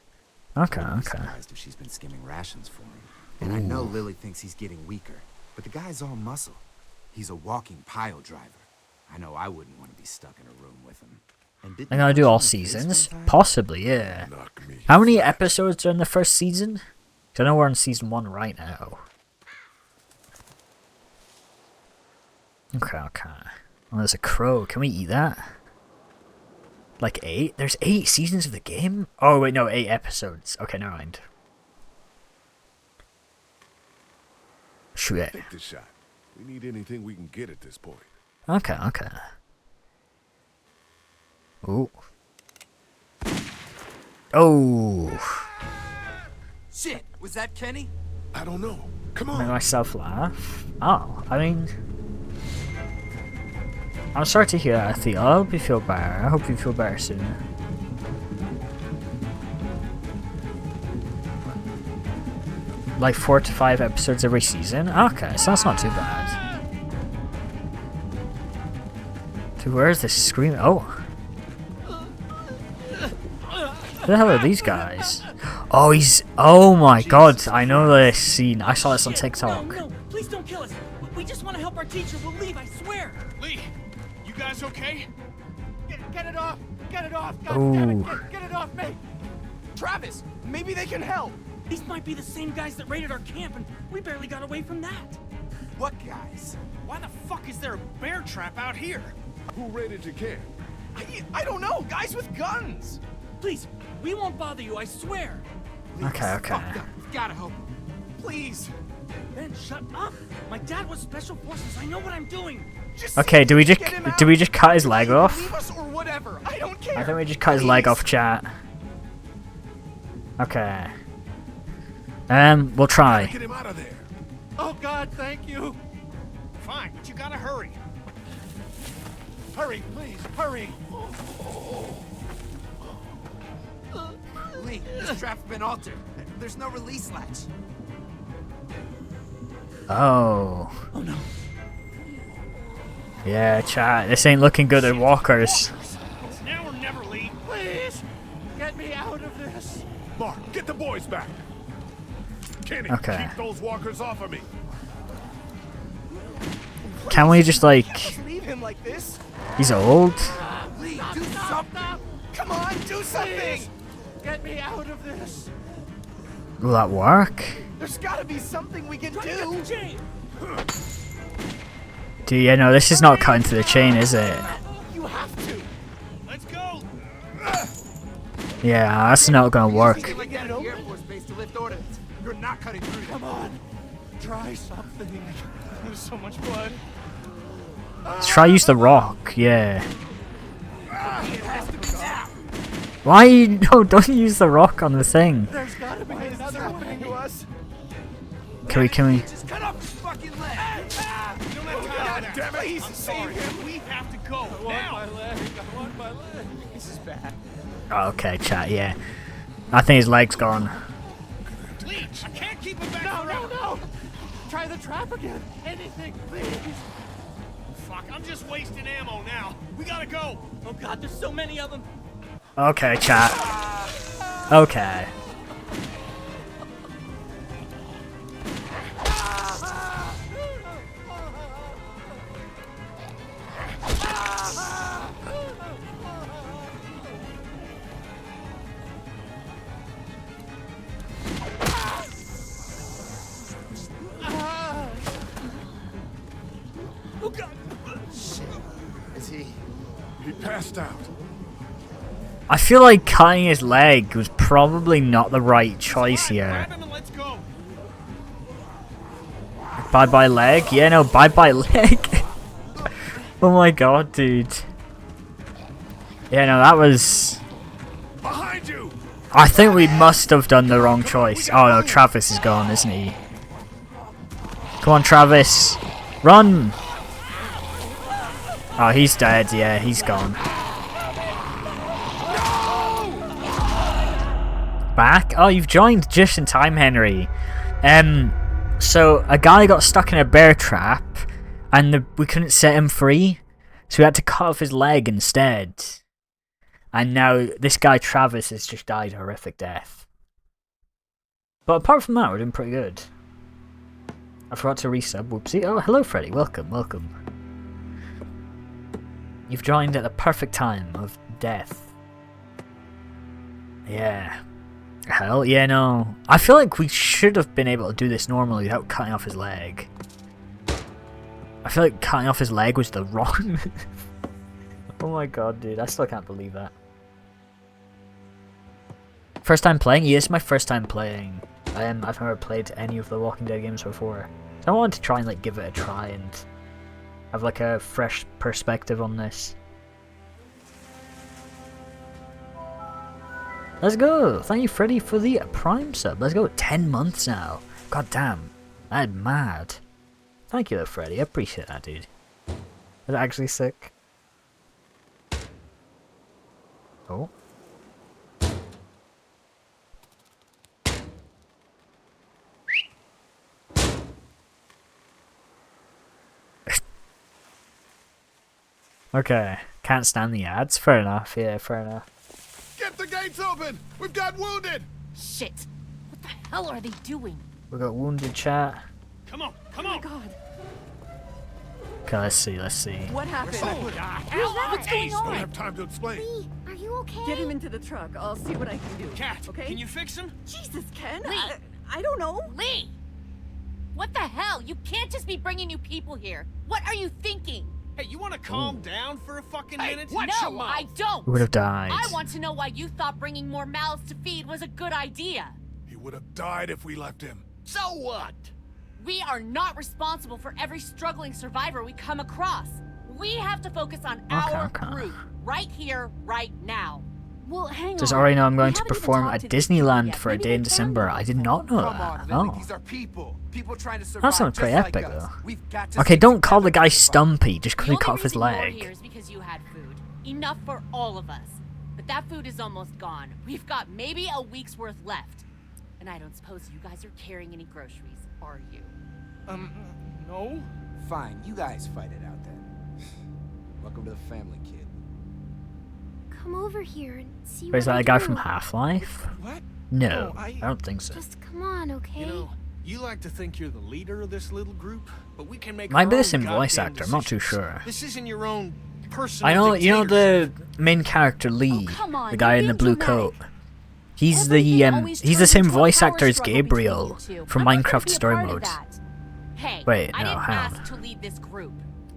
Okay. Surprised if she's been skimming rations for him. And I know Lily thinks he's getting weaker, but the guy's all muscle. He's a walking pile driver. I know I wouldn't want to be stuck in a room with him. And They're gonna do all seasons? Possibly, yeah. How many episodes are in the first season? 'Cause I know we're on season 1 right now. Okay. Oh, there's a crow. Can we eat that? Like 8? There's 8 seasons of the game? Oh, wait, no, 8 episodes. Okay, never mind. Shoot it. Take this shot. We need anything we can get at this point. Okay, okay. Ooh. Oh. Shit, was that Kenny? I don't know. Come on. Make myself laugh. Oh, I mean, I'm sorry to hear that, Theo. I hope you feel better. I hope you feel better soon. Like 4 to 5 episodes every season? Okay, so that's not too bad. Dude, where is this scream? Oh. Who the hell are these guys? Oh, he's... Oh my god, I know this scene. I saw this on TikTok. No, please don't kill us. We just want to help our teacher. We'll leave, I swear. Lee, you guys okay? Get it off. Get it off. Ooh. Get it off me. Travis, maybe they can help. These might be the same guys that raided our camp, and we barely got away from that. What guys? Why the fuck is there a bear trap out here? Who raided your camp? I don't know. Guys with guns. Please, we won't bother you, I swear. Okay, okay. We've gotta help him. Please. Ben, shut up. My dad was special forces. I know what I'm doing. Okay, do we just cut his leg off? Leave us or whatever. I don't care. I think we just cut his leg off, chat. Okay. We'll try. Get him out of there. Oh God, thank you. Fine, but you gotta hurry. Hurry, please, hurry. Lee, this trap's been altered. There's no release latch. Oh. Oh no. Yeah, chat. This ain't looking good at walkers. It's now or never, Lee. Please, get me out of this. Mark, get the boys back. Kenny, Okay. keep those walkers off of me. Can we just like... Leave him like this. He's old. Lee, do something. Come on, do something. Please. Get me out of this. Will that work? There's gotta be something we can do. Do you know this is not cutting to the chain, is it? You have to. Let's go. Yeah, that's not gonna work. You're not cutting through. Come on. Try something. There's so much blood. Let's try use the rock, yeah. Why no, don't use the rock on the thing. There's gotta be another way to us. Can we Just cut off his fucking leg. God damn it, please save him. We have to go now. I want my leg. This is bad. Oh, okay, chat, yeah. I think his leg's gone. Lee, I can't keep him back. No. Try the trap again. Anything, please. Fuck, I'm just wasting ammo now. We gotta go. Oh God, there's so many of them. Okay, chat. Okay. Oh God. Shit. Is he? He passed out. I feel like cutting his leg was probably not the right choice here. Bye-bye leg? Yeah, no, bye-bye leg. Oh my god, dude. Yeah, no, that was... Behind you. I think we must have done the wrong choice. Oh no, Travis is gone, isn't he? Come on, Travis. Run! Oh, he's dead. Yeah, he's gone. Back? Oh, you've joined just in time, Henry. So a guy got stuck in a bear trap, and we couldn't set him free, so we had to cut off his leg instead. And now this guy Travis has just died a horrific death. But apart from that, we're doing pretty good. I forgot to resub. Whoopsie. Oh, hello, Freddy. Welcome, welcome. You've joined at the perfect time of death. Yeah. Hell, yeah, no. I feel like we should have been able to do this normally without cutting off his leg. I feel like cutting off his leg was the wrong move. Oh my god, dude. I still can't believe that. First time playing? Yeah, it's my first time playing. I've never played any of the Walking Dead games before. So I wanted to try and like give it a try and have like a fresh perspective on this. Let's go! Thank you, Freddy, for the Prime sub. Let's go. 10 months now. God damn. That's mad. Thank you, though, Freddy. I appreciate that, dude. That's actually sick. Oh. Okay. Can't stand the ads. Fair enough. Yeah, fair enough. Get the gates open! We've got wounded! Shit! What the hell are they doing? We got wounded, chat. Come on, come on! Oh my god. Okay, let's see, let's see. What happened? What's going on? Don't have time to explain. Lee, are you okay? Get him into the truck. I'll see what I can do. Cat, okay? can you fix him? Jesus, Ken. Lee. I don't know. Lee! What the hell? You can't just be bringing new people here. What are you thinking? Hey, you want to calm down for a fucking minute? No, I don't. We would have died. I want to know why you thought bringing more mouths to feed was a good idea. He would have died if we left him. So what? We are not responsible for every struggling survivor we come across. We have to focus on our group, right here, right now. Well, hang Does on. already know I'm going We to haven't even perform talked at to these people Disneyland yet. for a Maybe day in they found December. us. I did not know Come that. on, Lily. Oh. These are people. People trying to survive. That sounds pretty just epic, like us. though. We've got to Okay, stick don't call the together guy to survive. Stumpy just because he cut off his More here leg. is because you had food. Enough for all of us. But that food is almost gone. We've got maybe a week's worth left. And I don't suppose you guys are carrying any groceries, are you? No. Fine, you guys fight it out then. Welcome to the family, kid. Come over here and see Wait, what is that I a guy do. from Half-Life? What? No, No, I don't think so. Just come on, okay? You know, you like to think you're the leader of this little group, but we can make Might our be the own same voice goddamn actor, I'm not too decisions. sure. This isn't your own personal I know, you know the dictatorship. main character Lee, come on, the guy you're in the being blue coat. dramatic. He's he's the same voice actor as Gabriel from Minecraft Story Mode. Hey, Wait, I no, didn't hang ask on. to lead this group.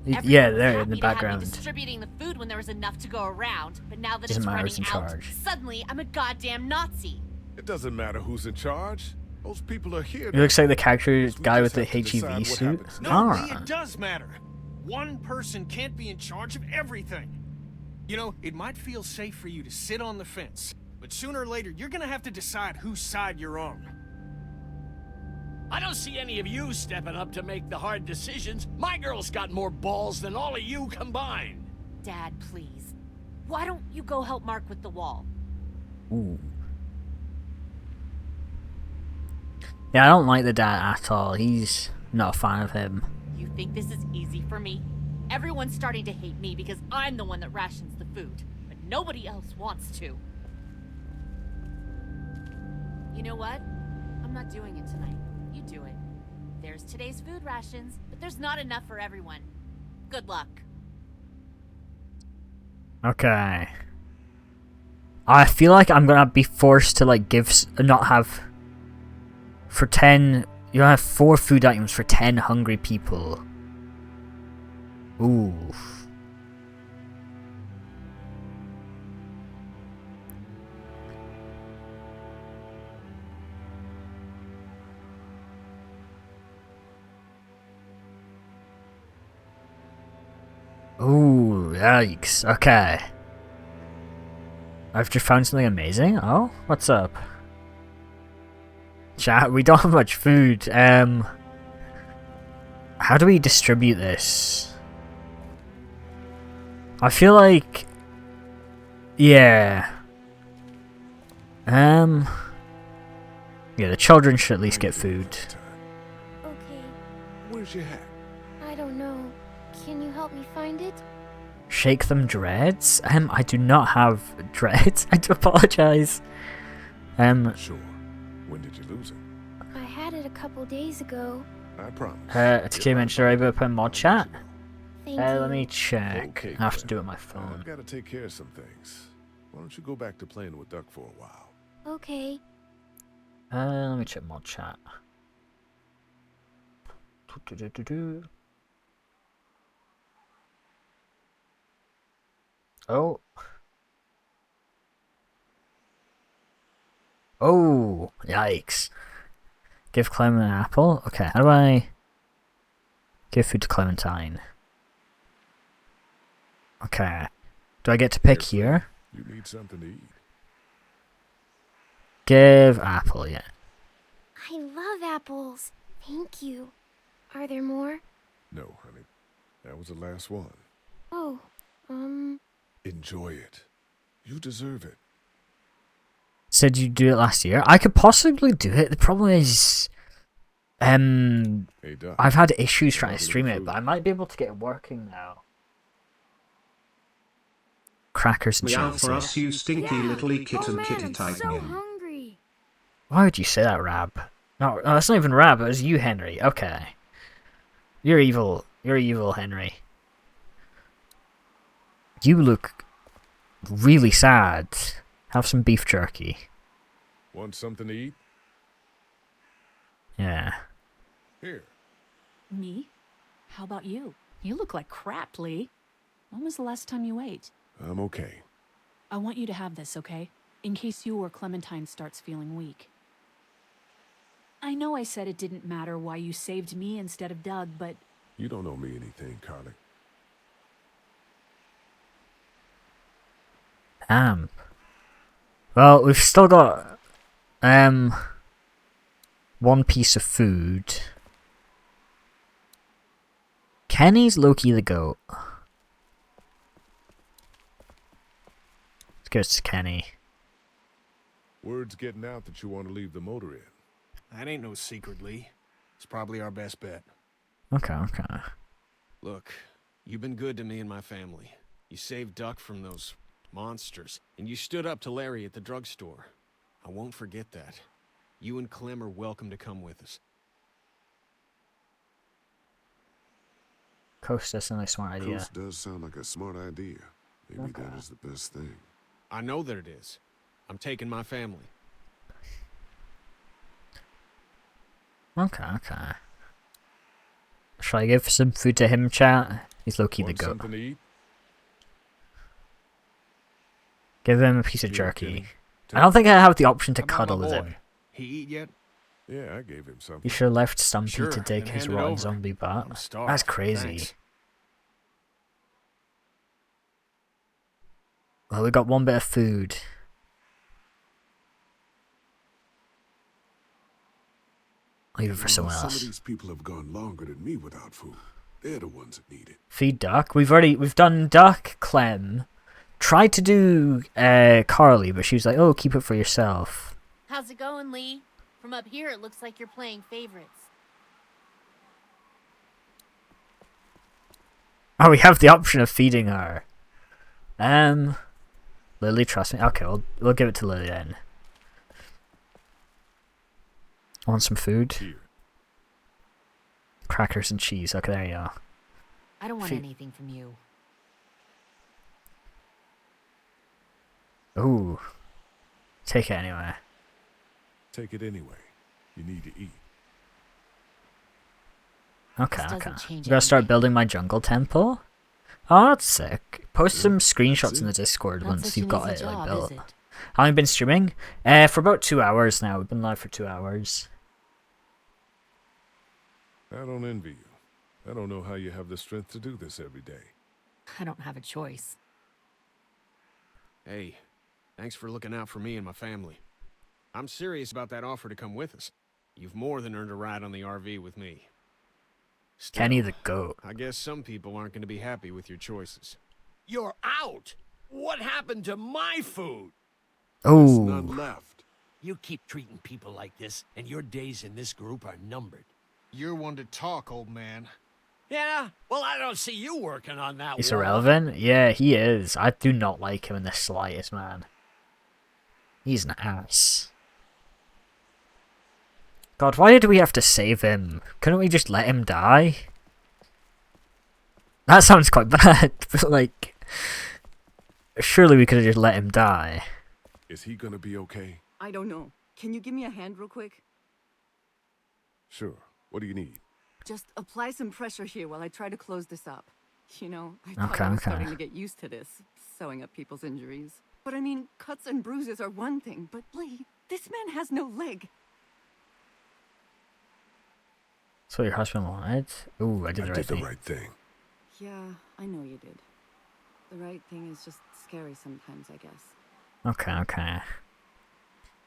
Yeah, Everyone was there in happy the to have me background. distributing the food when there was enough to go around, but now that Doesn't it's matter running who's in out, charge. suddenly I'm a goddamn Nazi. It doesn't matter who's in charge. Those people are here. He looks like the character We guy with just the have to decide HEV what suit. happens No, Lee, Ah. it does matter. One person can't be in charge of everything. You know, it might feel safe for you to sit on the fence, but sooner or later, you're gonna have to decide whose side you're on. I don't see any of you stepping up to make the hard decisions. My girl's got more balls than all of you combined. Dad, please. Why don't you go help Mark with the wall? Ooh. Yeah, I don't like the dad at all. He's not a fan of him. You think this is easy for me? Everyone's starting to hate me because I'm the one that rations the food, but nobody else wants to. You know what? I'm not doing it tonight. You do it. There's today's food rations, but there's not enough for everyone. Good luck. Okay. I feel like I'm gonna be forced to like not have for 10. You have 4 food items for 10 hungry people. Ooh. Ooh, yikes. Okay. I've just found something amazing. Oh, what's up? Chat, we don't have much food. How do we distribute this? I feel like... Yeah. Yeah, the children should at least get food. Okay, Where's your hat? I don't know. Can you help me find it? Shake them dreads? I do not have dreads. I do apologize. Sure. When did you lose it? I had it a couple days ago. I promise. TK mentioned already about mod chat. Thank Let you. me check. Okay, I have to Glenn. do it on my phone. I've got to take care of some things. Why don't you go back to playing with Duck for a while? Okay. Let me check mod chat. Oh. Oh, yikes. Give Clem an apple? Okay, how do I give food to Clementine? Okay. Do I get to pick here? You need something to eat. Give apple, yeah. I love apples. Thank you. Are there more? No, honey. That was the last one. Oh, Enjoy it. You deserve it. Said you do it last year. I could possibly do it. The problem is, Hey, Doc. I've had issues trying to stream it, but I might be able to get it working now. Crackers and Meow cheese. for us, you stinky little kitten kitty I'm so titan. hungry. Why would you say that, Rab? No, that's not even Rab. It was you, Henry. Okay. You're evil. You're evil, Henry. You look really sad. Have some beef jerky. Want something to eat? Yeah. Here. Me? How about you? You look like crap, Lee. When was the last time you ate? I'm okay. I want you to have this, okay? In case you or Clementine starts feeling weak. I know I said it didn't matter why you saved me instead of Doug, but... You don't owe me anything, Carly. Damn. Well, we've still got one piece of food. Kenny's Loki the goat. Let's go to Kenny. Word's getting out that you want to leave the motor in. That ain't no secret, Lee. It's probably our best bet. Okay. Look, you've been good to me and my family. You saved Duck from those monsters, and you stood up to Larry at the drugstore. I won't forget that. You and Clem are welcome to come with us. Coast, that's a nice smart idea. Coast does sound like a smart idea. Maybe that is the best thing. I know that it is. I'm taking my family. Okay. Shall I give some food to him, chat? He's low-key the goat. Something to eat? Give him a piece of jerky. I don't think I have the option to cuddle with him. He eat yet? Yeah, I gave him something. You should have left Stumpy Sure, to dig then his hand it rotten over. zombie butt. I'm starved. That's crazy. Thanks. Well, we got one bit of food. Leave it for someone Some else. of these people have gone longer than me without food. They're the ones that need it. Feed Duck. We've done Duck, Clem. Tried to do Carly, but she was like, "Oh, keep it for yourself." How's it going, Lee? From up here, it looks like you're playing favorites. Oh, we have the option of feeding her. Lily, trust me. Okay, we'll give it to Lily then. Want some food? Here. Crackers and cheese. Okay, there you go. I don't want anything from you. Ooh. Take it anyway. Take it anyway. You need to eat. Okay. This I'm doesn't change gonna start building my jungle temple. Oh, that's sick. Post some screenshots in the Discord Not once such you've an got easy it like job, built. is it? How long have you been streaming? For about 2 hours now. We've been live for 2 hours. I don't envy you. I don't know how you have the strength to do this every day. I don't have a choice. Hey, thanks for looking out for me and my family. I'm serious about that offer to come with us. You've more than earned a ride on the RV with me. Still, Kenny the goat. I guess some people aren't going to be happy with your choices. You're out! What happened to my food? Oh. None left. You keep treating people like this, and your days in this group are numbered. You're one to talk, old man. Yeah? Well, I don't see you working on that He's wall. irrelevant? Yeah, he is. I do not like him in the slightest, man. He's an ass. God, why did we have to save him? Couldn't we just let him die? That sounds quite bad, but like... Surely we could have just let him die. Is he gonna be okay? I don't know. Can you give me a hand real quick? Sure. What do you need? Just apply some pressure here while I try to close this up. You know, I thought Okay, I was okay. starting to get used to this. sewing up people's injuries. But I mean, cuts and bruises are one thing, but Lee, this man has no leg. So your husband wanted? Ooh, I did the right thing. Yeah, I know you did. The right thing is just scary sometimes, I guess. Okay.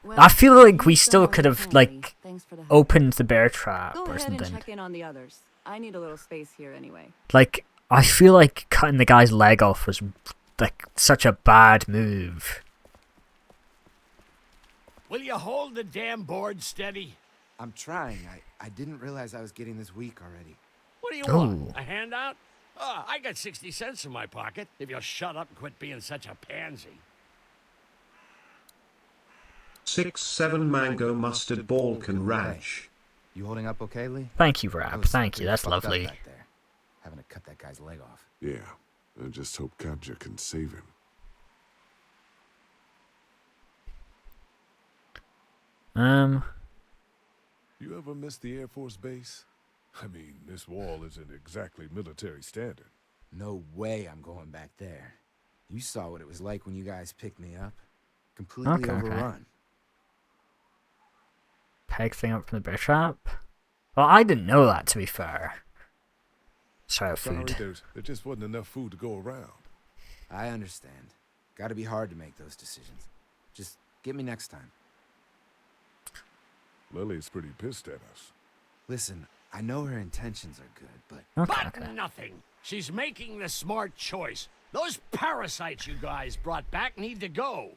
Well, I feel like we you've still done all could you have, can, like, Lee. Thanks for the help. opened the bear trap Go or ahead something. and check in on the others. I need a little space here anyway. Like, I feel like cutting the guy's leg off was, like, such a bad move. Will you hold the damn board steady? I'm trying. I didn't realize I was getting this weak already. What do you want? A handout? Oh, I got 60 cents in my pocket, if you'll shut up and quit being such a pansy. 6-7 mango mustard ball can Raj. You holding up okay, Lee? Thank you, Rap. Thank you. That's lovely. Back there, having to cut that guy's leg off. Yeah, I just hope Katja can save him. You ever miss the Air Force Base? I mean, this wall isn't exactly military standard. No way I'm going back there. You saw what it was like when you guys picked me up. Completely overrun. Peg thing up from the bear trap? Well, I didn't know that, to be fair. Sorry, food. There just wasn't enough food to go around. I understand. Gotta be hard to make those decisions. Just get me next time. Lily's pretty pissed at us. Listen, I know her intentions are good, but... But nothing. She's making the smart choice. Those parasites you guys brought back need to go.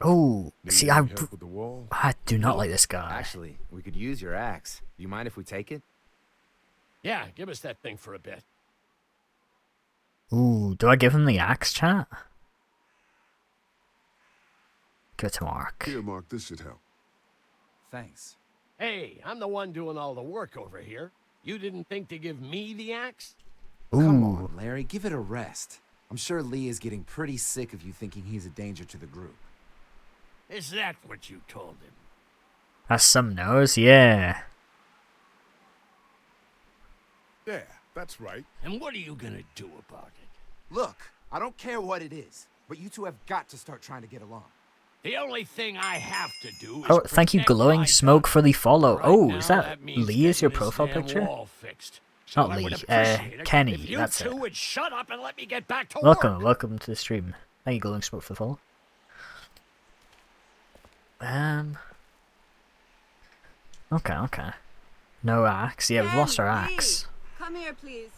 Oh, see, I do not No. like this guy. Actually, we could use your axe. Do you mind if we take it? Yeah, give us that thing for a bit. Ooh, do I give him the axe, chat? Go to Mark. Here, Mark, this should help. Thanks. Hey, I'm the one doing all the work over here. You didn't think to give me the axe? Come on, Larry, give it a rest. I'm sure Lee is getting pretty sick of you thinking he's a danger to the group. Is that what you told him? That's some nose, yeah. Yeah, that's right. And what are you gonna do about it? Look, I don't care what it is, but you two have got to start trying to get along. The only thing I have to do is Oh, thank you, protect Glowing my Smoke, for the follow. Right Oh, now, is that means Lee is your getting this profile damn picture? wall fixed. So Not I Lee, would appreciate it Kenny, if you that's two it. would shut up and let me get back to Welcome, work. welcome to the stream. Thank you, Glowing Smoke, for the follow. Okay. No axe. Yeah, we've lost our axe. Come here, please.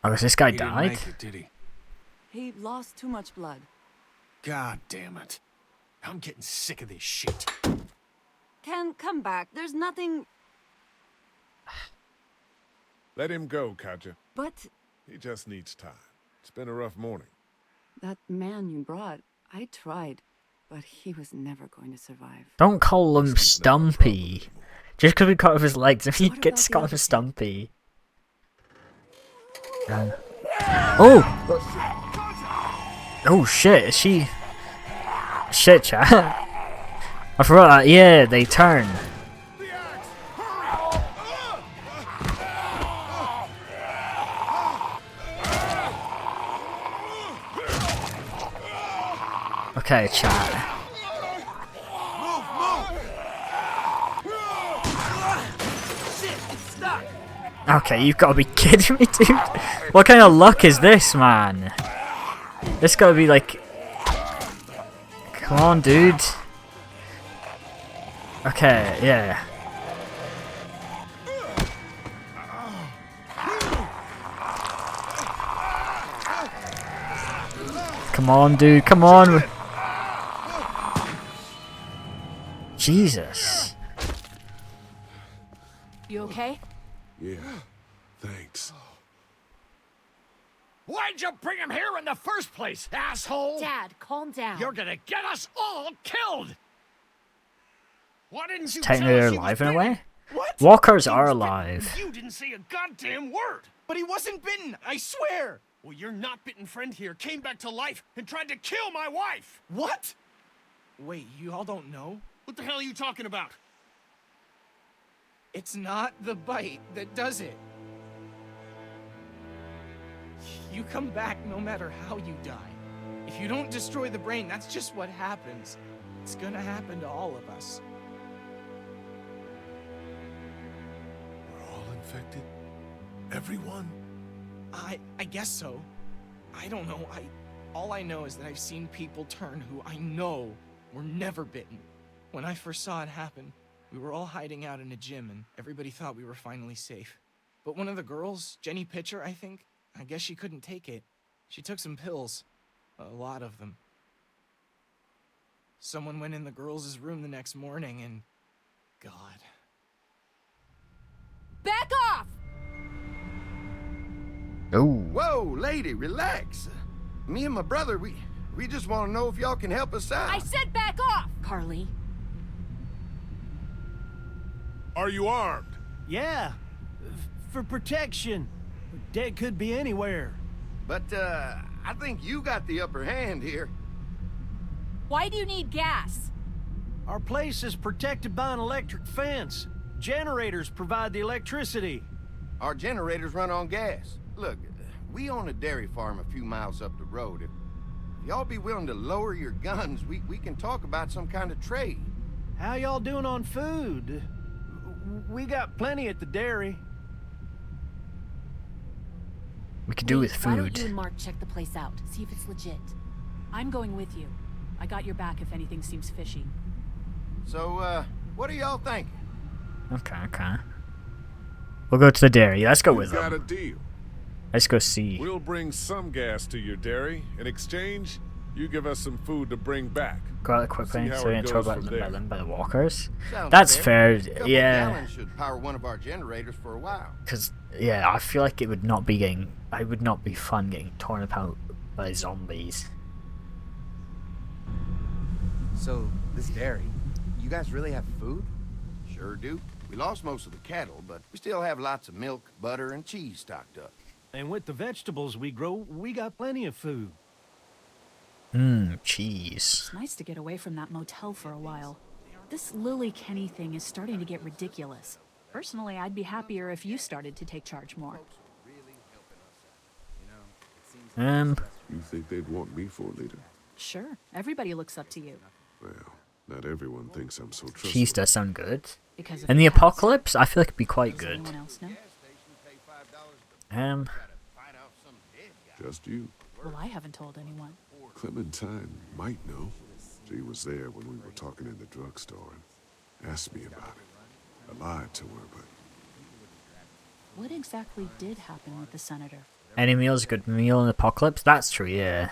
Oh, has this guy He didn't died? make it, did he? He lost too much blood. God damn it. I'm getting sick of this shit. Ken, come back. There's nothing... Let him go, Katja. But He just needs time. It's been a rough morning. that man you brought, I tried, but he was never going to survive. Don't call him Stumpy. Just because we cut off his legs, if he gets caught him Stumpy. Oh! Oh shit, is she... Shit, chat. I forgot that, yeah, they turn. Okay, chat. Okay, you've got to be kidding me, dude. What kind of luck is this, man? This got to be like... Come on, dude. Okay, yeah. Come on, dude, come on. Jesus. You okay? Yeah, thanks. Why'd you bring him here in the first place, asshole? Dad, calm down. You're gonna get us all killed! Why didn't you Technically, tell they're us he was alive in a bitten? way. What? Walkers He are was alive. You didn't say a goddamn word! But he wasn't bitten, I swear! Well, your not-bitten friend here came back to life and tried to kill my wife! What? Wait, you all don't know? What the hell are you talking about? It's not the bite that does it. You come back no matter how you die. If you don't destroy the brain, that's just what happens. It's gonna happen to all of us. We're all infected? Everyone? I guess so. I don't know. All I know is that I've seen people turn who I know were never bitten. When I first saw it happen, we were all hiding out in a gym and everybody thought we were finally safe. But one of the girls, Jenny Pitcher, I think, I guess she couldn't take it. She took some pills. A lot of them. Someone went in the girls' room the next morning and... God. Back off! Oh. Whoa, lady, relax. Me and my brother, we just want to know if y'all can help us out. I said back off! Carly. Are you armed? Yeah, for protection. Dead could be anywhere. But, I think you got the upper hand here. Why do you need gas? Our place is protected by an electric fence. Generators provide the electricity. Our generators run on gas. Look, we own a dairy farm a few miles up the road. If y'all be willing to lower your guns, we can talk about some kind of trade. How y'all doing on food? We got plenty at the dairy. We could do with Why don't food. you and Mark check the place out, see if it's legit? I'm going with you. I got your back if anything seems fishy. So, what are y'all thinking? Okay. We'll go to the dairy. Let's go with We've got a them. deal. Let's go see. We'll bring some gas to your dairy. In exchange, you give us some food to bring back. Go out quickly See how so we it don't talk goes about from them by the walkers. Sounds That's fair. fair. Couple Yeah. gallons should power one of our generators for a while. Because, yeah, I feel like it would not be fun getting torn apart by zombies. So, this dairy, you guys really have food? Sure do. We lost most of the cattle, but we still have lots of milk, butter, and cheese stocked up. And with the vegetables we grow, we got plenty of food. Cheese. It's nice to get away from that motel for a while. This Lily Kenny thing is starting to get ridiculous. Personally, I'd be happier if you started to take charge more. You think they'd want me for a leader? Sure, everybody looks up to you. Well, not everyone thinks I'm so trustworthy. Cheese does sound good. Because of In the your past. apocalypse, I feel like it'd be quite Does good. anyone else know? Just you. Well, I haven't told anyone. Clementine might know. She was there when we were talking in the drugstore and asked me about it. I lied to her, but What exactly did happen with the senator? Any meal's a good meal in the apocalypse? That's true, yeah.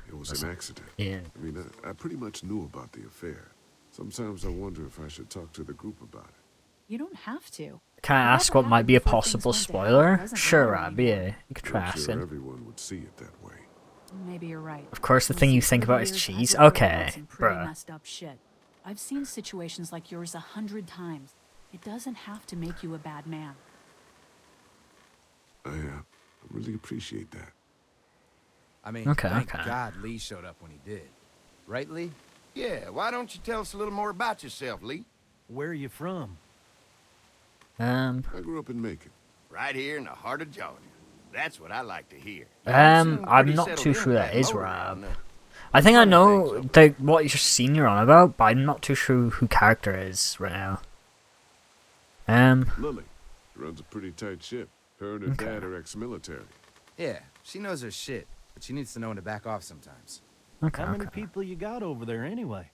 it was an accident. Yeah. I mean, I pretty much knew about the affair. Sometimes I wonder if I should talk to the group about it. You don't have to. Can I ask what might be a possible spoiler? Sure, Rob, yeah. You could try I'm sure asking. everyone would see it that way. Maybe you're right. Of course, the thing you think about is cheese. I've Okay, some pretty bruh. messed up shit. I've seen situations like yours 100 times. It doesn't have to make you a bad man. I really appreciate that. I mean, Okay, thank okay. God Lee showed up when he did. Right, Lee? Yeah, why don't you tell us a little more about yourself, Lee? Where are you from? I grew up in Macon. Right here in the heart of Georgia. That's what I like to hear. I'm not too sure that is Rob. I think I know what you're seeing you're on about, but I'm not too sure who character is right now. Lily runs a pretty tight ship. Her and her dad are ex-military. Yeah, she knows her shit, but she needs to know when to back off sometimes. Okay, How many okay. people you got over there anyway?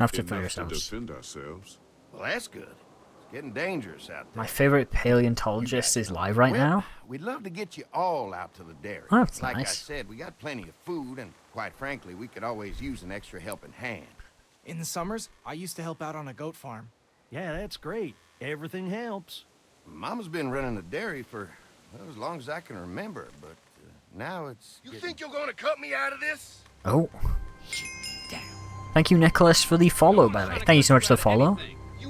Have to for Enough to yourselves. defend ourselves. Well, that's good. It's getting dangerous out there. My favorite paleontologist is live right Well, now. We'd love to get you all out to the dairy. Oh, that's like I nice. said, we got plenty of food, and quite frankly, we could always use an extra helping hand. In the summers, I used to help out on a goat farm. Yeah, that's great. Everything helps. Mama's been running a dairy for well, as long as I can remember, but now it's... You think you're gonna cut me out of this? Oh. Thank you, Nicholas, for the follow, by the way. Thank you so much for the follow.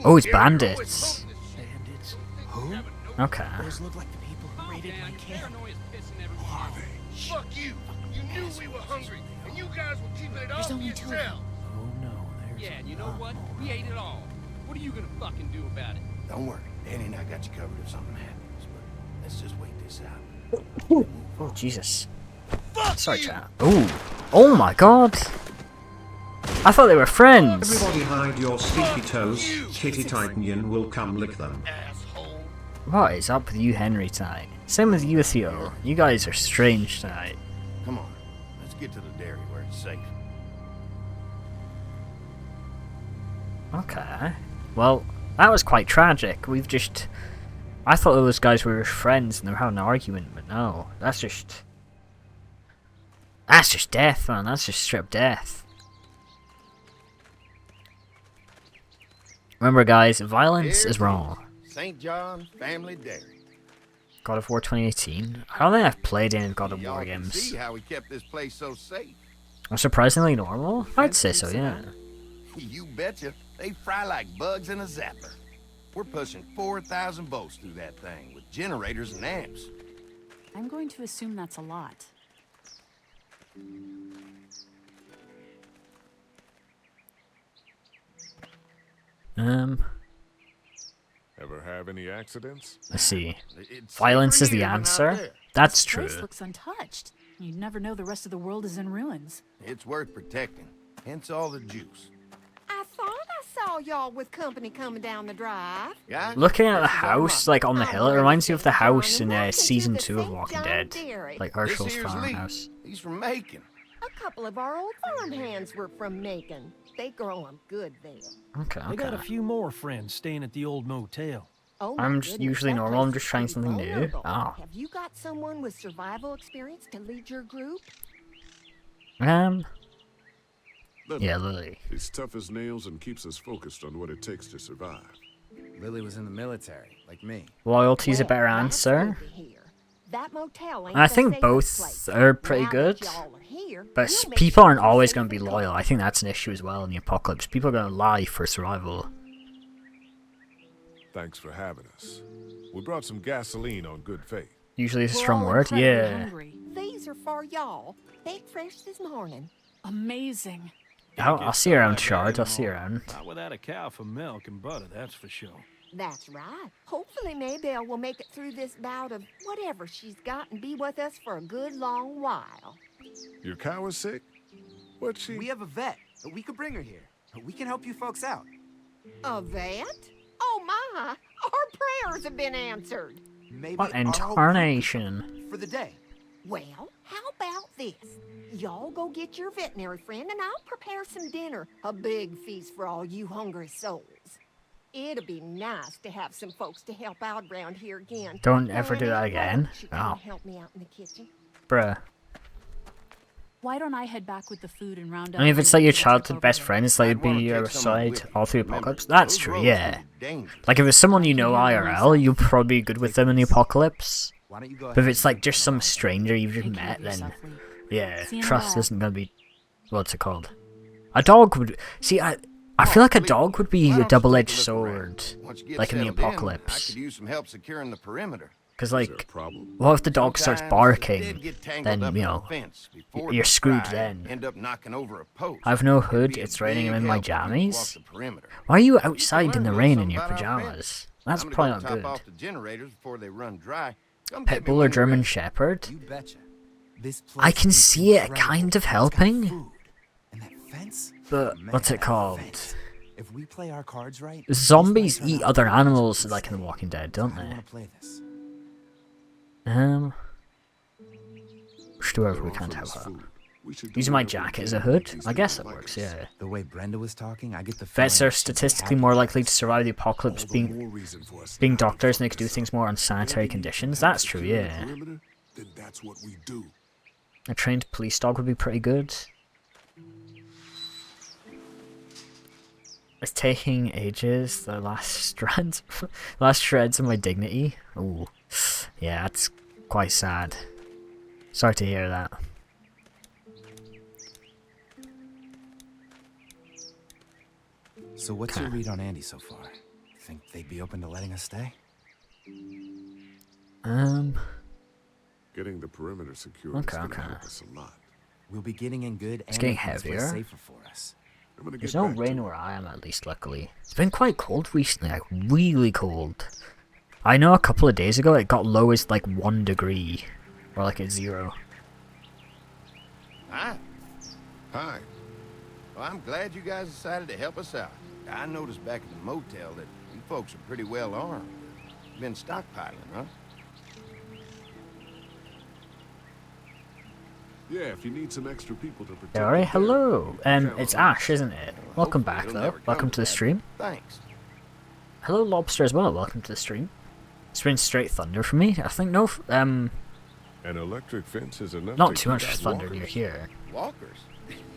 Oh, it's bandits. Bandits? Who? Okay. Those look like the people who raided my camp. Who are they? Fuck you! You knew we were hungry, and you guys were keeping it all There's to only two of yourself. Oh no, there's Yeah, and you know what? We ate it all. What are you gonna fucking do about it? Don't worry. Danny and I got you covered if something happens, but let's just wait this out. Oh, Jesus. Sorry, chat. Oh my god. I thought they were friends. Everybody hide your stinky toes. Kitty Titanian will come lick them. What is up with you, Henry, tonight? Same with you, Theo. You guys are strange tonight. Come on. Let's get to the dairy where it's safe. Okay. Well, that was quite tragic. I thought those guys were friends and they were having an argument, but no. That's just death, man. That's just straight up death. Remember, guys, violence is wrong. St. John's Family Dairy. God of War 2018. I don't think I've played any God of War games. See how we kept this place so safe. Are surprisingly normal? I'd say so, yeah. You betcha. They fry like bugs in a zapper. We're pushing 4,000 volts through that thing with generators and amps. I'm going to assume that's a lot. Ever have any accidents? Let's see. Violence is the answer? That's true. This place looks untouched. You'd never know the rest of the world is in ruins. It's worth protecting. Hence all the juice. I thought I saw y'all with company coming down the drive. Looking at the house, like, on the hill, it reminds me of the house in Season 2 of Walking Dead. Like, Herschel's farmhouse. He's from Macon. A couple of our old farmhands were from Macon. They grow 'em good there. Okay, I got a few more friends staying at the old motel. Oh, I'm just usually normal, I'm just trying something new. Oh. Have you got someone with survival experience to lead your group? Lily. Yeah, Lily. He's tough as nails and keeps us focused on what it takes to survive. Lily was in the military, like me. Loyalty's a better answer. That motel ain't I the think safest both place. are pretty Now good. that y'all are here, But we'll make people sure aren't you're always safe going to be and loyal. I think that's an issue as well in the apocalypse. People are going to lie for survival. Thanks for having us. We brought some gasoline on good faith. Usually it's a We're strong all word, incredibly yeah. hungry. These are for y'all. Baked fresh this morning. Amazing. I'll see you around, Shard. I'll see you around. Not without a cow for milk and butter, that's for sure. That's right. Hopefully Maybelle will make it through this bout of whatever she's got and be with us for a good long while. Your cow is sick? What's she? We have a vet. We could bring her here. We can help you folks out. A vet? Oh my! Our prayers have been answered. Maybe What our hope incarnation? for the day. Well, how about this? Y'all go get your veterinary friend and I'll prepare some dinner. A big feast for all you hungry souls. It'll be nice to have some folks to help out around here again. Don't ever do Granny, that why again. don't you come Oh. help me out in the kitchen? Bruh. Why don't I head back with the food and round up? I mean, if it's like your the childhood best friend, it's like it'd be your side all through the apocalypse. That's true, yeah. Like if it's someone you know IRL, you'll probably be good with them in the apocalypse. But if it's like just some stranger you've just met, then yeah, trust isn't gonna be. What's it called? A dog would see. I feel like a dog would be a double-edged sword, like in the I apocalypse. could use some help securing the perimeter. Because like, what if the dog starts barking? Then you know, you're screwed. Then End up knocking over a post. I've no hood. It's raining. I'm in my jammies. Why are you outside in the rain in your pajamas? That's probably not good. Off the generators before they run dry. Come Pit get me bull when or you're German ready. Shepherd? You betcha. This I place can is see it incredible. kind of It's got helping, food. And that fence? but Man, what's it that called? fence. If we play our cards right, Zombies eat other animals like in The Walking Dead, don't I they? want to play this. Just do whatever we can to help out. Using my jacket as a hood? I guess it works, yeah. The way Brenda was talking, I get the Vets feeling are she'd be statistically happy more with likely us. to survive the apocalypse being doctors and they could do things more on sanitary conditions. That's true, yeah. Then that's what we do. A trained police dog would be pretty good. It's taking ages, the last shreds of my dignity. Ooh. Yeah, that's quite sad. Sorry to hear that. So what's your read on Andy so far? Think they'd be open to letting us stay? Getting the perimeter secure Okay, is gonna okay. help us a lot. We'll be getting in good It's and getting it makes place heavier. safer for us. I'm gonna There's get no back to rain it. where I am, at least, luckily. It's been quite cold recently, like really cold. I know a couple of days ago it got low as like 1 degree, or like at 0. Hi. Hi. Well, I'm glad you guys decided to help us out. I noticed back at the motel that you folks are pretty well armed. You've been stockpiling, huh? Yeah, if you need some extra people to protect. Alright, the dairy, hello. count on It's us. Ash, isn't it? Welcome back, it'll though. never come Welcome to to the that. stream. Thanks. Hello, Lobster, as well. Welcome to the stream. It's been straight thunder for me. I think no, An electric fence is enough not to too keep much out thunder walkers. near here. Walkers?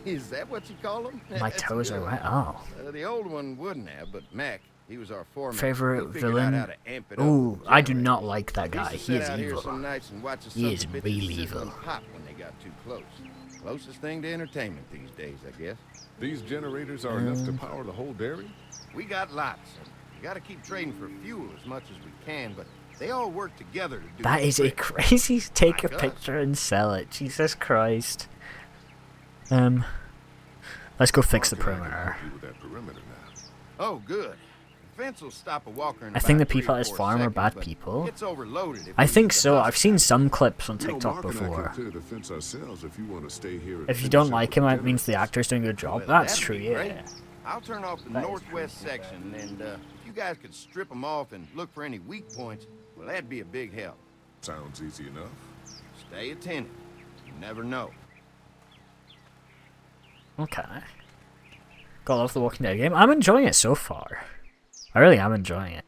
Is that what you call them? My That's toes are good. wet. Oh. The old one wouldn't have, but Mac, he was our foreman. Favorite He figured out villain? how to amp it up Ooh, with I do generators. not like that We guy. used to He sit is out here evil. some nights and watch the He sons is of bitches really sizzle and evil. pop when they got too close. Closest thing to entertainment these days, I guess. These generators are enough to power the whole dairy? We got lots, and we got to keep trading for fuel as much as we can, but they all work together to do That the is a trick. crazy take a Like us. picture and sell it. Jesus Christ. Let's go fix the perimeter. With that perimeter now. Oh, good. The fence will stop a walker in I think about the people 3 or at his 4 farm are seconds, bad but people. It's overloaded if I we think use the so. hose. I've seen some clips on You know, TikTok Mark and I before. can clear the fence ourselves if you want to stay here. and If you finish don't up like with him, the it means the actor's doing a good job. Well, That's that'd true, be great. yeah. I'll turn off the That is northwest section, and if you guys could strip them off and look for any weak points, well, that'd be a big help. Sounds easy enough. Stay attentive. You never know. Okay. Gotta love the Walking Dead game. I'm enjoying it so far. I really am enjoying it.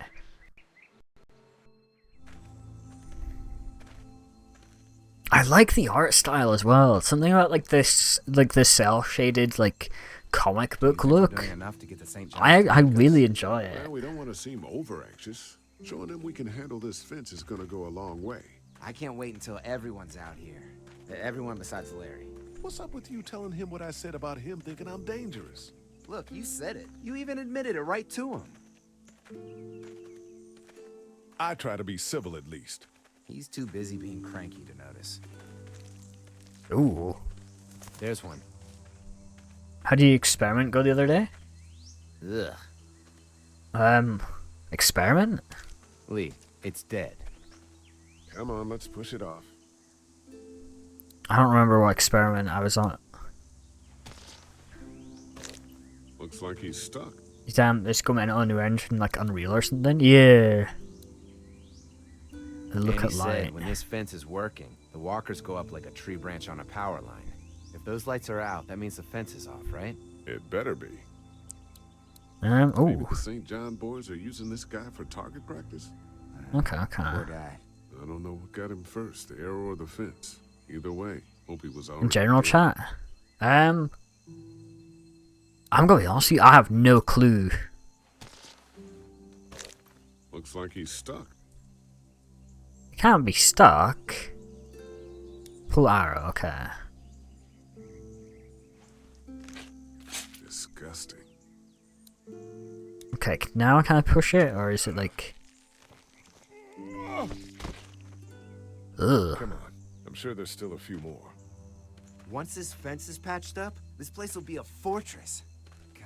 I like the art style as well. Something about like this cell shaded like comic book look. Doing enough to get to St. John's I really enjoy it. Well, we don't want to seem over anxious. Showing them we can handle this fence is gonna go a long way. I can't wait until everyone's out here. Everyone besides Larry. What's up with you telling him what I said about him thinking I'm dangerous? Look, you said it. You even admitted it right to him. I try to be civil at least. He's too busy being cranky to notice. Ooh. There's one. How did your experiment go the other day? Ugh. Experiment? Lee, it's dead. Come on, let's push it off. I don't remember what experiment I was on. Looks like he's stuck. Damn, it's coming on a new engine like Unreal or something? Yeah. Look Andy at said light. when this fence is working, the walkers go up like a tree branch on a power line. If those lights are out, that means the fence is off, right? It better be. Oh. Maybe the St. John boys are using this guy for target practice? Okay. Poor guy. I don't know what got him first, the arrow or the fence. Either way, hope he was alright. In general chat. I'm gonna be honest with you, I have no clue. Looks like he's stuck. It can't be stuck. Pull arrow, okay. Disgusting. Okay, now can I push it, or is it like... Ugh. Come on. I'm sure there's still a few more. Once this fence is patched up, this place will be a fortress. God,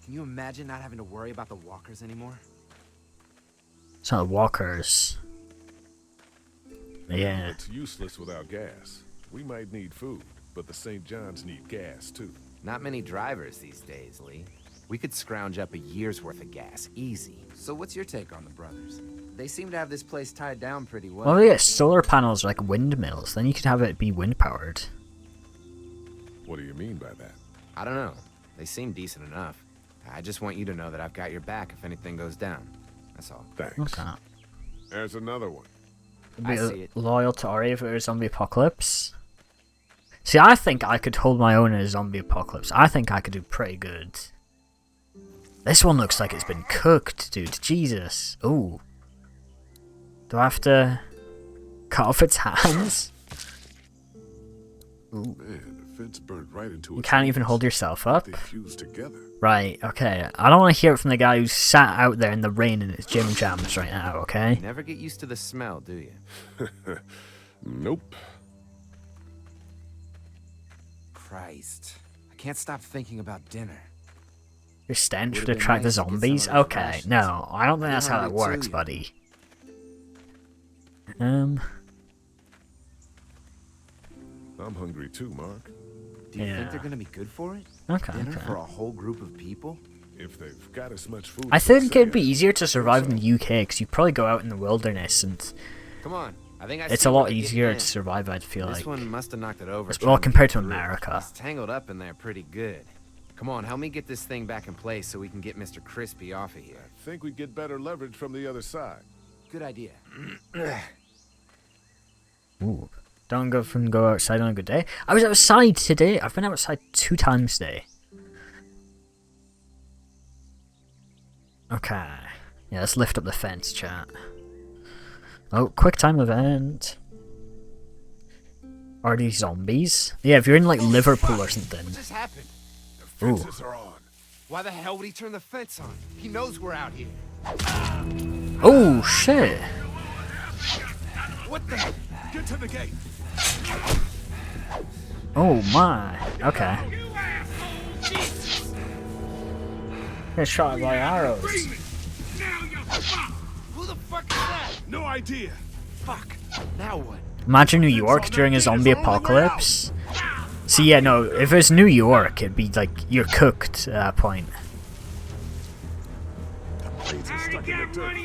can you imagine not having to worry about the walkers anymore? It's not walkers. Yeah. It's useless without gas. We might need food, but the St. John's need gas too. Not many drivers these days, Lee. We could scrounge up a year's worth of gas, easy. So what's your take on the brothers? They seem to have this place tied down pretty well. Well, they get solar panels like windmills, then you could have it be wind powered. What do you mean by that? I don't know. They seem decent enough. I just want you to know that I've got your back if anything goes down. That's all. Thanks. Okay. There's another one. Be I see it. loyal to Ori if it was zombie apocalypse. See, I think I could hold my own in a zombie apocalypse. I think I could do pretty good. This one looks like it's been cooked, dude. Jesus. Ooh. Do I have to cut off its hands? Ooh. Man, the fence burnt right into You its can't even roots. hold yourself up? They fused together. Right, okay. I don't want to hear it from the guy who's sat out there in the rain in his gym jams right now, okay? You never get used to the smell, do you? Nope. Christ. I can't stop thinking about dinner. Your stench Would've would been attract the nice to get some of zombies? those Okay, rations. no, I don't think You're that's how that hungry works, too, buddy. I'm hungry too, Mark. Do you Yeah. think they're gonna be good for it? Okay, Dinner okay. for a whole group of people? If they've got as much food. I as they think say, it'd be easier to survive in the UK because you'd probably go out in the wilderness and Come on, I think I it's see a where lot they're getting easier in. to survive, I'd feel This like. one must have knocked it over. Well, trying to compared get to through. America. He's tangled up in there pretty good. Come on, help me get this thing back in place so we can get Mr. Crispy off of here. I think we'd get better leverage from the other side. Good idea. Ooh. Don't go outside on a good day. I was outside today. I've been outside 2 times today. Okay. Yeah, let's lift up the fence, chat. Oh, quick time event. Are these zombies? Yeah, if you're in like Liverpool or something. What just happened? The fences are on. Why the hell would he turn the fence on? He knows we're out here. Oh shit! What the? Get to the gate. Oh my. Okay. Get shot by arrows. Who the fuck is that? No idea. Fuck. Now what? Imagine New York during a zombie apocalypse. See, yeah, no, if it's New York, it'd be like you're cooked at that point. The blades are stuck in the dirt.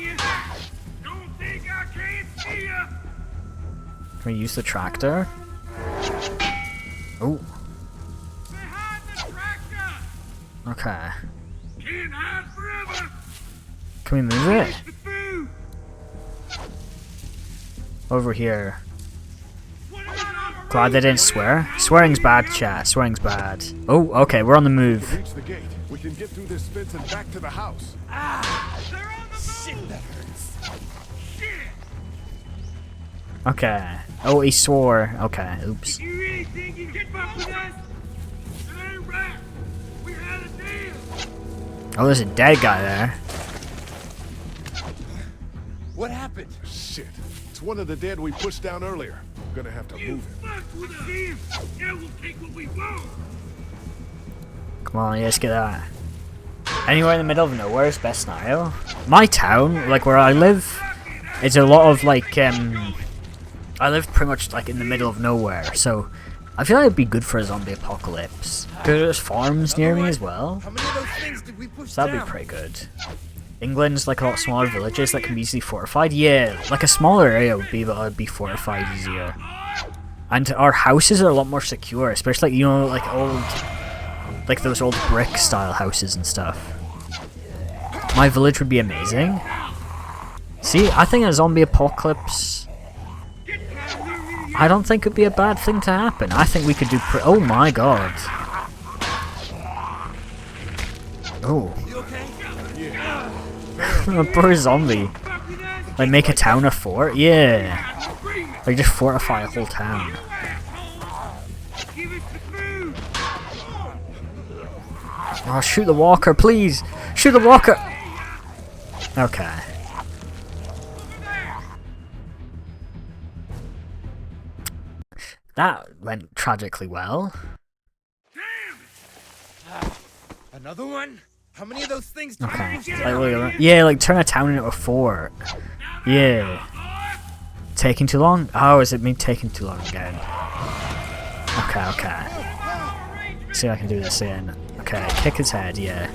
Can we use the tractor? Oh. Okay. Can we move it? Over here. Glad they didn't swear. Swearing's bad, chat. Swearing's bad. Oh, okay, we're on the move. Reach the gate. We can get through this fence and back to the house. Shit, that hurts. Okay. Oh, he swore. Okay, oops. You really think you can fuck with us? That ain't right. We had a deal. Oh, there's a dead guy there. What happened? Shit. It's one of the dead we pushed down earlier. I'm gonna have to move him. Fuck with him. Yeah, we'll take what we want. Come on, let's get that. Anywhere in the middle of nowhere is best scenario. My town, like where I live, it's a lot of like, I live pretty much like in the middle of nowhere, so I feel like it'd be good for a zombie apocalypse. There's farms near me as well, How many of those things did we push so that'd down? be pretty good. England's like a lot smaller villages that can be easily fortified. Yeah, like a smaller area would be able to be fortified easier. And our houses are a lot more secure, especially like, you know, like old, like those old brick style houses and stuff. My village would be amazing. See, I think a zombie apocalypse, I don't think it'd be a bad thing to happen. I think we could do oh my god. Oh. A poor zombie. Like make a town a fort? Yeah. Like just fortify a whole town. Oh, shoot the walker, please! Shoot the walker! Okay. That went tragically well. Another one? How many of those things did Okay. we push Like, down? yeah, like turn a town into a fort. Yeah. Taking too long? Oh, is it me taking too long again? Okay, okay. See if I can do this again. Okay, kick his head, yeah.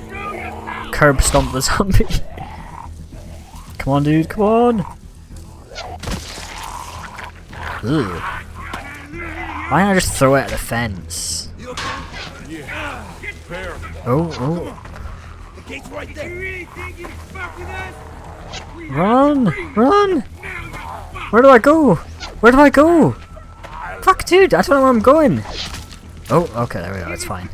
Curb stomp the zombie. Come on, dude, come on! Ugh. Why don't I just throw it at the fence? Oh, oh. The gate's right there. Run! Run! Where do I go? Where do I go? Fuck, dude, I don't know where I'm going. Oh, okay, there we go, it's fine.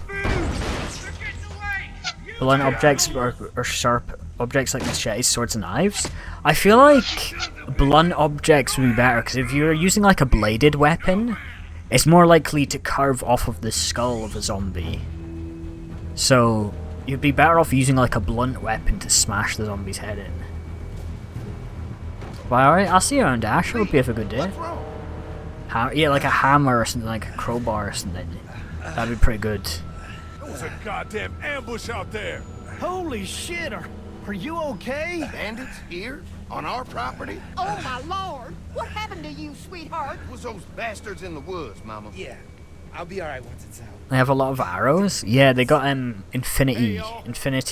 Blunt objects or sharp objects like machetes, swords, and knives. I feel like blunt objects would be better, because if you're using like a bladed weapon, it's more likely to carve off of the skull of a zombie. So, you'd be better off using like a blunt weapon to smash the zombie's head in. But alright, I'll see you around Dash, it'll be a good day. Yeah, like a hammer or something, like a crowbar or something. That'd be pretty good. There was a goddamn ambush out there. Holy shit, are you okay? Bandits here? On our property? Oh, my lord! What happened to you, sweetheart? It was those bastards in the woods, Mama. Yeah, I'll be alright once it's out. They have a lot of arrows. Yeah, they got infinity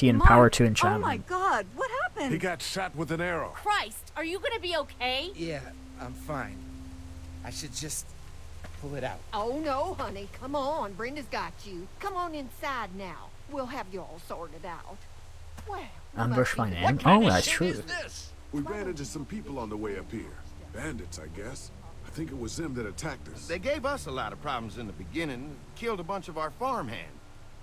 and power to Oh my enchantment. god, what happened? He got shot with an arrow. Christ, are you gonna be okay? Yeah, I'm fine. I should just pull it out. Oh, no, honey. Come on. Brenda's got you. Come on inside now. We'll have you all sorted out. Well, Ambush my name. Oh, that's true. We ran into some people on the way up here. Bandits, I guess. I think it was them that attacked us. They gave us a lot of problems in the beginning. Killed a bunch of our farmhand.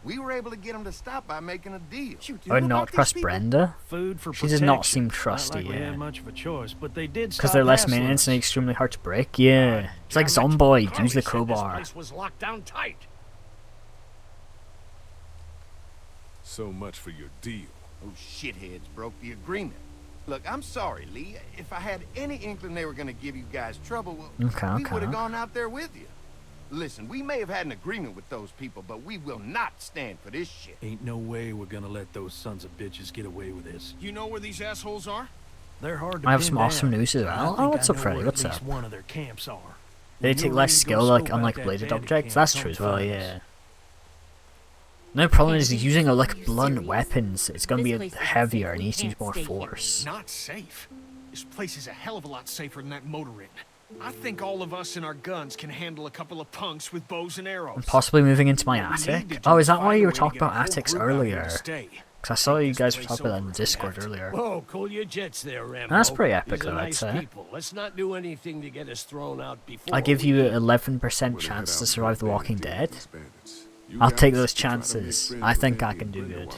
We were able to get them to stop by making a deal. I would not trust Brenda. Food for She does not seem protection. trusty, Not like we yeah. had much of a choice, but they did Because stop they're less hassling maintenance us. and extremely hard to break. Yeah. It's like Zomboid. Use the This crowbar. place was locked down tight. So much for your deal. Those shitheads broke the agreement. Look, I'm sorry, Lee. If I had any inkling they were going to give you guys trouble, well, we Okay. would have gone out there with you. Listen, we may have had an agreement with those people, but we will not stand for this shit. Ain't no way we're gonna let those sons of bitches get away with this. You know where these assholes are? They're hard to I have pin some awesome down. news as I well. think Oh, I what's up, know Freddy? where What's at least up? one of their camps are. They When take you're less ready to skill, go like scope out unlike that bladed bandit objects. camp, That's come true as well. find us. Yeah. No problem is using like blunt weapons. It's gonna be heavier and needs to use more force. Not safe. This place is a hell of a lot safer than that motor inn. I think all of us and our guns can handle a couple of punks with bows and arrows. I'm possibly moving into my What we need to attic. do Oh, is is that find why a you were way to talking get a about whole attics group out here to earlier? stay. Because I saw you guys were talking about it in the Discord earlier. Whoa, cool your jets there, Rambo. That's pretty epic, These are though, I'd nice say. people. Let's not do anything to get us thrown out before. I give we you leave. 11% chance to survive The Walking Dead. I'll take those chances. I think I can do good.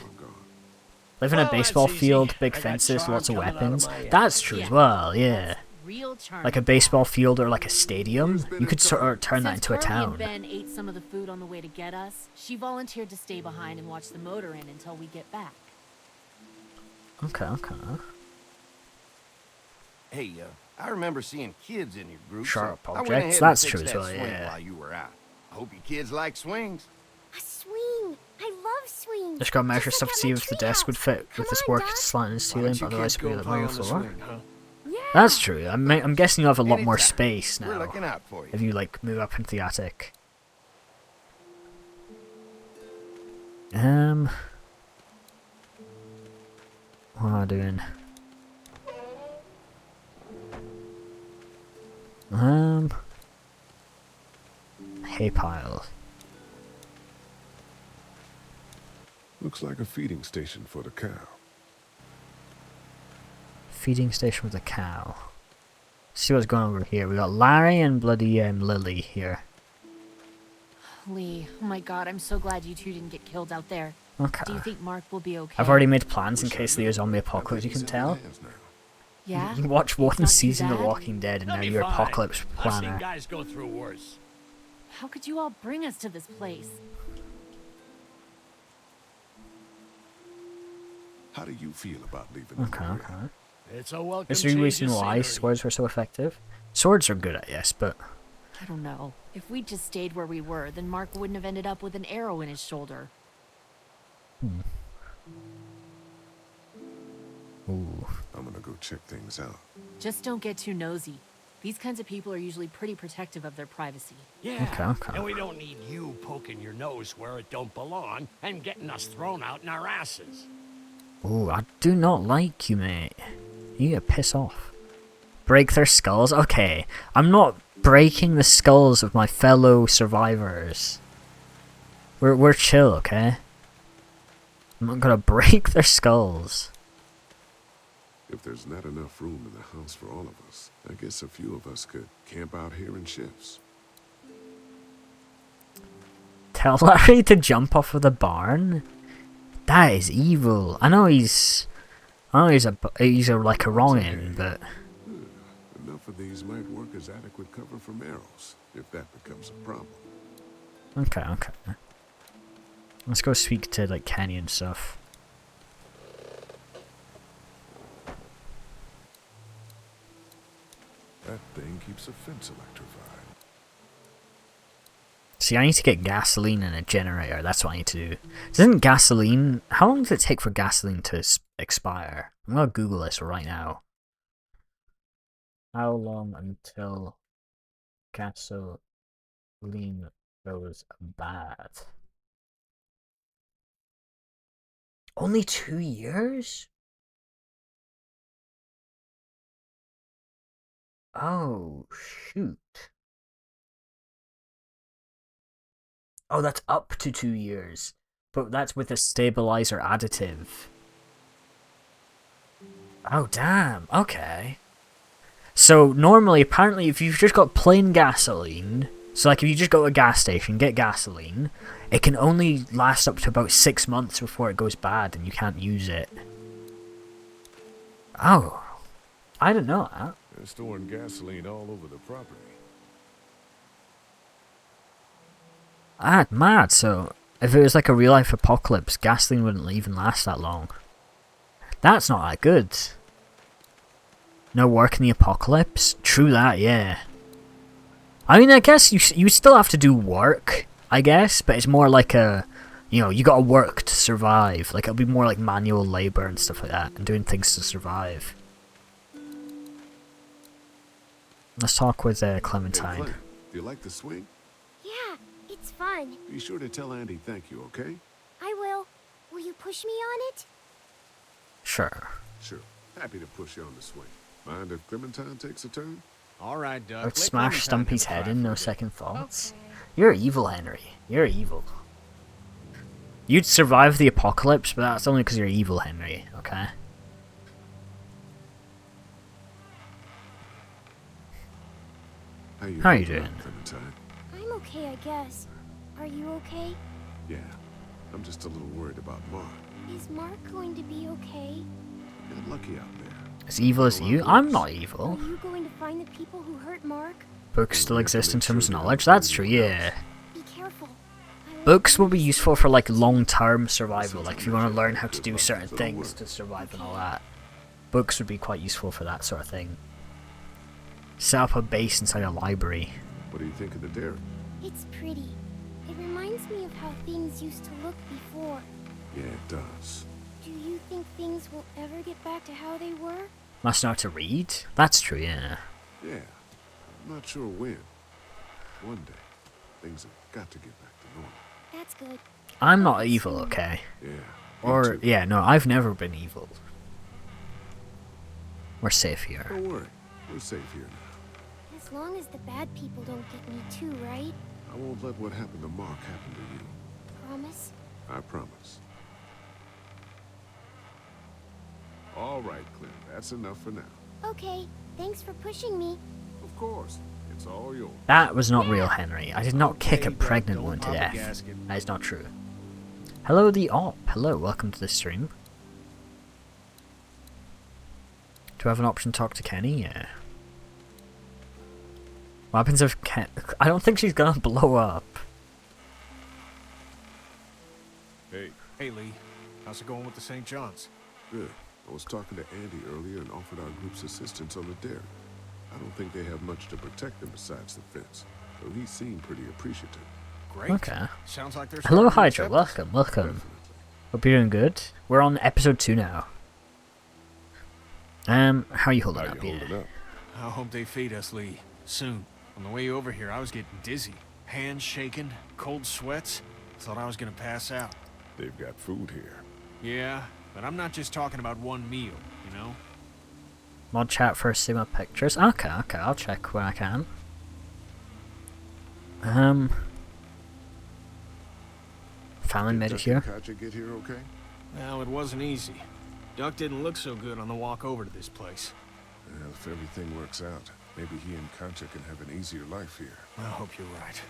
Live in a Well, baseball that's easy. field, big I got fences, charm lots of coming out of weapons. my That's ass. true as well, yeah. Real charm. Like a baseball field or like a stadium, you could sort of turn that Since into a Curly and town. Ben ate some of the food on the way to get us, she volunteered to stay behind and watch the motor inn until we get back. Okay, okay. Hey, I remember seeing kids in your group. Sharp so I went objects, ahead and that's fixed true as that well, swing yeah. While you were out. I hope you kids like swings. A swing. I love swings. Just gotta measure Just stuff like to at see my if the desk would fit with this Come on, work Doc. slanted ceiling, Why but don't you otherwise kids we go would play on on the the floor. swing, huh? That's true. I'm guessing you have a lot more Anytime. space We're now. looking out for you. If you like move up into the attic. What am I doing? Hay pile. Looks like a feeding station for the cow. Feeding station with a cow. See what's going on over here. We got Larry and bloody Lily here. Lee, oh my god, I'm so glad you two didn't get killed out there. Okay. Do you think Mark will be okay? I've already made plans in case there's a zombie apocalypse, you can tell. Yeah? You watch one not too season of bad? Walking Dead and They'll now be you're fine. apocalypse I've seen planner. guys go through worse. How could you all bring us to this place? How do you feel about leaving the Okay, area? okay. It's a welcome Is there a change reason of why scenery. swords were so effective? Swords are good, yes, but I don't know. If we just stayed where we were, then Mark wouldn't have ended up with an arrow in his shoulder. ooh. I'm gonna go check things out. Just don't get too nosy. These kinds of people are usually pretty protective of their privacy. Yeah, Okay, okay. and we don't need you poking your nose where it don't belong and getting us thrown out in our asses. Ooh, I do not like you, mate. You need to piss off. Break their skulls? Okay, I'm not breaking the skulls of my fellow survivors. We're chill, okay? I'm not gonna break their skulls. If there's not enough room in the house for all of us, I guess a few of us could camp out here in shifts. Tell Larry to jump off of the barn? That is evil. I know he's like a wrongin', but Enough of these might work as adequate cover from arrows, if that becomes a problem. okay, okay. Let's go speak to like Kenny and stuff. That thing keeps a fence electrified. See, I need to get gasoline and a generator. That's what I need to do. Doesn't gasoline... How long does it take for gasoline to expire? I'm going to Google this right now. How long until gasoline goes bad? Only 2 years? Oh, shoot. Oh, that's up to 2 years. But that's with a stabilizer additive. Oh, damn. Okay. So, normally, apparently, if you've just got plain gasoline... So, like, if you just go to a gas station, get gasoline, it can only last up to about 6 months before it goes bad and you can't use it. Oh. I didn't know that. They're storing gasoline all over the property. Ah, mad. So, if it was like a real-life apocalypse, gasoline wouldn't even last that long. That's not that good. No work in the apocalypse? True that, yeah. I mean, I guess you still have to do work, I guess, but it's more like a, you know, you gotta work to survive. Like, it'll be more like manual labor and stuff like that, and doing things to survive. Let's talk with Clementine. Hey, Clem, do you like the swing? Yeah, it's fun. Be sure to tell Andy thank you, okay? I will. Will you push me on it? Sure. Sure. Happy to push you on the swing. Mind if Clementine takes a turn? All right, Doug. Let's smash Stumpy's head in, no second thoughts. Okay. You're evil, Henry. You're evil. You'd survive the apocalypse, but that's only because you're evil, Henry, okay? How you doing? Clementine? I'm okay, I guess. Are you okay? Yeah. I'm just a little worried about Mark. Is Mark going to be okay? Got lucky out there. As evil as you? I'm not evil. Are you going to find the people who hurt Mark? Books still exist in terms of knowledge? That's true, yeah. Be careful. Books will be useful for like long-term survival, like if you want to learn how to do certain things to survive and all that. Books would be quite useful for that sort of thing. Set up a base inside a library. What do you think of the dairy? It's pretty. It reminds me of how things used to look before. Yeah, it does. Do you think things will ever get back to how they were? Must know how to read? That's true, yeah. Yeah. I'm not sure when. One day, things have got to get back to normal. That's good. I'm not evil, okay? Yeah. Or, yeah, no, I've never been evil. We're safe here. Don't worry. We're safe here now. As long as the bad people don't get me too, right? I won't let what happened to Mark happen to you. Promise? I promise. All right, Clem. That's enough for now. Okay. Thanks for pushing me. Of course. It's all yours. That was not real, Henry. I did not kick a pregnant woman to death. That is not true. Hello, the Op. Hello, welcome to the stream. Do I have an option to talk to Kenny? Yeah. What happens if Ken... I don't think she's gonna blow up. Hey. Hey, Lee. How's it going with the St. John's? Good. I was talking to Andy earlier and offered our group's assistance on the dairy. I don't think they have much to protect them besides the fence, so he seemed pretty appreciative. Great. Okay. Sounds like there's Hello, Hydra. Welcome, welcome. Definitely. Hope you're doing good. We're on episode 2 now. How are you holding up? I hope they feed us, Lee. Soon. On the way over here, I was getting dizzy. Hands shaking, cold sweats. Thought I was gonna pass out. They've got food here. Yeah, but I'm not just talking about one meal, you know? Mod chat for Sigma pictures. Okay, I'll check when I can. Family made it here. Did get here okay? Well, it wasn't easy. Duck didn't look so good on the walk over to this place. Well, if everything works out, maybe he and Concha can have an easier life here. I hope you're right.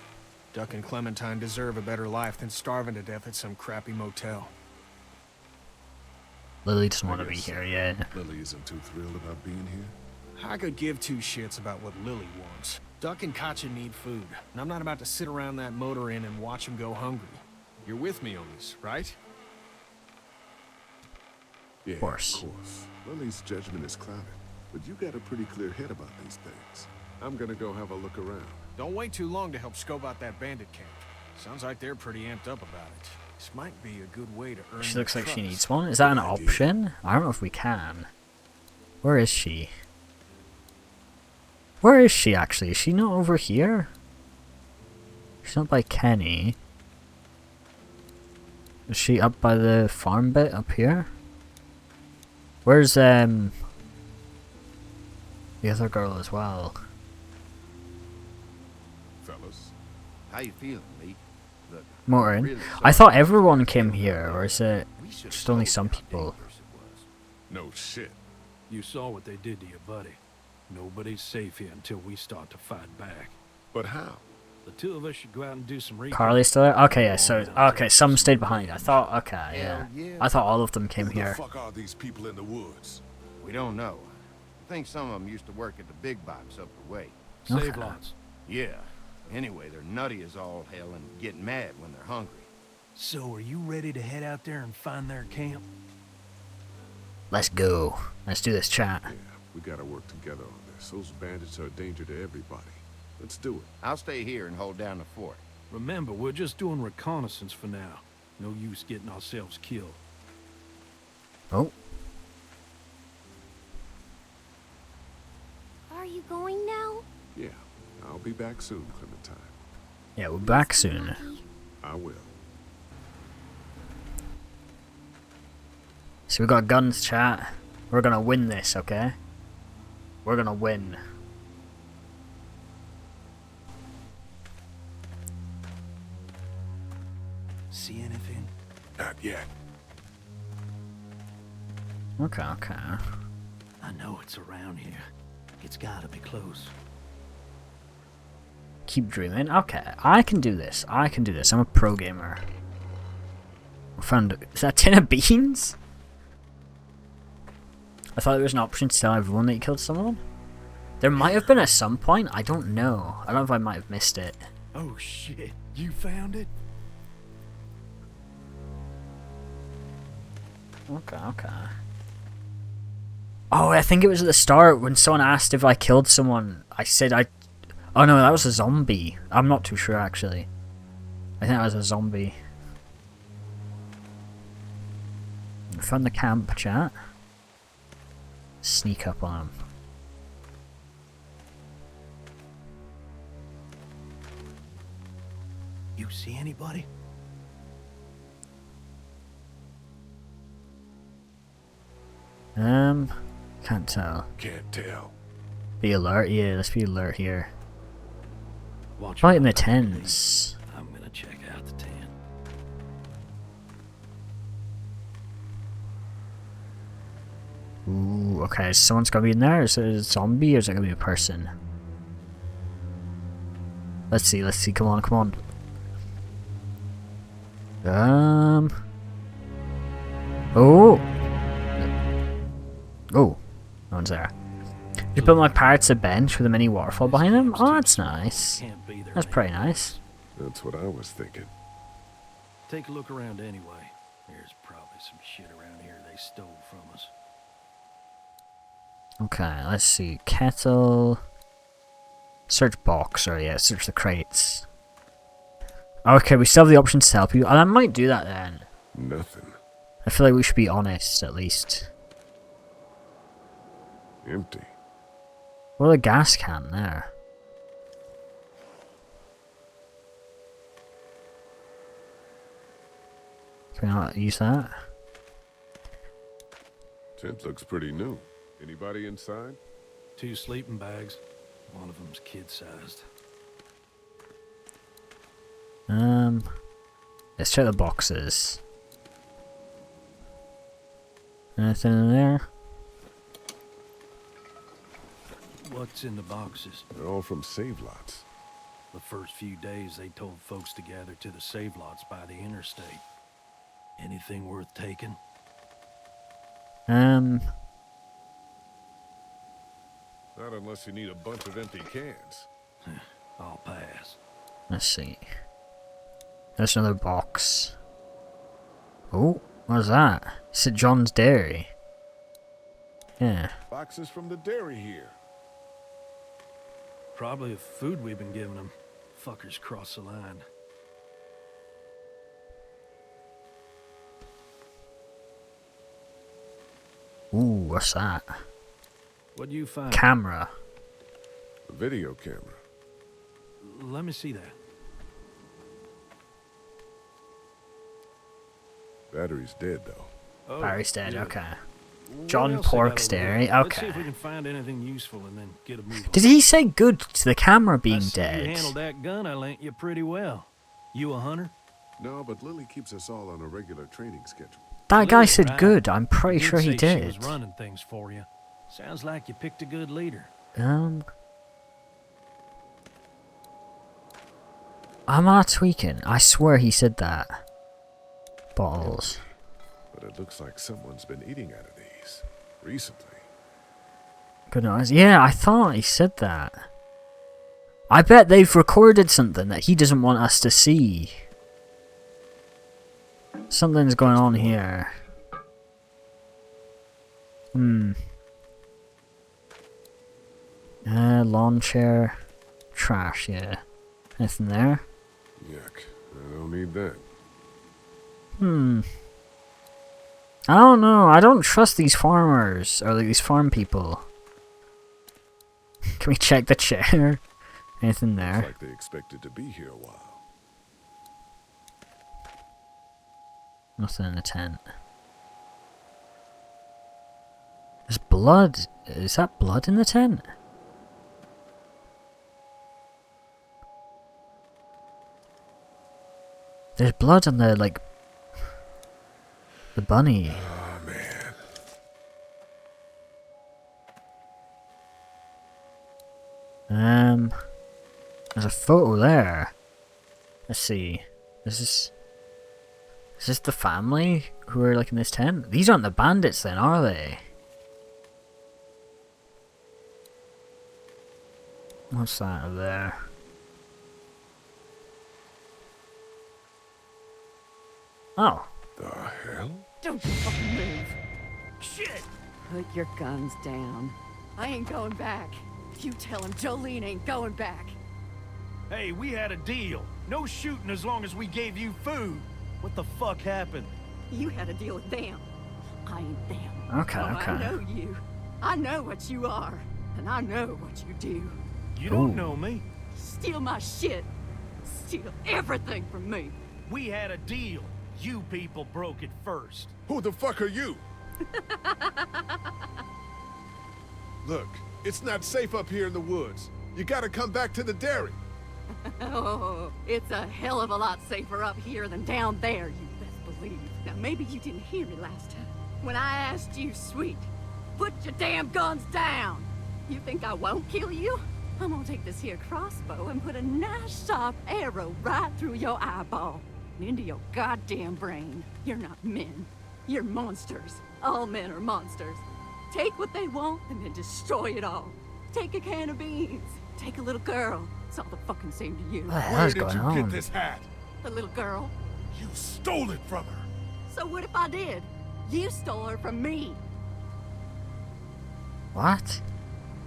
Duck and Clementine deserve a better life than starving to death at some crappy motel. Lily doesn't want to be here, yeah. Lily isn't too thrilled about being here. I could give two shits about what Lily wants. Duck and Katja need food, and I'm not about to sit around that motor inn and watch them go hungry. You're with me on this, right? Yeah, of course. Lily's judgment is clouded, but you got a pretty clear head about these things. I'm gonna go have a look around. Don't wait too long to help scope out that bandit camp. Sounds like they're pretty amped up about it. This might be a good way to earn She their looks like she trust. needs one. Is that an option? I don't know if we can. Where is she? Where is she actually? Is she not over here? She's not by Kenny. Is she up by the farm bit up here? Where's the other girl as well? Fellas. How you feeling, Lee? Look, Morton. really I thought everyone came here, or is it just only some people? No shit. You saw what they did to your buddy. Nobody's safe here until we start to fight back. But how? The two of us should go out and do some recon. Carly's still there? Okay, yeah, so, okay, some stayed behind. I thought, okay, yeah. I thought all of them came Who the here. fuck are these people in the woods? We don't know. I think some of them used to work at the big box up the way. Save lots. Yeah. Anyway, they're nutty as all hell and get mad when they're hungry. So are you ready to head out there and find their camp? Let's go. Let's do this, chat. Yeah, we gotta work together on this. Those bandits are a danger to everybody. Let's do it. I'll stay here and hold down the fort. Remember, we're just doing reconnaissance for now. No use getting ourselves killed. Oh. Are you going now? Yeah, I'll be back soon, Clementine. Yeah, we're back soon. I will. So we got guns, chat. We're gonna win this, okay? We're gonna win. See anything? Not yet. Okay, okay. I know it's around here. It's gotta be close. Keep dreaming. Okay, I can do this. I can do this. I'm a pro gamer. I found... Is that a tin of beans? I thought there was an option to tell everyone that you killed someone. There might have been at some point. I don't know. I don't know if I might have missed it. Oh shit, you found it? Okay, okay. Oh, I think it was at the start when someone asked if I killed someone. I said I... Oh no, that was a zombie. I'm not too sure actually. I think that was a zombie. I found the camp, chat. Sneak up on him. You see anybody? Can't tell. Can't tell. Be alert, yeah, let's be alert here. Watch Right in the out, tents. I'm gonna check out the tent. Ooh, okay, someone's gonna be in there. Is it a zombie or is it gonna be a person? Let's see, come on, come on. Oh! Oh, no one's there. You put my pirates a bench with a mini waterfall behind him? Oh, that's nice. That's pretty nice. That's what I was thinking. Take a look around anyway. There's probably some shit around here they stole from us. Okay, let's see. Kettle. Search box, or yeah, search the crates. Okay, we still have the option to help you, and I might do that then. Nothing. I feel like we should be honest, at least. Empty. What a gas can there. Can we not use that? Tent looks pretty new. Anybody inside? 2 sleeping bags. One of them's kid-sized. Let's check the boxes. Anything in there? What's in the boxes? They're all from save lots. The first few days they told folks to gather to the save lots by the interstate. Anything worth taking? Not unless you need a bunch of empty cans. I'll pass. Let's see. There's another box. Oh, what is that? St. John's Dairy. Yeah. Boxes from the dairy here. Probably the food we've been giving them. Fuckers cross the line. Ooh, what's that? What do you find? Camera. A video camera. Let me see that. Battery's dead, though. Oh, Barry's dead, good. okay. What John else they got Pork's over there, there? Let's see okay. if we can find anything useful and then get a move on. Did he say good to the camera I being see You dead? handled that gun I lent you pretty well. You a hunter? No, but Lily keeps us all on a regular training schedule. That guy Lily, said right? good, I'm pretty Did sure he say did. She was running things for you. Sounds like you picked a good leader. I'm not tweaking. I swear he said that. Balls. But it looks like someone's been eating out of these recently. Good eyes. Yeah, I thought he said that. I bet they've recorded something that he doesn't want us to see. Something's going on here. Lawn chair. Trash, yeah. Anything there? Yuck. I don't need that. I don't know. I don't trust these farmers. Or like these farm people. Can we check the chair? Anything there? Looks like they expected to be here a while. Nothing in the tent. There's blood. Is that blood in the tent? There's blood on the, like... the bunny. Oh, man. There's a photo there. Let's see. Is this the family who are like in this tent? These aren't the bandits then, are they? What's that over there? Oh. The hell? Don't you fucking move. Shit! Put your guns down. I ain't going back. You tell him Jolene ain't going back. Hey, we had a deal. No shooting as long as we gave you food. What the fuck happened? You had a deal with them. I ain't them. Okay, okay. I know you. I know what you are. And I know what you do. You don't know me. Steal my shit. Steal everything from me. We had a deal. You people broke it first. Who the fuck are you? Look, it's not safe up here in the woods. You gotta come back to the dairy. Oh, it's a hell of a lot safer up here than down there, you best believe. Now, maybe you didn't hear me last time. When I asked you, sweet, put your damn guns down. You think I won't kill you? I'm gonna take this here crossbow and put a nice sharp arrow right through your eyeball and into your goddamn brain. You're not men. You're monsters. All men are monsters. Take what they want and then destroy it all. Take a can of beans. Take a little girl. It's all the fucking same to you. What the hell is going on? Get this hat? The little girl. You stole it from her. So what if I did? You stole her from me. What?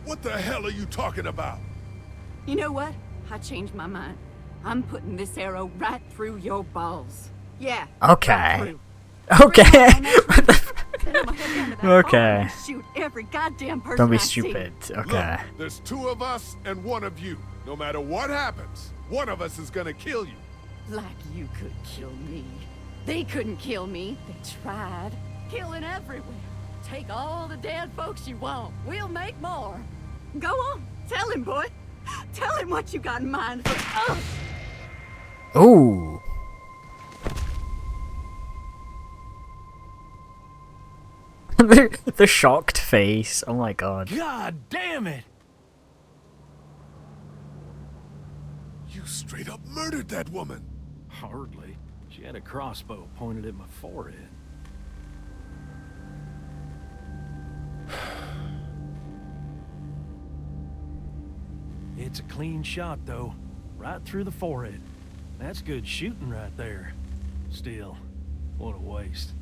What the hell are you talking about? You know what? I changed my mind. I'm putting this arrow right through your balls. Yeah. Okay. Right through. Okay. Okay. Shoot every goddamn person Don't be I see. stupid. Okay. Look, there's two of us and one of you. No matter what happens, one of us is gonna kill you. Like you could kill me. They couldn't kill me. They tried. Killing everywhere. Take all the dead folks you want. We'll make more. Go on. Tell him, boy. Tell him what you got in mind for us. Ooh. The shocked face. Oh my god. God damn it! You straight up murdered that woman. Hardly. She had a crossbow pointed at my forehead. It's a clean shot, though. Right through the forehead. That's good shooting right there. Still, what a waste.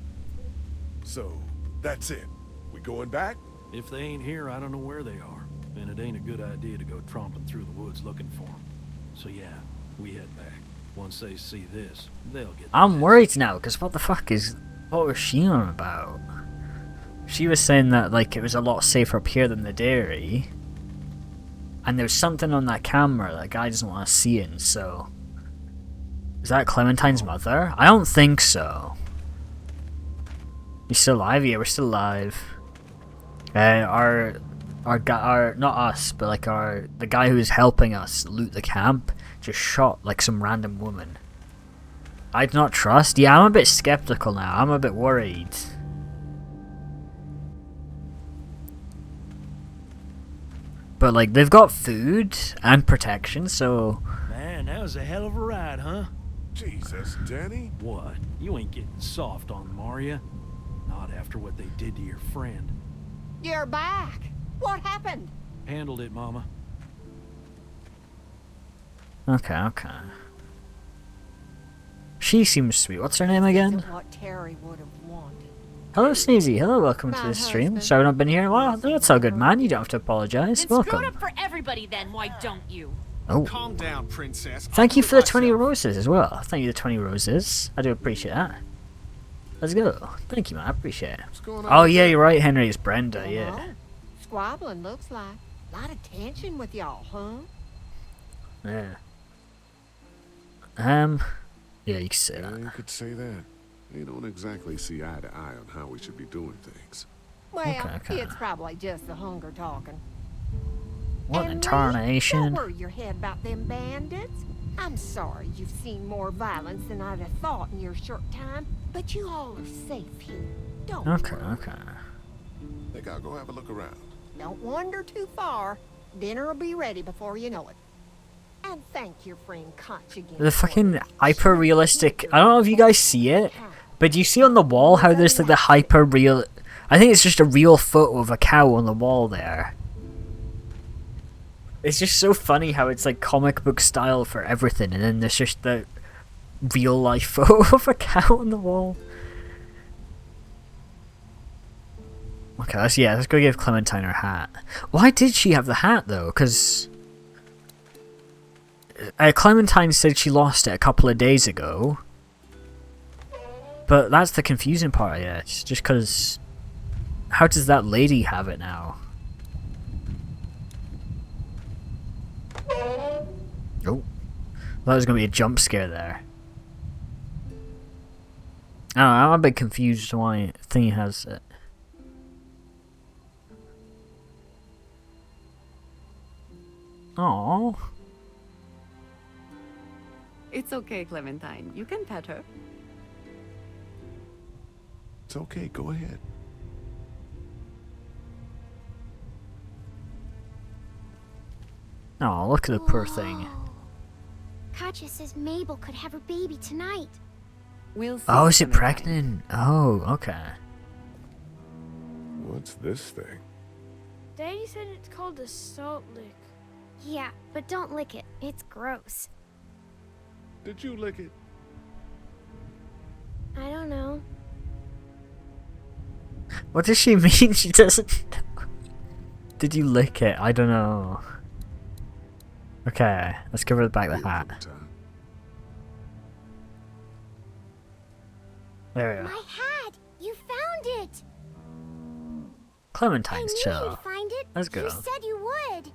So, that's it. We going back? If they ain't here, I don't know where they are. and it ain't a good idea to go tromping through the woods looking for them. So yeah, we head back. Once they see this, they'll get... I'm worried now, because what was she on about? She was saying that, like, it was a lot safer up here than the dairy. And there's something on that camera that guy doesn't want to see in, so... Is that Clementine's mother? I don't think so. You still alive? Yeah, we're still alive. Our not us, but like the guy who was helping us loot the camp just shot like some random woman. I do not trust. Yeah, I'm a bit skeptical now. I'm a bit worried. But like they've got food and protection, so. Man, that was a hell of a ride, huh? Jesus, Danny. What? You ain't getting soft on them, are ya? Not after what they did to your friend. You're back. What happened? Handled it, Mama. Okay. She seems sweet. What's her name again? What Terry would have wanted. Hello, Sneezy. Hello, welcome to the stream. Sorry I've not been here. Well, that's all good, man. You don't have to apologize. Then Welcome. screw it up for everybody then, why don't you? Oh. Calm down, princess. Thank you for the 20 roses as well. Thank you for the 20 roses. I do appreciate that. Let's go. Thank you, man. I appreciate it. Oh, yeah, you're right, Henry. It's Brenda, yeah. Squabbling looks like. A lot of tension with y'all, huh? Yeah. Yeah, you could say that. You could say that. They don't exactly see eye to eye on how we should be doing things. Well, Okay. it's probably just the hunger talking. What And tarnation? Lee, don't worry your head about them bandits. I'm sorry you've seen more violence than I'd have thought in your short time, but you all are safe here. Don't Okay. Think I'll go have a look around. Don't wander too far. Dinner will be ready before you know it. And thank your friend Conch again. The fucking hyper realistic. I don't know if you guys see it, but do you see on the wall how there's like the hyper real? I think it's just a real photo of a cow on the wall there. It's just so funny how it's like comic book style for everything, and then there's just the real life photo of a cow on the wall. Okay, let's go give Clementine her hat. Why did she have the hat though? Because Clementine said she lost it a couple of days ago. But that's the confusing part, yeah. It's just because... How does that lady have it now? Oh. That was going to be a jump scare there. I don't know, I'm a bit confused why Thingy has it. Aww. It's okay, Clementine. You can pet her. It's okay, go ahead. Oh, look at the poor thing. Katja says Mabel could have her baby tonight. We'll see. Oh, is it pregnant? Oh, okay. What's this thing? Daddy said it's called a salt lick. Yeah, but don't lick it. It's gross. Did you lick it? I don't know. What does she mean? She doesn't know. Did you lick it? I don't know. Okay, let's give her back the hat. There we go. My hat! You found it! Clementine's I knew chill. you'd find it. Let's go. You said you would.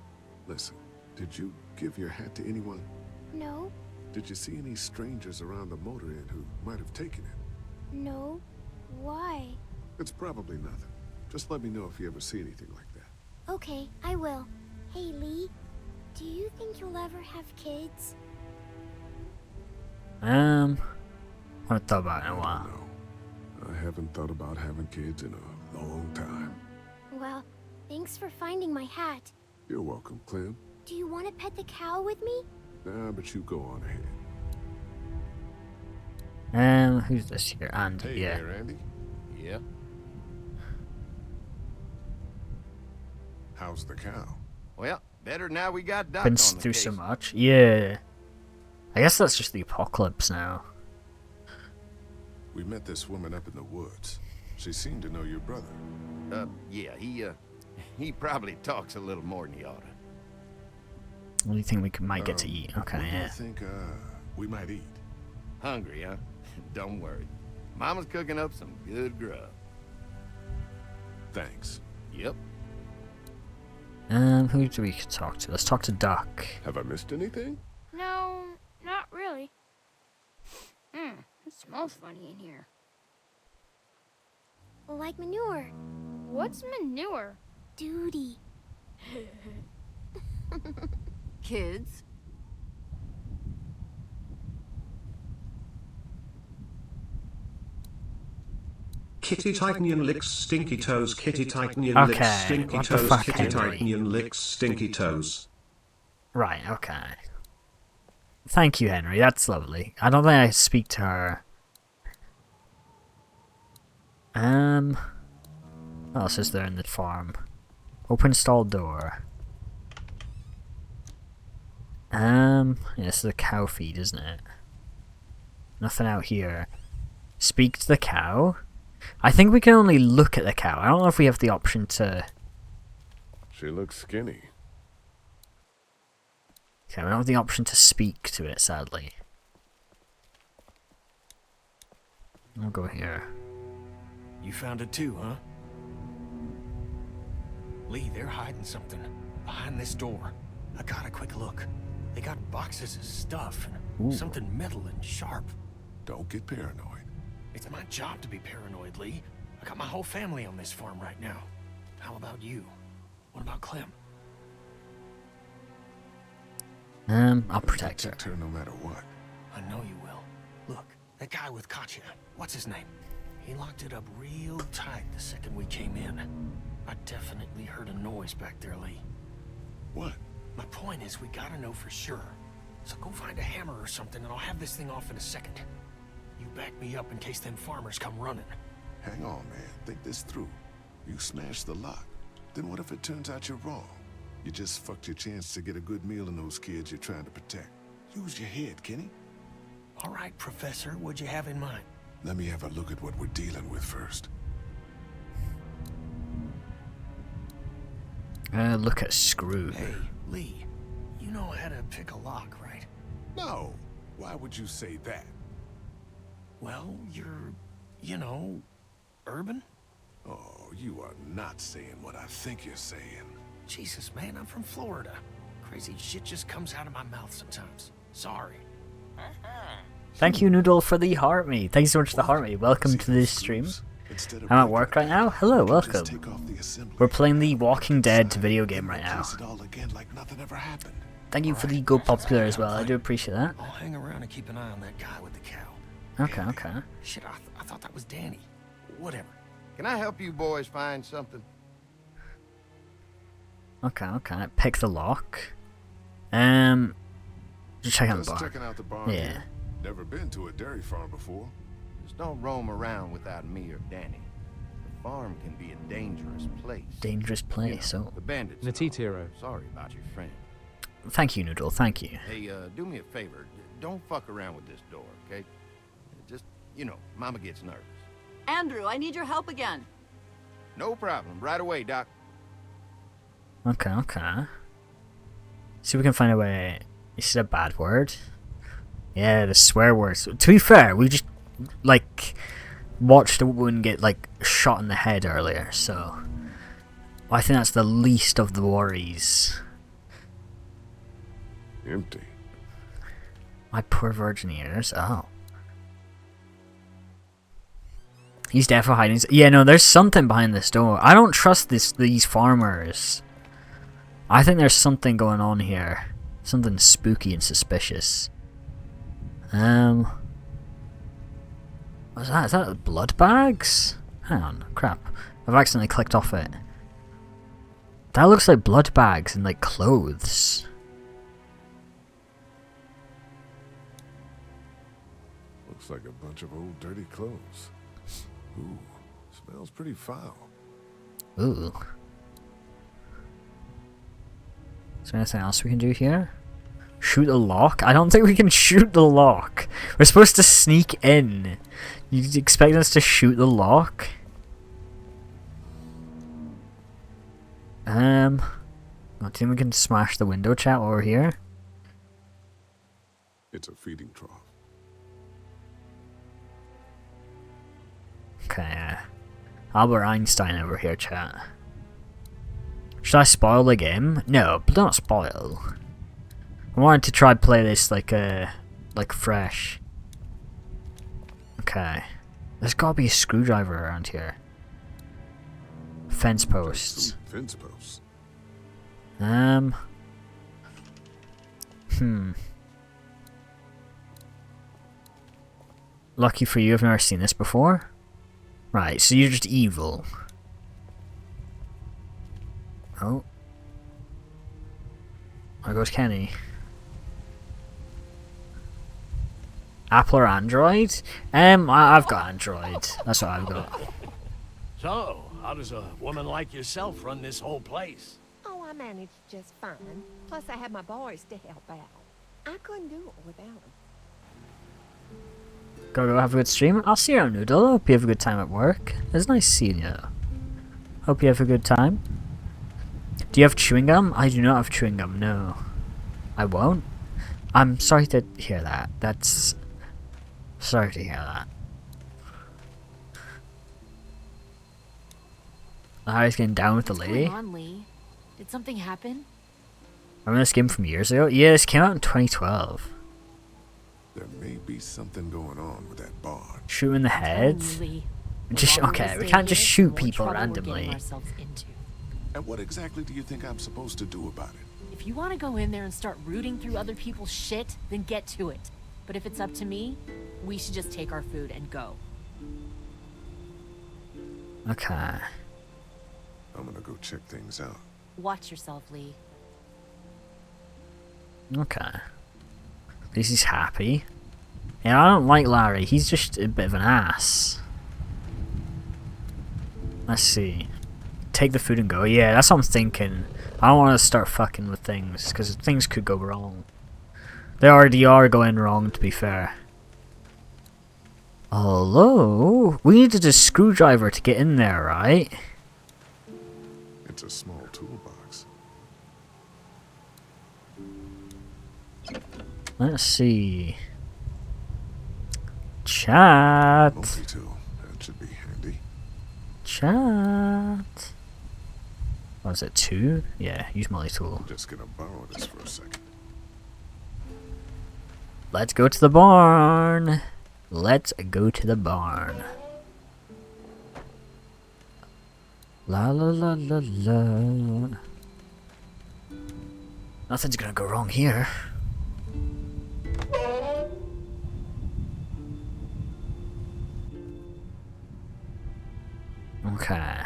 Listen, did you give your hat to anyone? No, Did you see any strangers around the motor inn who might have taken it? no. Why? It's probably nothing. Just let me know if you ever see anything like that. Okay, I will. Hey, Lee. Do you think you'll ever have kids? I haven't thought about it in a while. I haven't thought about having kids in a long time. Well, thanks for finding my hat. You're welcome, Clem. Do you want to pet the cow with me? Nah, but you go on ahead. Who's this here? Andy, Hey yeah. there, Andy. Yeah. How's the cow? Well, better now we got Doc Been on the through case. so much. Yeah. I guess that's just the apocalypse now. We met this woman up in the woods. She seemed to know your brother. Yeah, He probably talks a little more than he oughta. What do you think we might get to eat? Okay, What do you yeah. think we might eat? Hungry, huh? Don't worry. Mama's cooking up some good grub. Thanks. Yep. Who do we talk to? Let's talk to Duck. Have I missed anything? No, not really. It smells funny in here. Like manure. What's manure? Duty. Kids, Kitty Titanian licks stinky toes. Kitty Titanian Okay, licks stinky what the toes. fuck, Kitty Henry? Titanian licks stinky toes. Right, okay. Thank you, Henry. That's lovely. I don't think I speak to her. What else is there in the farm? Open stall door. Yeah, this is a cow feed, isn't it? Nothing out here. Speak to the cow? I think we can only look at the cow. I don't know if we have the option to... She looks skinny. Okay, we don't have the option to speak to it, sadly. I'll go here. You found it too, huh? Lee, they're hiding something behind this door. I got a quick look. They got boxes of stuff and Ooh. something metal and sharp. Don't get paranoid. It's my job to be paranoid, Lee. I got my whole family on this farm right now. How about you? What about Clem? I'll protect her. No matter what. I know you will. Look, that guy with Katya, what's his name? He locked it up real tight the second we came in. I definitely heard a noise back there, Lee. What? My point is, we gotta know for sure. So go find a hammer or something and I'll have this thing off in a second. You back me up in case them farmers come running. Hang on, man. Think this through. You smash the lock. Then what if it turns out you're wrong? You just fucked your chance to get a good meal in those kids you're trying to protect. Use your head, Kenny. All right, Professor, what'd you have in mind? Let me have a look at what we're dealing with first. Look at Screw. Hey, Lee, you know how to pick a lock, right? No. Why would you say that? Well, you're, you know, urban? Oh, you are not saying what I think you're saying. Jesus, man, I'm from Florida. Crazy shit just comes out of my mouth sometimes. Sorry. Thank you, Noodle, for the heart me. Thank you so much for the heart me. Welcome to this stream. I'm at work right now. Hello, welcome. We're playing the Walking Dead video game right now. Thank you for the Go Popular as well. I do appreciate that. I'll hang around and keep an eye on that guy with the cow. Okay, okay. Shit, I thought that was Danny. Whatever. Can I help you boys find something? Okay, okay. Pick the lock. Just check out the Just barn. checking out the barn. Yeah. Here. Never been to a dairy farm before. Just don't roam around without me or Danny. The farm can be a dangerous place. Dangerous place, so. The bandits. Petite hero. Sorry about your friend. Thank you, Noodle. Thank you. Hey, do me a favor. Don't fuck around with this door, okay? Just, you know, Mama gets nervous. Andrew, I need your help again. No problem. Right away, Doc. Okay, okay. See if we can find a way. Is it a bad word? Yeah, the swear words. To be fair, we just, like, watched a woman get, like, shot in the head earlier, so. I think that's the least of the worries. Empty. My poor virgin ears. Oh. He's definitely hiding. Yeah, no, there's something behind this door. I don't trust these farmers. I think there's something going on here. Something spooky and suspicious. What's that? Is that blood bags? Hang on, crap. I've accidentally clicked off it. That looks like blood bags and like clothes. Looks like a bunch of old dirty clothes. Ooh, smells pretty foul. Ooh. Is there anything else we can do here? Shoot a lock? I don't think we can shoot the lock. We're supposed to sneak in. You expect us to shoot the lock? I think we can smash the window chat while we're here. It's a feeding trough. Okay, Albert Einstein over here, chat. Should I spoil the game? No, but don't spoil. I wanted to try play this like fresh. Okay, there's gotta be a screwdriver around here. Fence posts. Fence posts. Lucky for you, I've never seen this before. Right, so you're just evil. Oh. There goes Kenny. Apple or Android? I've got Android. That's what I've got. So, how does a woman like yourself run this whole place? Oh, I managed just fine. Plus, I had my boys to help out. I couldn't do it without them. Go have a good stream. I'll see you around, Noodle. Hope you have a good time at work. It's nice seeing you. Hope you have a good time. Do you have chewing gum? I do not have chewing gum, no. I won't. I'm sorry to hear that. That's... Sorry to hear that. Harry's getting down with the lady. What's going on, Lee? Did something happen? Remember this game from years ago? Yeah, this came out in 2012. There may be something going on with that barn. Shoot in the head? Just okay, we can't just shoot people randomly. And what exactly do you think I'm supposed to do about it? If you want to go in there and start rooting through other people's shit, then get to it. But if it's up to me, we should just take our food and go. Okay. I'm gonna go check things out. Watch yourself, Lee. Okay. At least he's happy. Yeah, I don't like Larry. He's just a bit of an ass. Let's see. Take the food and go. Yeah, that's what I'm thinking. I don't want to start fucking with things, because things could go wrong. They already are going wrong, to be fair. Hello? We needed a screwdriver to get in there, right? It's a small toolbox. Let's see. Chat. Multi-tool. That should be handy. Chat. What is it, 2? Yeah, use multi-tool. I'm just gonna borrow this for a second. Let's go to the barn. Let's go to the barn. La la la la la. Nothing's gonna go wrong here. Okay.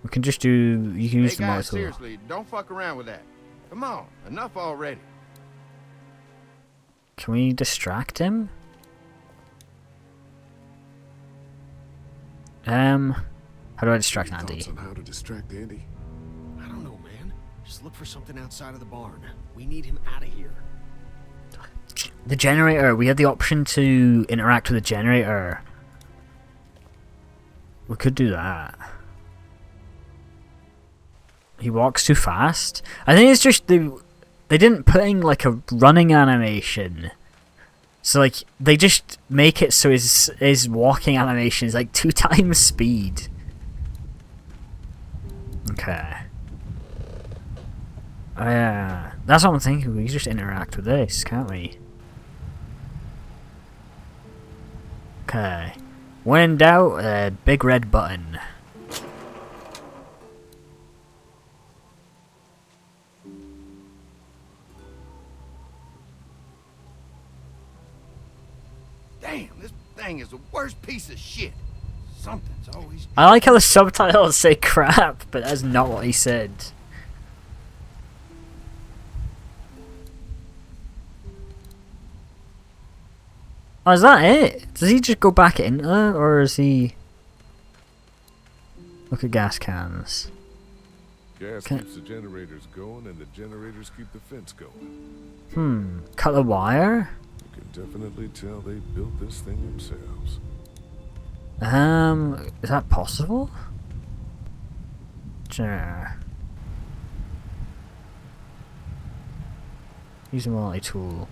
We can just do. You can use Hey the guys, motor. seriously, don't fuck around with that. Come on, enough already. Can we distract him? How do I distract Any Andy? thoughts on how to distract Andy? I don't know, man. Just look for something outside of the barn. We need him out of here. The generator. We had the option to interact with the generator. We could do that. He walks too fast. I think it's just they didn't put in like a running animation. So like they just make it so his walking animation is like 2 times speed. Okay. That's what I'm thinking. We can just interact with this, can't we? Okay. When in doubt, big red button. Damn, this thing is the worst piece of shit. Something's always... I like how the subtitles say crap, but that's not what he said. Oh, is that it? Does he just go back in there, or is he... Look at gas cans. Gas keeps the generators going, and the generators keep the fence going. Cut the wire? You can definitely tell they built this thing themselves. Is that possible? Sure. Use a multi-tool.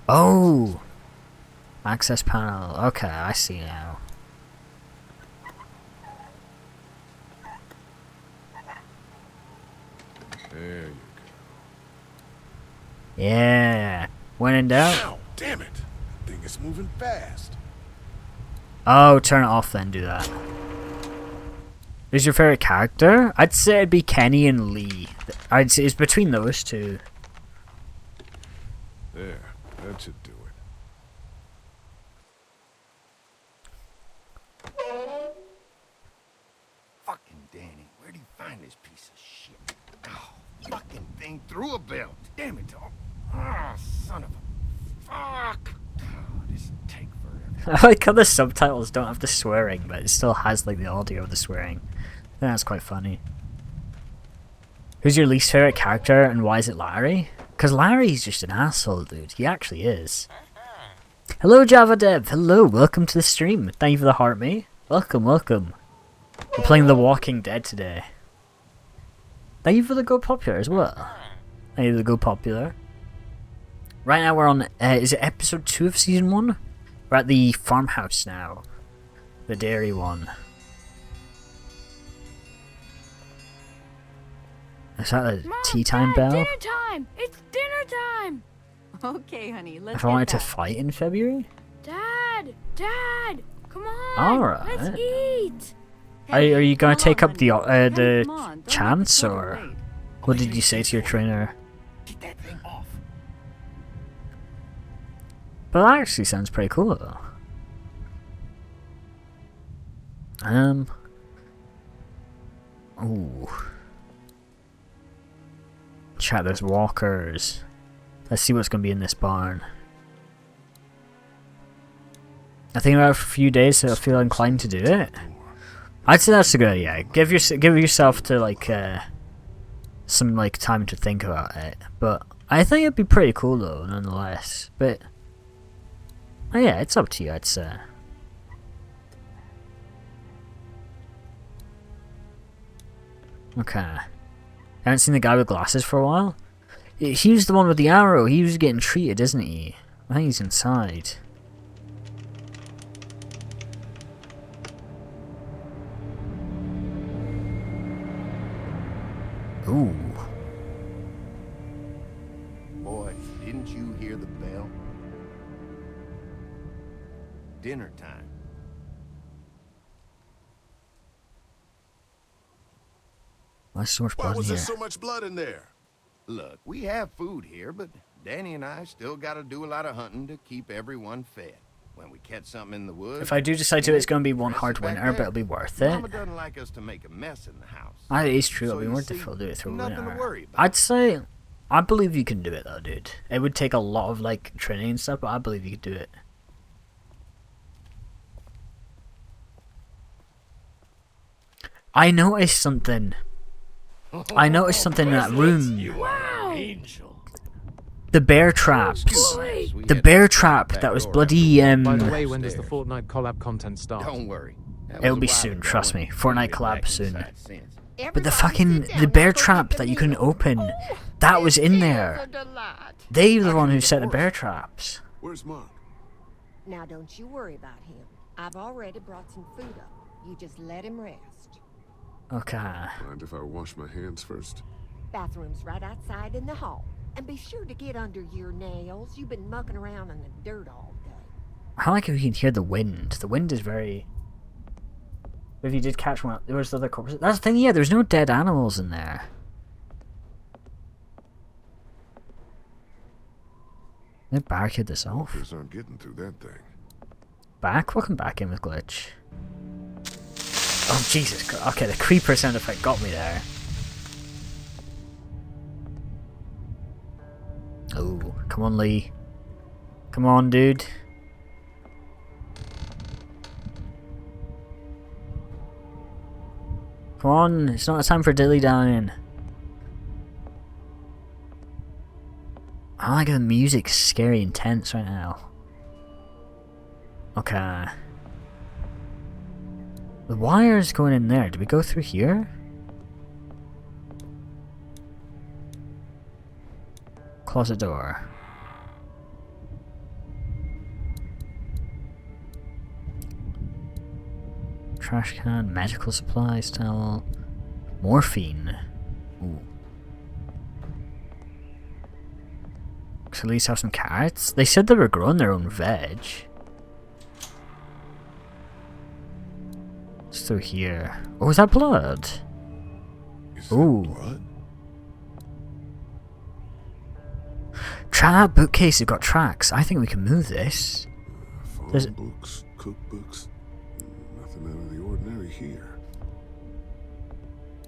Oh! Access panel. Okay, I see now. There you go. Yeah. When in doubt. Ow, damn it! That thing is moving fast. Oh, turn it off then, do that. Who's your favorite character? I'd say it'd be Kenny and Lee. I'd say it's between those two. There, that should do it. Fucking Danny, where'd he find this piece of shit? Oh, fucking thing through a belt. Damn it, dog. Ah, son of a... Fuck! Oh, this will take forever. I like how the subtitles don't have the swearing, but it still has like the audio of the swearing. I think that's quite funny. Who's your least favorite character and why is it Larry? Because Larry's just an asshole, dude. He actually is. Hello, Java Dev. Hello, welcome to the stream. Thank you for the heart, mate. Welcome, welcome. We're playing The Walking Dead today. Thank you for the Go Popular as well. Thank you for the Go Popular. Right now we're on, is it episode 2 of season 1? We're at the farmhouse now. The dairy one. Is that a Mom, tea time Dad, bell? Dinner time! It's dinner time! Okay, honey, let's If I wanted to fight in February? Dad! Dad! Come on! Alright. Let's eat! Are you going to take up the chance, or what did you say to your trainer? Get that thing off. But that actually sounds pretty cool, though. Ooh. Chat, there's walkers. Let's see what's going to be in this barn. I think about a few days, so I feel inclined to do it. I'd say that's a good idea. Give yourself to like some like time to think about it. But I think it'd be pretty cool though, nonetheless. But oh, yeah, it's up to you, I'd say. Okay. Haven't seen the guy with glasses for a while. He was the one with the arrow. He was getting treated, isn't he? I think he's inside. Ooh. Boy, didn't you hear the bell? Dinner time. Why so much Why blood in was here? there so much blood in there? Look, we have food here, but Danny and I still gotta do a lot of hunting to keep everyone fed. When we catch something in the woods... If I do decide to, it's going to be one hard winter, but it'll be worth it. Mama doesn't like us to make a mess in the house. It is true, it'll be you more see, difficult to do it through nothing to winter. worry about. I'd say, I believe you can do it though, dude. It would take a lot of like training and stuff, but I believe you could do it. I noticed something. I noticed something in that room. Wow. Angel. The bear traps. The bear trap that was bloody By the way, when does the Fortnite collab content start? Don't worry. It'll be soon, trust me. Fortnite collab soon. But the bear trap that you couldn't open, that was in there. They were the one who set the bear traps. Where's Mark? Now don't you worry about him. I've already brought some food up. You just let him rest. Okay. Mind if I wash my hands first? Bathroom's right outside in the hall. And be sure to get under your nails. You've been mucking around in the dirt all day. I like how you can hear the wind. The wind is very... If you did catch one, there was other corpses. That's the thing, yeah, there's no dead animals in there. They barricade this off. Walkers aren't getting through that thing. Back? Welcome back in with glitch. Oh, Jesus Christ. Okay, the creeper sound effect got me there. Oh, come on, Lee. Come on, dude. Come on, it's not time for dilly dallying. I like how the music's scary intense right now. Okay. The wire's going in there. Do we go through here? Closet door. Trash can, medical supplies, towel, morphine. Ooh. So at least have some carrots. They said they were growing their own veg. What's through here? Oh, is that blood? Ooh. Blood? Try that bookcase, you've got tracks. I think we can move this. Farm books, cookbooks. Nothing out of the ordinary here.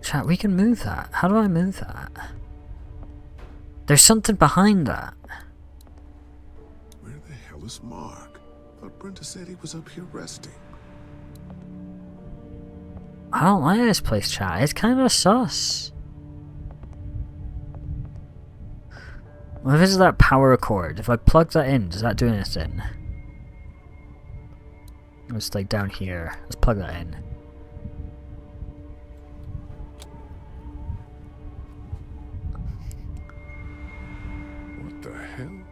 Chat, we can move that. How do I move that? There's something behind that. Where the hell is Mark? Thought Brenda said he was up here resting. I don't like this place, chat. It's kind of sus. Well, this is that power cord. If I plug that in, does that do anything? It's like down here. Let's plug that in. What the hell?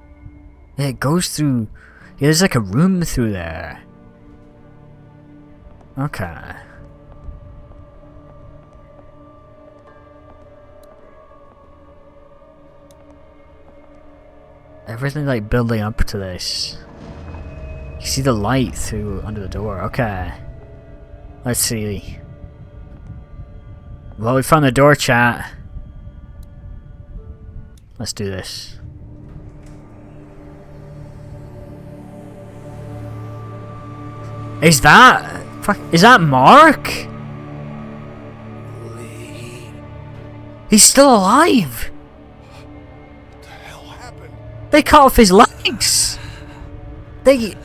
Yeah, it goes through... Yeah, there's like a room through there. Okay. Everything like building up to this. You see the light through under the door. Okay. Let's see. Well, we found the door, chat. Let's do this. Is that... Fuck, is that Mark? He's still alive! What the hell happened? They cut off his legs! They...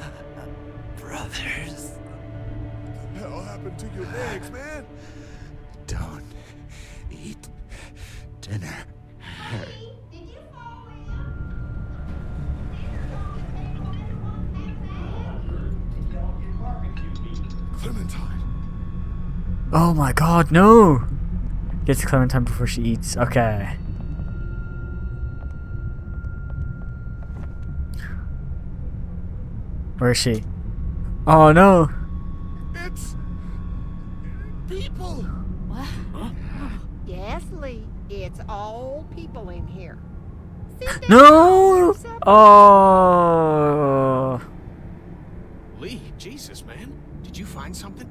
Brothers. What the hell happened to your legs, man? Don't eat dinner. Clementine. Oh my god, no! Get to Clementine before she eats. Okay. Where is she? Oh no! It's... people! What? Yes, Lee. It's all people in here. No! Oh! Lee, Jesus, man. Did you find something?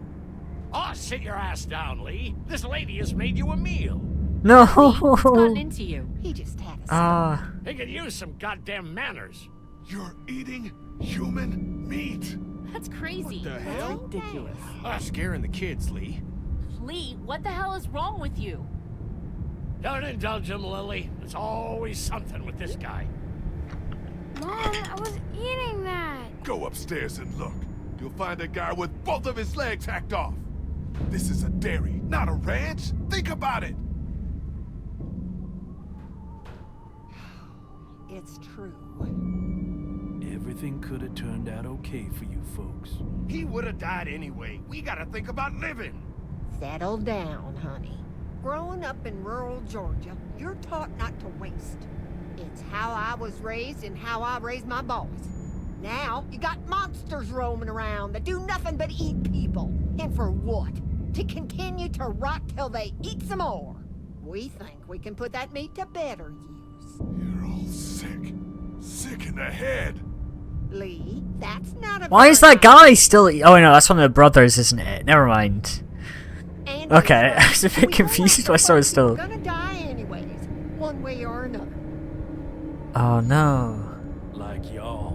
Oh, sit your ass down, Lee. This lady has made you a meal. No! What's gotten into you? He just had a Ah. He could use some goddamn manners. You're eating human meat. That's crazy. What the hell? Ridiculous. Scaring the kids, Lee. Lee, what the hell is wrong with you? Don't indulge him, Lily. There's always something with this guy. Mom, I was eating that. Go upstairs and look. You'll find a guy with both of his legs hacked off. This is a dairy, not a ranch. Think about it. It's true. Everything could have turned out okay for you folks. He would have died anyway. We gotta think about living. Settle down, honey. Growing up in rural Georgia, you're taught not to waste. It's how I was raised and how I raised my boys. Now, you got monsters roaming around that do nothing but eat people. And for what? To continue to rot till they eat some more. We think we can put that meat to better use. You're all sick. Sick in the head. Lee, that's not a... Why is that guy still... Oh no, that's one of the brothers, isn't it? Never mind. Okay, I was a bit confused why someone's still... We're gonna die anyways, one way or another. Oh no. Like y'all.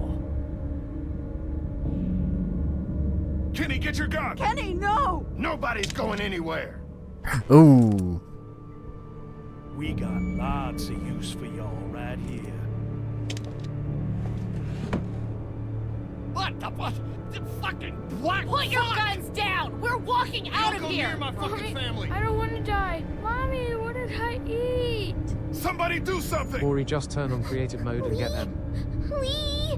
Kenny, get your gun! Kenny, no! Nobody's going anywhere. Ooh. We got lots of use for y'all right here. What the what? The fucking what? Put your guns down! We're walking out of here! My fucking family. I don't want to die. Mommy, what did I eat? Somebody do something! Ori, just turn on creative mode and get them. Lee!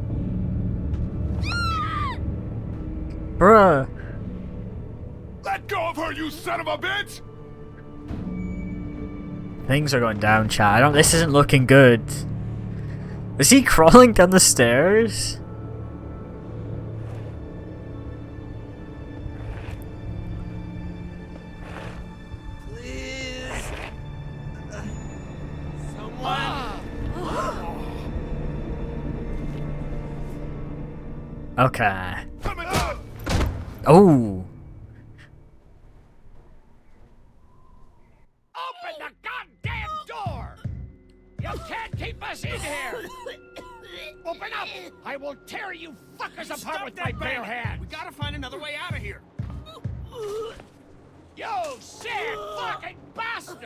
Bruh. Let go of her, you son of a bitch! Things are going down, chat. This isn't looking good. Is he crawling down the stairs? Please. Someone. Okay. Oh. Open the goddamn door! You can't keep us in here! Open up! I will tear you fuckers apart with my bare hands! We gotta find another way out of here. You sick fucking bastards!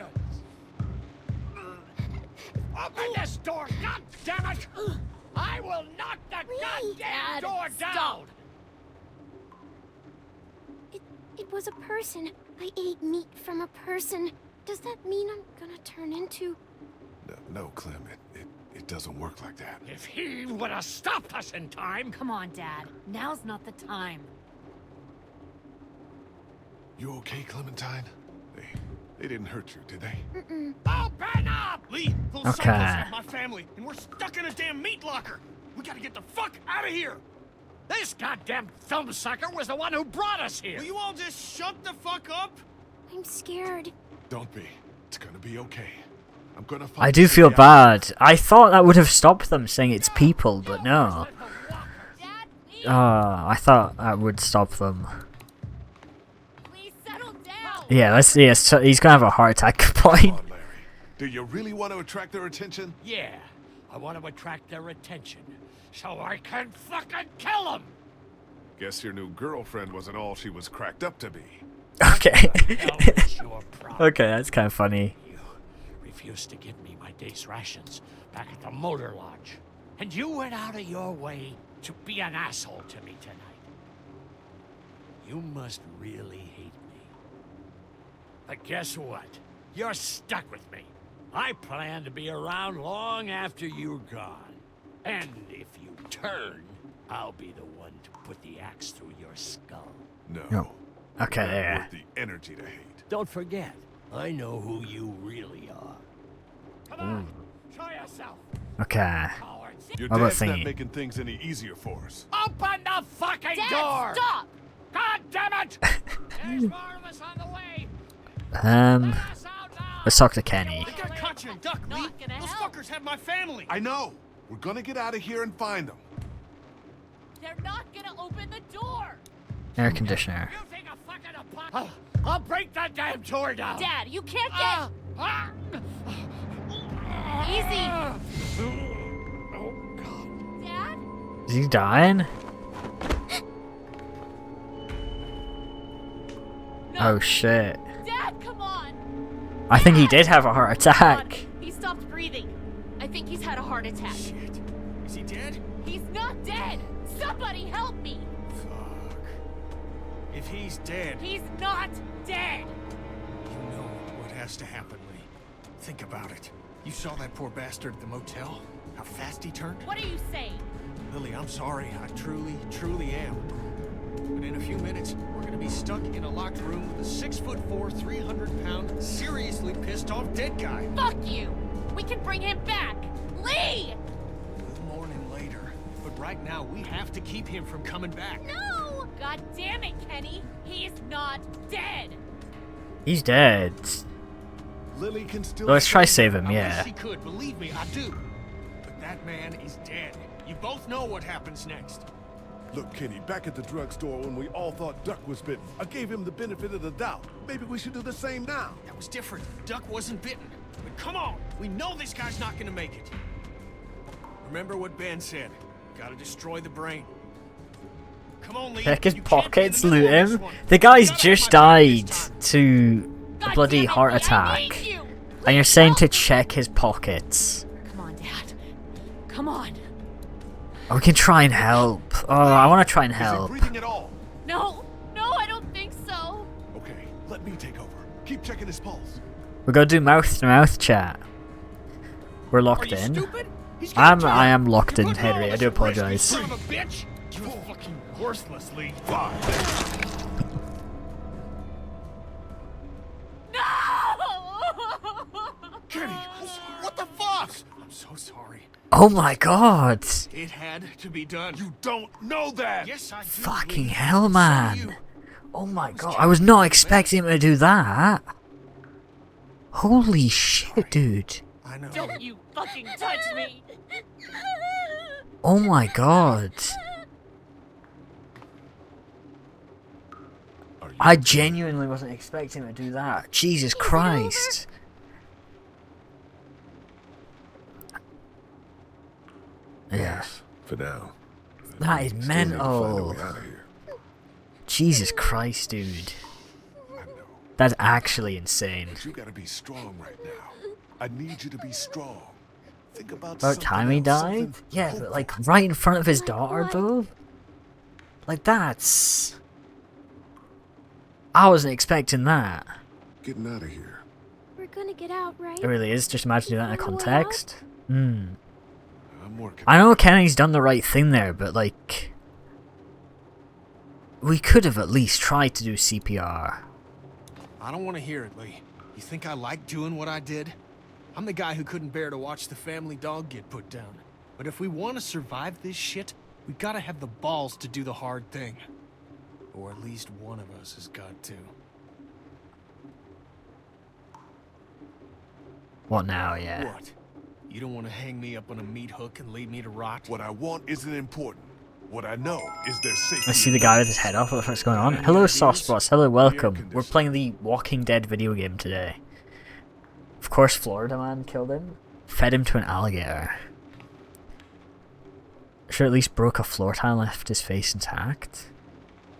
Open this door, god damn it! I will knock the goddamn Dad, door stop. down! It was a person. I ate meat from a person. Does that mean I'm gonna turn into... No, Clem, it doesn't work like that. If he would have stopped us in time... Come on, Dad. Now's not the time. You okay, Clementine? They didn't hurt you, did they? Mm-mm. Open up! Lee, those Okay. psychos have my family, and we're stuck in a damn meat locker. We gotta get the fuck out of here. This goddamn thumbsucker was the one who brought us here! Will you all just shut the fuck up? I'm scared. Don't be. It's gonna be okay. I'm gonna find I do a feel way out. bad. I thought that would have stopped them saying it's people, but no. I thought that would stop them. Please settle down. Yeah, let's see. So he's gonna have a heart attack point. Come on, Larry. Do you really want to attract their attention? Yeah, I want to attract their attention, so I can fucking kill them! Guess your new girlfriend wasn't all she was cracked up to be. Okay. Your problem. Okay, that's kind of funny. You refused to give me my day's rations back at the motor lodge, and you went out of your way to be an asshole to me tonight. You must really hate me. But guess what? You're stuck with me. I plan to be around long after you're gone. And if you turn, I'll be the one to put the axe through your skull. No. Okay, Not yeah. worth the energy to hate. Don't forget, I know who you really are. Come on, show yourself. Okay. Your What about dad's not thingy? making things any easier for us. Open the fucking Dad, door! stop! God damn it! There's more of us on the way. Let's talk to Kenny. They got Katya and Duck, Lee. Not gonna Those help. fuckers have my family. I know. We're gonna get out of here and find them. They're not gonna open the door. Air conditioner. You think a fucking I'll break that damn door down. Dad, you can't get... Easy. Dad? Is he dying? Oh shit. Dad, come on. I think he did have a heart attack. He stopped breathing. I think he's had a heart attack. Shit. Is he dead? He's not dead. Somebody help me. Fuck. If he's dead, He's not dead. you know what has to happen, Lee. Think about it. You saw that poor bastard at the motel? How fast he turned? What are you saying? Lily, I'm sorry. I truly am. But in a few minutes, we're gonna be stuck in a locked room with a 6'4", 300-pound, seriously pissed off dead guy. Fuck you. We can bring him back. Lee! We'll mourn him later. But right now, we have to keep him from coming back. No! God damn it, Kenny. He's not dead. He's dead. Lily can still. Let's try save him, I yeah. wish she could, believe me, I do. But that man is dead. You both know what happens next. Look, Kenny, back at the drugstore when we all thought Duck was bitten, I gave him the benefit of the doubt. Maybe we should do the same now. That was different. Duck wasn't bitten. But come on, we know this guy's not gonna make it. Remember what Ben said. Gotta destroy the brain. Come on, Lee. Check his You can't be in the pockets, middle loot of this him. one. The guy's Gotta just have my back this died time. to a God bloody damn it, heart Lee, I attack. need you. And you're saying to check his pockets. Come on, Dad. Come on. Oh, we can try and help. Oh, I want to try and Is he help. breathing at all? No, I don't think so. Okay, let me take over. Keep checking his pulse. We're gonna do mouth-to-mouth chat. We're Are locked you in. stupid? He's gonna turn. I am locked in, You're putting all Henry. of I us do at risk, you apologize. Son of a bitch! You're fucking worthless, Lee. Kenny, what the fuck? I'm so sorry. Oh my god! It had to be done. You don't know that! Yes, I do. Fucking hell, man! Oh my god, I was not expecting him to do that! Holy shit, dude! I know. Don't you fucking touch me! Oh my god! I genuinely wasn't expecting him to do that. Jesus Christ! Yeah. Yes, for now. That is Still need to find a mental. way out of here. Jesus Christ, dude. That's actually insane. But you gotta be strong right now. I need you to be strong. Think about About time he else, died? something Yeah, but like right in front of his daughter though? Like that's... I wasn't expecting that. Getting out of here. We're gonna get out, right? It really is, just imagine doing that in a Find a way context. Hmm. I'm working. I know Kenny's done the right thing there, but like... We could have at least tried to do CPR. I don't want to hear it, Lee. You think I like doing what I did? I'm the guy who couldn't bear to watch the family dog get put down. But if we want to survive this shit, we gotta have the balls to do the hard thing. Or at least one of us has got to. What now, yeah. What? You don't want to hang me up on a meat hook and leave me to rot? What I want isn't important. What I know is their safety. I see the guy with his head off. What's going on? Hello, Sauceboss. Hello, welcome. We're playing the Walking Dead video game today. Of course, Florida man killed him. Fed him to an alligator. Sure, at least broke a floor tile and left his face intact.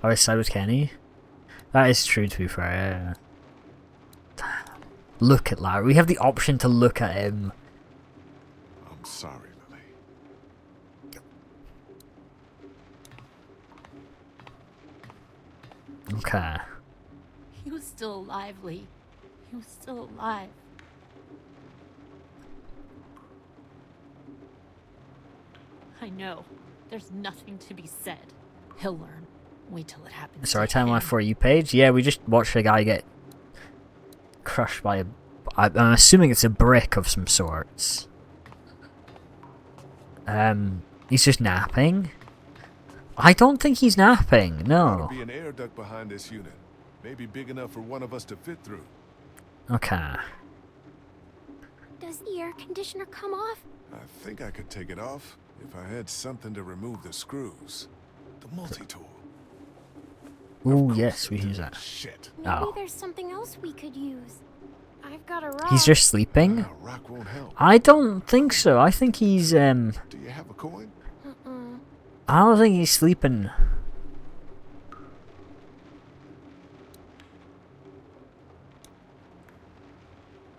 Oh, his side was Kenny. That is true, to be fair. Yeah. Look at Larry. We have the option to look at him. I'm sorry, Lily. Okay. He was still alive, Lee. He was still alive. I know. There's nothing to be said. He'll learn. Wait till it happens. Sorry, to time him. on my For You page. Yeah, we just watched a guy get crushed by a... I'm assuming it's a brick of some sorts. He's just napping? I don't think he's napping, no. There'll be an air duct behind this unit. Maybe big enough for one of us to fit through. Okay. Does the air conditioner come off? I think I could take it off if I had something to remove the screws. The multi-tool. Ooh, yes, we can use that. Shit. Maybe there's something else we could use. I've got a rock. He's just sleeping? A rock won't help. I don't think so. I think he's, Do you have a coin? I don't think he's sleeping.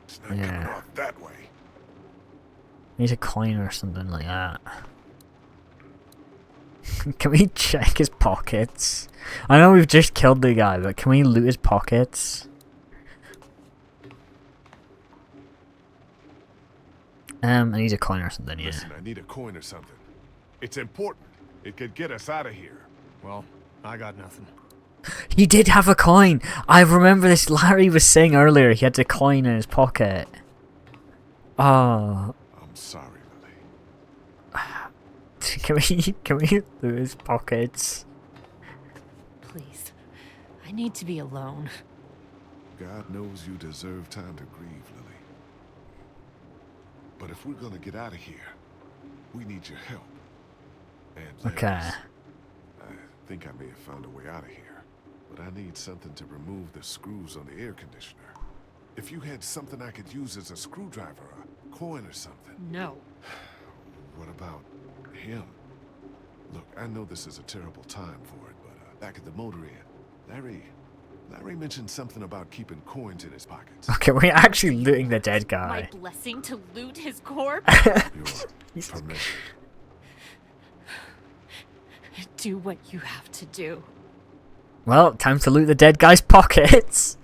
It's not coming off that way. Needs a coin or something like that. Can we check his pockets? I know we've just killed the guy, but can we loot his pockets? I need a coin or something, yeah. Listen, I need a coin or something. It's important. It could get us out of here. Well, I got nothing. He did have a coin! I remember this. Larry was saying earlier he had a coin in his pocket. Oh. I'm sorry, Lily. Can we loot his pockets? Please. I need to be alone. God knows you deserve time to grieve, Lily. But if we're gonna get out of here, we need your help. And Okay. I think I may have found a way out of here, but I need something to remove the screws on the air conditioner. If you had something I could use as a screwdriver, a coin or something. No. What about him? Look, I know this is a terrible time for it, but back at the motor inn, Larry mentioned something about keeping coins in his pockets. Okay, we're actually looting the dead guy. My blessing to loot his corpse? Your permission. Do what you have to do. Well, time to loot the dead guy's pockets.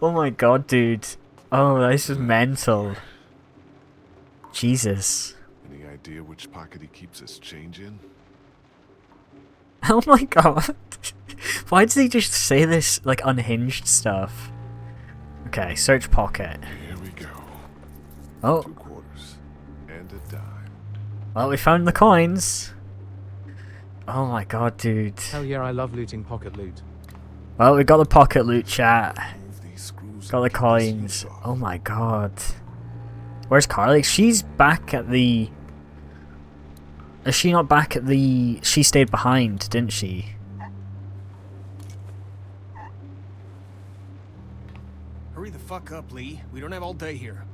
Oh my god, dude. Oh, this is mental. Jesus. Any idea which pocket he keeps his change in? Oh my god. Why does he just say this, like, unhinged stuff? Okay, search pocket. Here we go. Oh. 2 quarters and a dime. Well, we found the coins. Oh my god, dude. Hell yeah, I love looting pocket loot. Well, we got the pocket loot, chat. Got the coins. Oh my god. Where's Carly? She's back at the... Is she not back at the... She stayed behind, didn't she? Hurry the fuck up, Lee. We don't have all day here.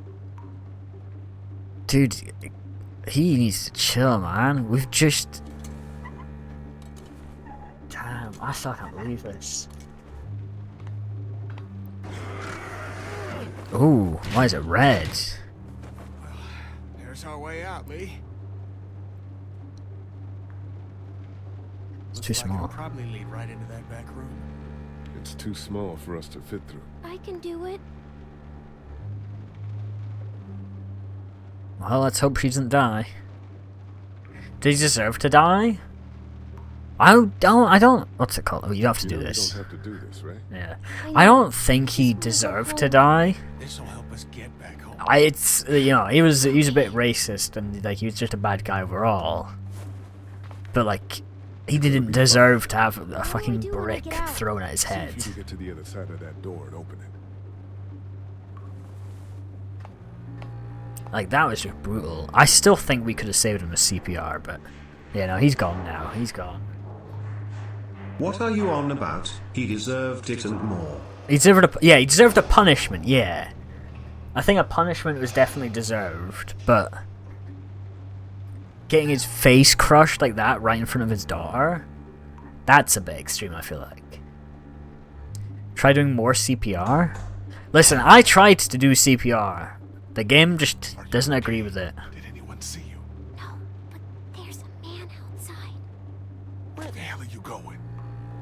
Dude, he needs to chill, man. We've just... Damn, I still can't believe this. Ooh, why is it red? There's our way out, Lee. It's too small. It'll probably lead right into that back room. It's too small for us to fit through. I can do it. Well, let's hope she doesn't die. Did he deserve to die? I don't, what's it called? Oh, you have to do this. You don't have to do this, right? Yeah. I don't think he deserved to die. This'll help us get back home. It's, you know, he was a bit racist and, like, he was just a bad guy overall. But, like, he didn't deserve to have a fucking brick thrown at his head. See if you can get to the other side of that door and open it. Like, that was just brutal. I still think we could have saved him with CPR, but... Yeah, no, he's gone now. He's gone. What are you on about? He deserved it and more. He deserved a punishment, yeah. I think a punishment was definitely deserved, but... Getting his face crushed like that right in front of his daughter? That's a bit extreme, I feel like. Try doing more CPR? Listen, I tried to do CPR. The game just doesn't agree with it. Did anyone see you? No, but there's a man outside. Where the hell are you going?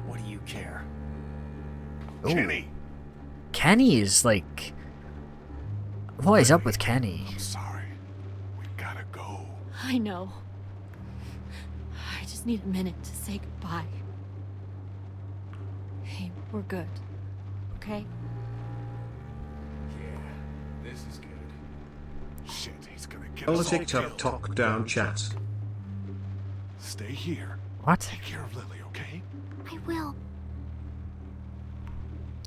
What do you care? Ooh. Kenny! Kenny is like... What is up with Kenny? I'm sorry. We gotta go. I know. I just need a minute to say goodbye. Hey, we're good. Okay? Yeah, this is good. Shit, he's gonna get us all Politics up, killed. talk down, chat. Stay here. What? Take care of Lily, okay? I will.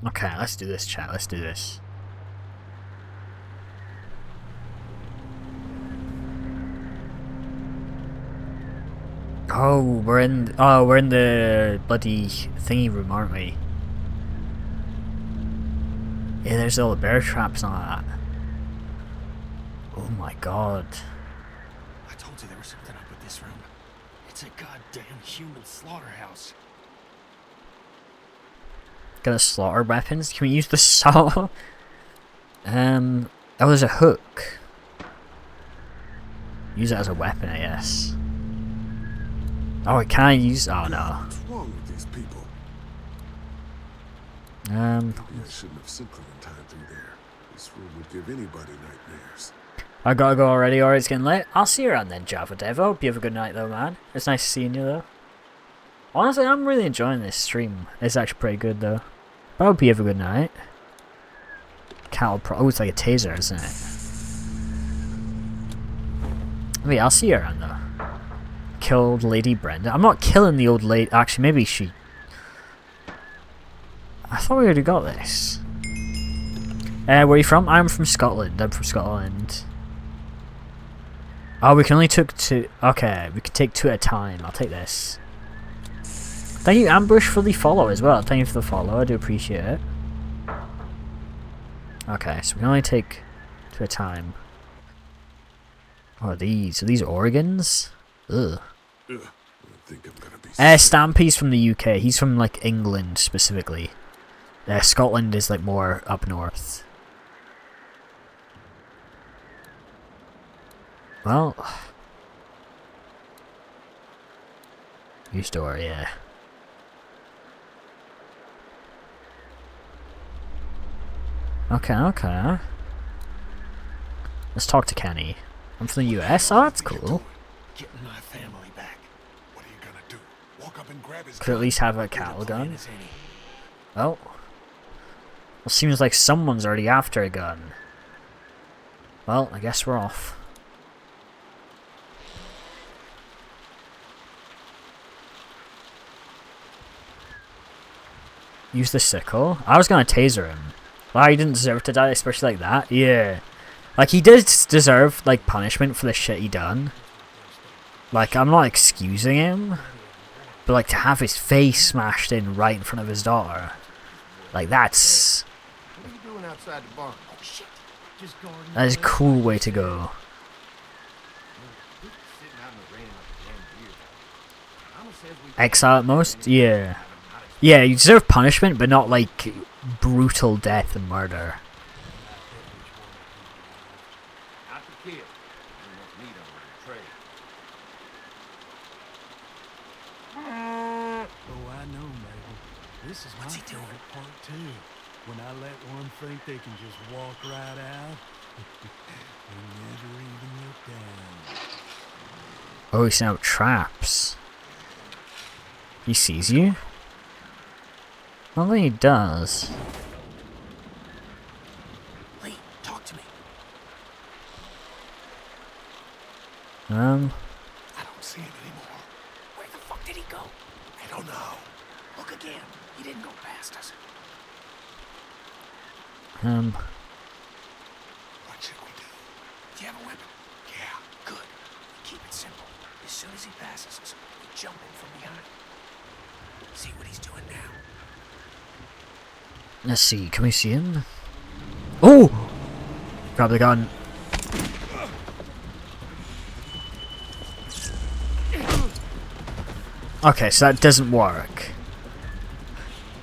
Okay, let's do this, chat. Let's do this. Oh, we're in the bloody thingy room, aren't we? Yeah, there's all the bear traps and all that. Oh my god. I told you there was something up with this room. It's a goddamn human slaughterhouse. Gonna slaughter weapons? Can we use the saw? Oh, there's a hook. Use it as a weapon, I guess. Oh, can I use? Oh no. What's wrong with these people? Maybe I shouldn't have sent Clementine through there. This room would give anybody nightmares. I gotta go already, or it's getting late. I'll see you around then, Java Dev. I hope you have a good night though, man. It's nice seeing you though. Honestly, I'm really enjoying this stream. It's actually pretty good though. I hope you have a good night. Oh, it's like a taser, isn't it? Wait, I'll see you around though. Killed Lady Brenda. I'm not killing the old lady. Actually, maybe she... I thought we already got this. Where are you from? I'm from Scotland. I'm from Scotland. Oh, we can only take 2. Okay, we can take 2 at a time. I'll take this. Thank you, Ambush, for the follow as well. Thank you for the follow. I do appreciate it. Okay, so we can only take 2 at a time. What are these? Are these organs? Ugh. I think I'm gonna be Stampy's from the UK. He's from, like, England, specifically. Scotland is, like, more up north. Well... New store, yeah. Okay. Let's talk to Kenny. I'm from the US. Oh, that's cool. Getting my family back. What are you gonna do? Walk up and grab his Could at least have a cattle gun. Well, it seems like someone's already after a gun. Well, I guess we're off. Use the sickle? I was gonna taser him. Wow, he didn't deserve to die, especially like that. Yeah. Like, he does deserve, like, punishment for the shit he done. Like, I'm not excusing him. But, like, to have his face smashed in right in front of his daughter. Like, that's... What are you doing outside the barn? Oh, shit. Just going. That is a cool way to go. Exile at most? Yeah. Yeah, you deserve punishment, but not, like, brutal death and murder. Not to kill. Enough meat on the tray. Oh, I know, Mabel. This is my favorite part, too. When I let one think they can just walk right out and never even look down. Oh, he's setting up traps. He sees you? I don't think he does. Lee, talk to me. I don't see it anymore. Where the fuck did he go? I don't know. Look again. He didn't go past us. What should we do? Do you have a weapon? Yeah, good. Keep it simple. As soon as he passes us, we jump in from behind. See what he's doing now. Let's see, can we see him? Oh! Grab the gun. Okay, so that doesn't work.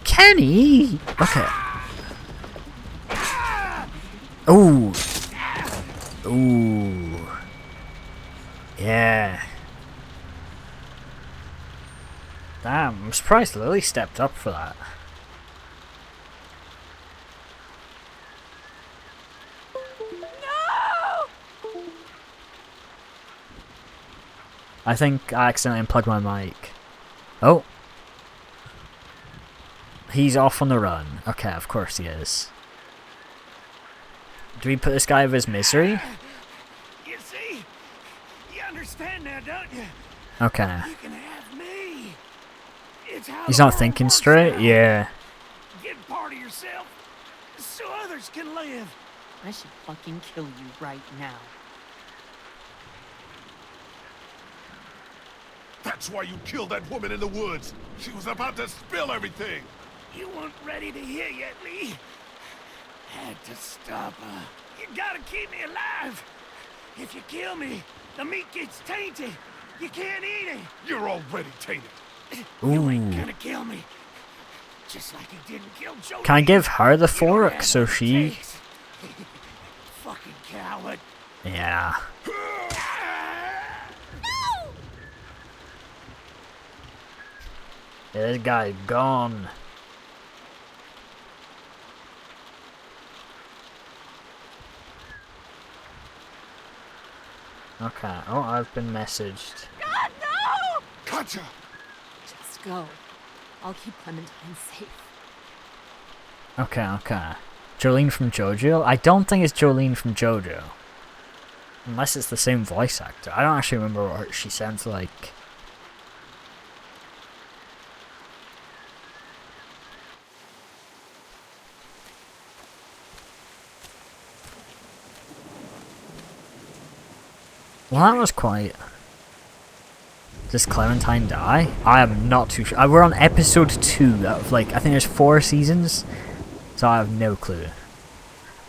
Kenny! Okay. Ooh. Ooh. Yeah. Damn, I'm surprised Lily stepped up for that. I think I accidentally unplugged my mic. Oh. He's off on the run. Okay, of course he is. Do we put this guy out of his misery? You see? You understand now, don't you? Okay. You can have me. It's how He's the not world thinking works straight? now. Yeah. Get part of yourself so others can live. I should fucking kill you right now. That's why you killed that woman in the woods. She was about to spill everything. You weren't ready to hear yet, Lee. Had to stop her. You gotta keep me alive. If you kill me, the meat gets tainted. You can't eat it. You're already tainted. You ain't Ooh. gonna kill me. Just like he didn't kill Joe. Can I give her the fork so she... Fucking coward. Yeah. Yeah, this guy's gone. Okay. Oh, I've been messaged. God, no! Gotcha! Just go. I'll keep Clementine safe. Okay, okay. Jolene from JoJo? I don't think it's Jolene from JoJo. Unless it's the same voice actor. I don't actually remember what she sounds like. Well, that was quite... Does Clementine die? I am not too sure. We're on episode 2 out of, like, I think there's 4 seasons. So I have no clue.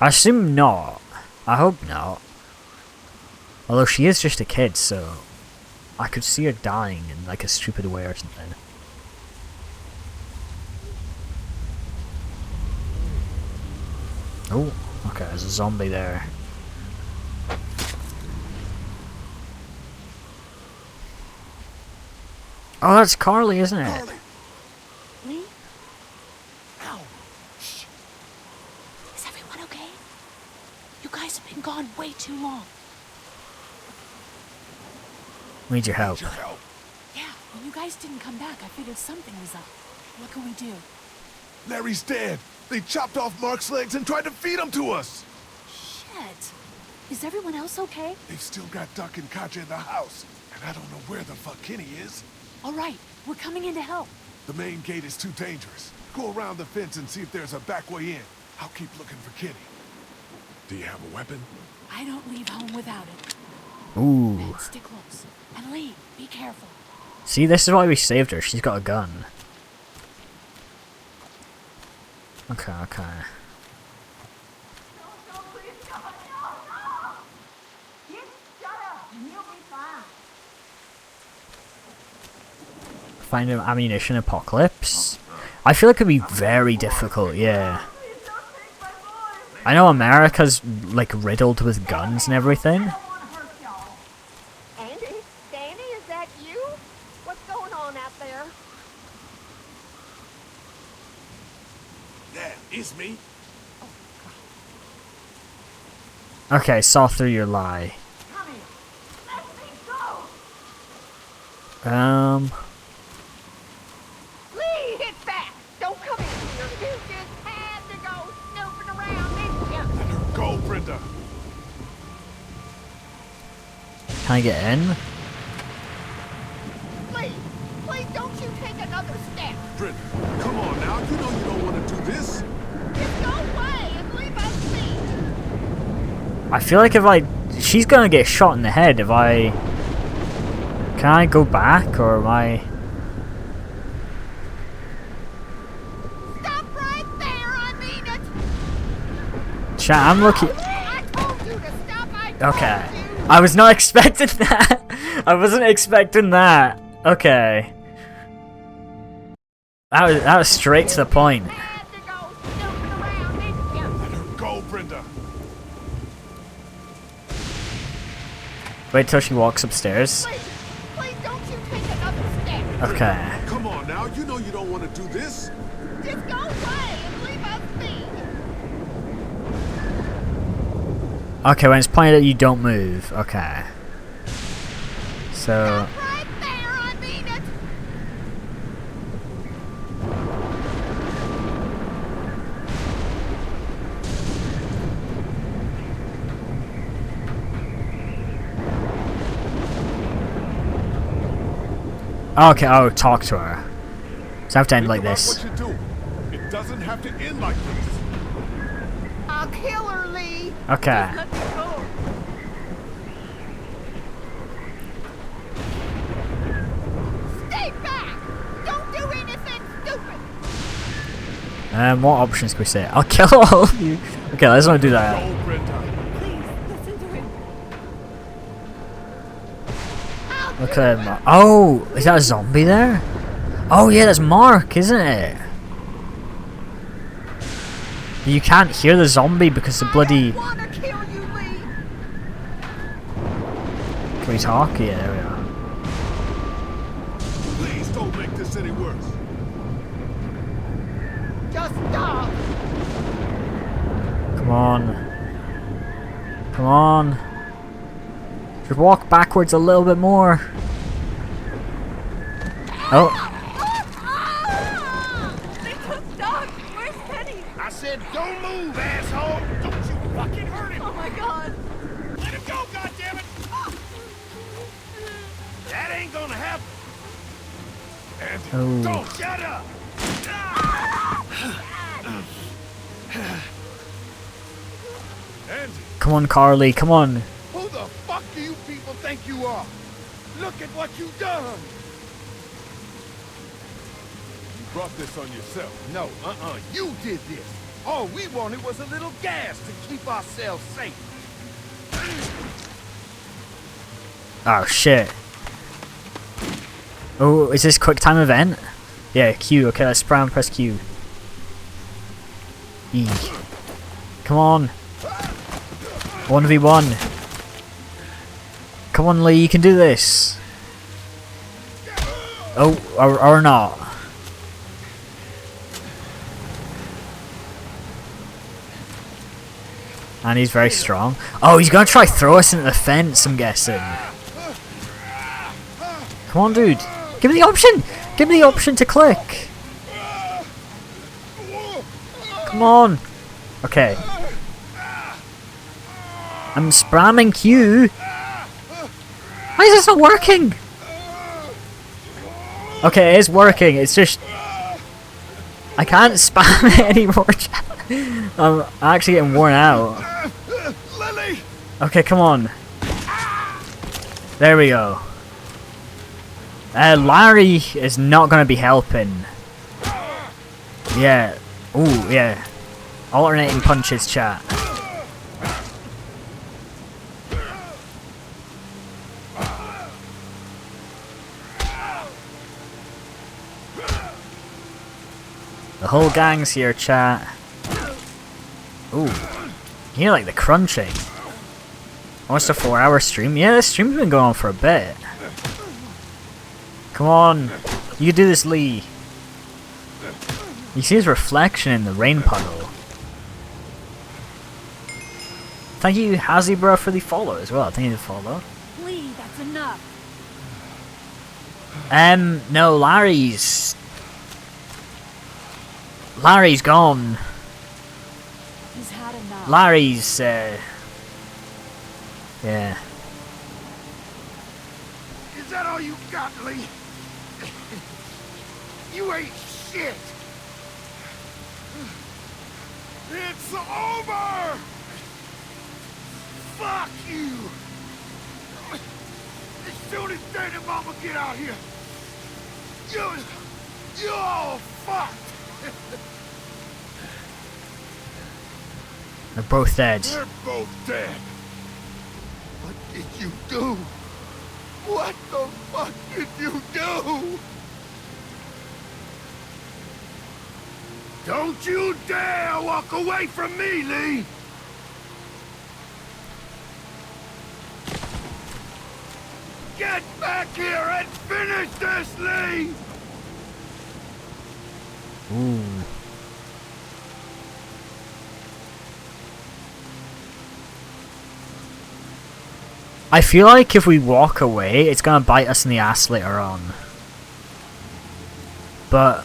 I assume not. I hope not. Although she is just a kid, so... I could see her dying in, like, a stupid way or something. Oh, okay, there's a zombie there. Oh, that's Carly, isn't it? Carly. Lee? Ow. Shh. Is everyone okay? You guys have been gone way too long. Need your help. Yeah, when you guys didn't come back, I figured something was up. What can we do? Larry's dead. They chopped off Mark's legs and tried to feed him to us. Shit. Is everyone else okay? They've still got Duck and Katja in the house, and I don't know where the fuck Kenny is. All right, we're coming in to help. The main gate is too dangerous. Go around the fence and see if there's a back way in. I'll keep looking for Kenny. Do you have a weapon? I don't leave home without it. Ooh. Ben, stick close. And Lee, be careful. See, this is why we saved her. She's got a gun. Okay, okay. Find an ammunition apocalypse. I feel like it'd be very difficult, yeah. I know America's like riddled with guns and everything. Andy? Danny, is that you? What's going on out there? That is me. Okay, saw through your lie. Lee, hit back! Don't come in here. You just had to go snooping around, didn't you? Let her go, Brenda. Can I get in? Lee, please don't you take another step. Brenda, come on now. You know you don't want to do this. Just go away and leave us be. I feel like if she's gonna get shot in the head if I... Can I go back, or am I... Stop right there, I mean it. Chat, I'm looking... I told you to stop. Okay. I was not expecting that. I wasn't expecting that. Okay. That was straight to the point. Let her go, Brenda. Wait till she walks upstairs. Please don't you take another step. Okay. Come on now. You know you don't want to do this. Just go away and leave us be. Okay, when it's pointed at you, don't move. Okay. So... Right there, I mean it. Okay, oh, talk to her. So I have to end like this. What you do. It doesn't have to end like this. I'll kill her, Lee. Okay. Just let me go. Stay back. Don't do anything stupid. What options can we say? I'll kill all of you. Okay, let's not do that. Okay, oh, is that a zombie there? Oh yeah, that's Mark, isn't it? You can't hear the zombie because the bloody... Wanna kill you, Lee. Can we talk? Yeah, there we are. Please don't make this any worse. Just stop. Come on. Come on. Just walk backwards a little bit more. Oh. They took Doc. Where's Penny? I said, don't move, asshole! Don't you fucking hurt him! Oh my god. Let him go, goddammit! That ain't gonna happen! Andy, Oh. Don't shut up! Andy, Come on, Carly, come on. Who the fuck do you people think you are? Look at what you done! you brought this on yourself. No, you did this. All we wanted was a little gas to keep ourselves safe. Oh, shit. Oh, is this quick time event? Yeah, Q. Okay, let's spray and press Q. E. Come on. 1v1. Come on, Lee, you can do this. Oh, or not. And he's very strong. Oh, he's gonna try throw us into the fence, I'm guessing. Come on, dude. Give me the option! Give me the option to click! Come on! Okay. I'm spamming Q. Why is this not working? Okay, it is working. It's just I can't spam it anymore. I'm actually getting worn out. Okay, come on. There we go. Larry is not gonna be helping. Yeah. Ooh, yeah. Alternating punches, chat. The whole gang's here, chat. Ooh. You hear like the crunching. Almost a 4-hour stream? Yeah, this stream's been going on for a bit. Come on. You can do this, Lee. You see his reflection in the rain puddle. Thank you, Hazibro, for the follow as well. Thank you for the follow. Lee, that's enough. No, Larry's gone. He's had enough. Larry's, yeah. Is that all you got, Lee? You ain't shit! It's over! Fuck you! As soon as Dad and Mama get out here, you're all fucked! They're both dead. They're both dead. What did you do? What the fuck did you do? Don't you dare walk away from me, Lee! Get back here and finish this, Lee! Ooh. I feel like if we walk away, it's gonna bite us in the ass later on. But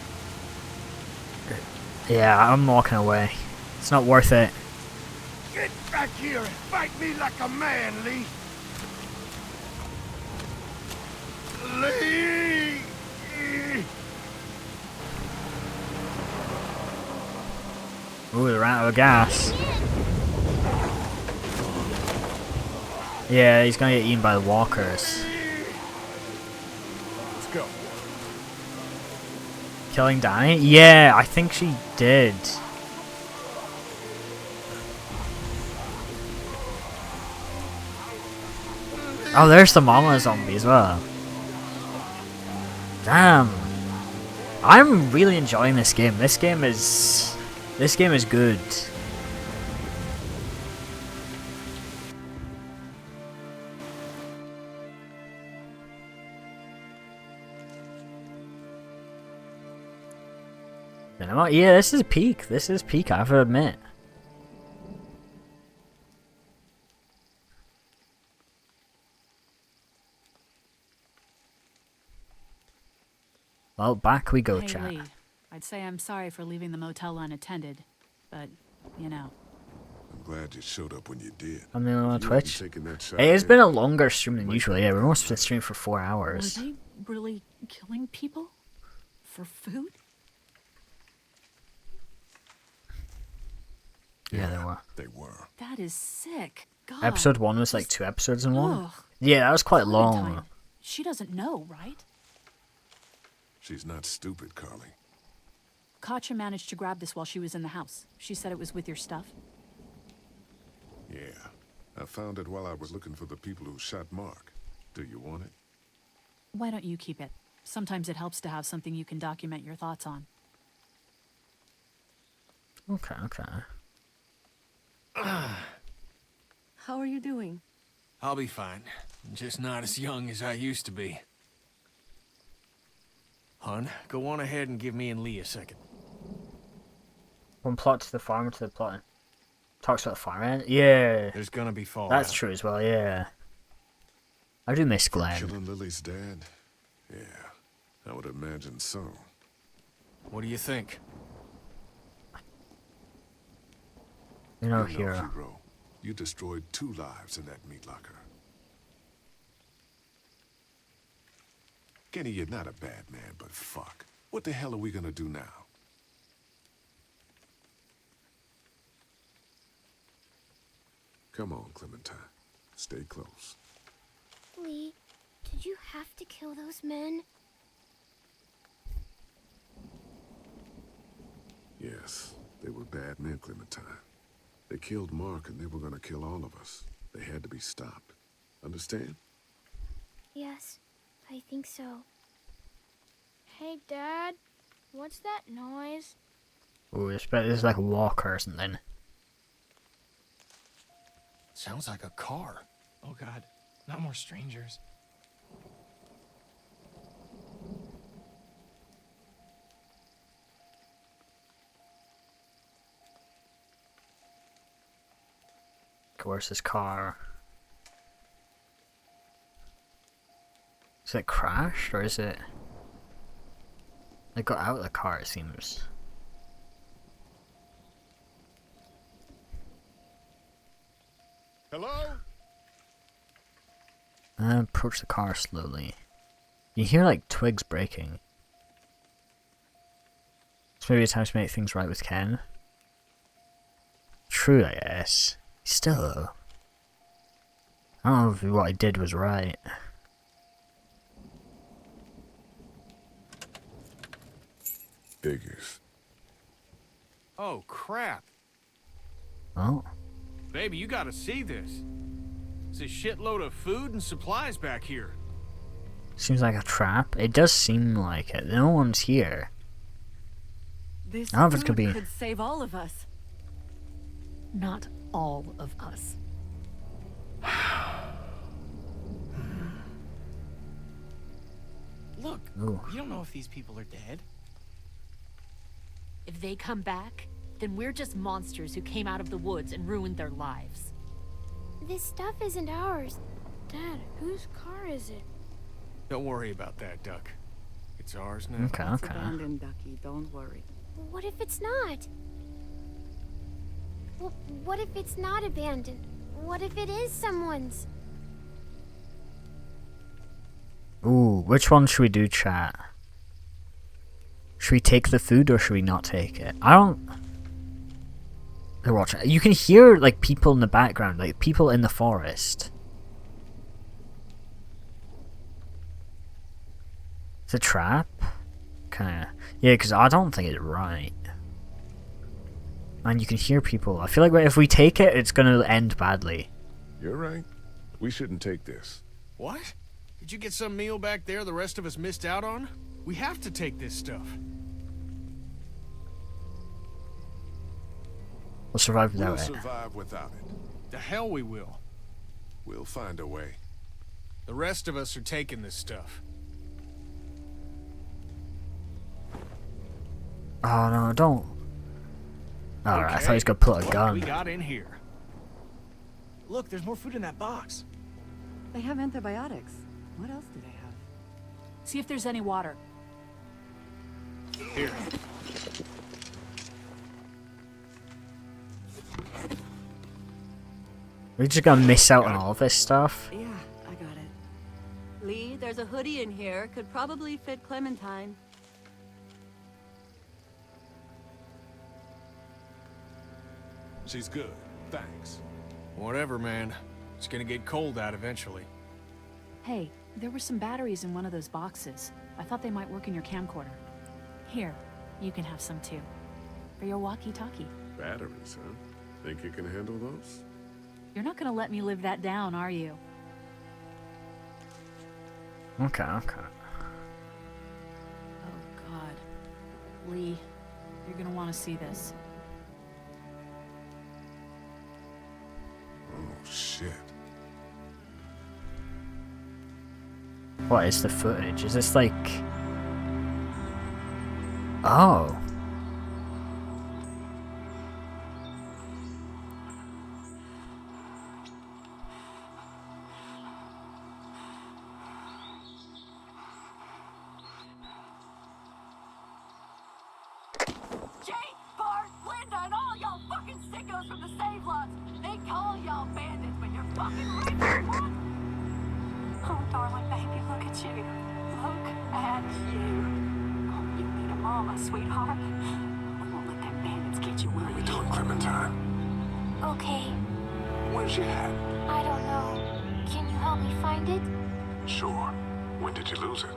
yeah, I'm walking away. It's not worth it. Get back here and fight me like a man, Lee! Lee! Ooh, they're out of gas. Yeah, he's gonna get eaten by the walkers. Let's go. Killing Danny? Yeah, I think she did. Oh, there's the mama zombie as well. Damn. I'm really enjoying this game. This game is good. Yeah, this is peak. This is peak, I have to admit. Well, back we go, Hey, chat. Lee, I'd say I'm sorry for leaving the motel unattended, but, you know. I'm glad you showed up when you did. I'm the only one on If you hadn't Twitch. taken that shot It has there, been a longer stream than usual. Yeah, we're almost been streaming for 4 Were hours. they really killing people? For food? Yeah, they were. They were. That is sick. God. Episode 1 was like 2 episodes in one. Ugh. Yeah, that was quite Clementine, long. She doesn't know, right? She's not stupid, Carly. Katja managed to grab this while she was in the house. She said it was with your stuff. Yeah. I found it while I was looking for the people who shot Mark. Do you want it? Why don't you keep it? Sometimes it helps to have something you can document your thoughts on. Okay, okay. How are you doing? I'll be fine. Just not as young as I used to be. Hun, go on ahead and give me and Lee a second. One plot to the farmer to the plot. Talks about the farm. Yeah. There's gonna be fallout. That's true as well, yeah. I do miss Glenn. Killing Lily's dad? Yeah, I would imagine so. What do you think? You know, You're no hero. hero. You destroyed 2 lives in that meat locker. Kenny, you're not a bad man, but fuck. What the hell are we gonna do now? Come on, Clementine. Stay close. Lee, did you have to kill those men? Yes, they were bad men, Clementine. They killed Mark and they were gonna kill all of us. They had to be stopped. Understand? Yes, I think so. Hey, Dad, what's that noise? Ooh, this is like a walker or something. Sounds like a car. Oh God, not more strangers. Where's this car? Is it crashed or is it... They got out of the car, it seems. Hello? Approach the car slowly. You hear like twigs breaking. It's maybe time to make things right with Ken. True, I guess. Still though. I don't know if what I did was right. Figures. Oh, crap. Oh. Baby, you gotta see this. It's a shitload of food and supplies back here. Seems like a trap. It does seem like it. No one's here. This I don't know if it's food gonna be... could save all of us. Not all of us. Look, Ooh. you don't know if these people are dead. If they come back, then we're just monsters who came out of the woods and ruined their lives. This stuff isn't ours. Dad, whose car is it? Don't worry about that, Duck. It's ours now. Okay, It's okay. abandoned, Ducky. Don't worry. What if it's not? Well, what if it's not abandoned? What if it is someone's? Ooh, which one should we do, chat? Should we take the food or should we not take it? I don't... They're watching. You can hear, like, people in the background, like, people in the forest. It's a trap? Kinda. Yeah, because I don't think it's right. And you can hear people. I feel like if we take it, it's gonna end badly. You're right. We shouldn't take this. What? Did you get some meal back there the rest of us missed out on? We have to take this stuff. We'll survive We'll without it. survive without it. The hell we will. We'll find a way. The rest of us are taking this stuff. Oh no, don't. Alright, I thought he was gonna pull a What gun. we got in here? Look, there's more food in that box. They have antibiotics. What else do they have? See if there's any water. Here. We're just gonna miss out on all this stuff. Yeah, I got it. Lee, there's a hoodie in here. Could probably fit Clementine. She's good. Thanks. Whatever, man. It's gonna get cold out eventually. Hey, there were some batteries in one of those boxes. I thought they might work in your camcorder. Here, you can have some too. For your walkie-talkie. Batteries, huh? Think you can handle those? You're not gonna let me live that down, are you? Okay, okay. Oh god. Lee, you're gonna want to see this. Oh, shit. What is the footage? Is this like... Oh. Jake, Bart, Linda, and all y'all fucking sickos from the save lots. They call y'all bandits, but you're fucking racist. Oh, darling baby, look at you. Look at you. Oh, you need a mama, sweetheart. We won't let them bandits get you. What are we doing, Clementine? Okay, Where's your hat? I don't know. Can you help me find it? Sure. When did you lose it?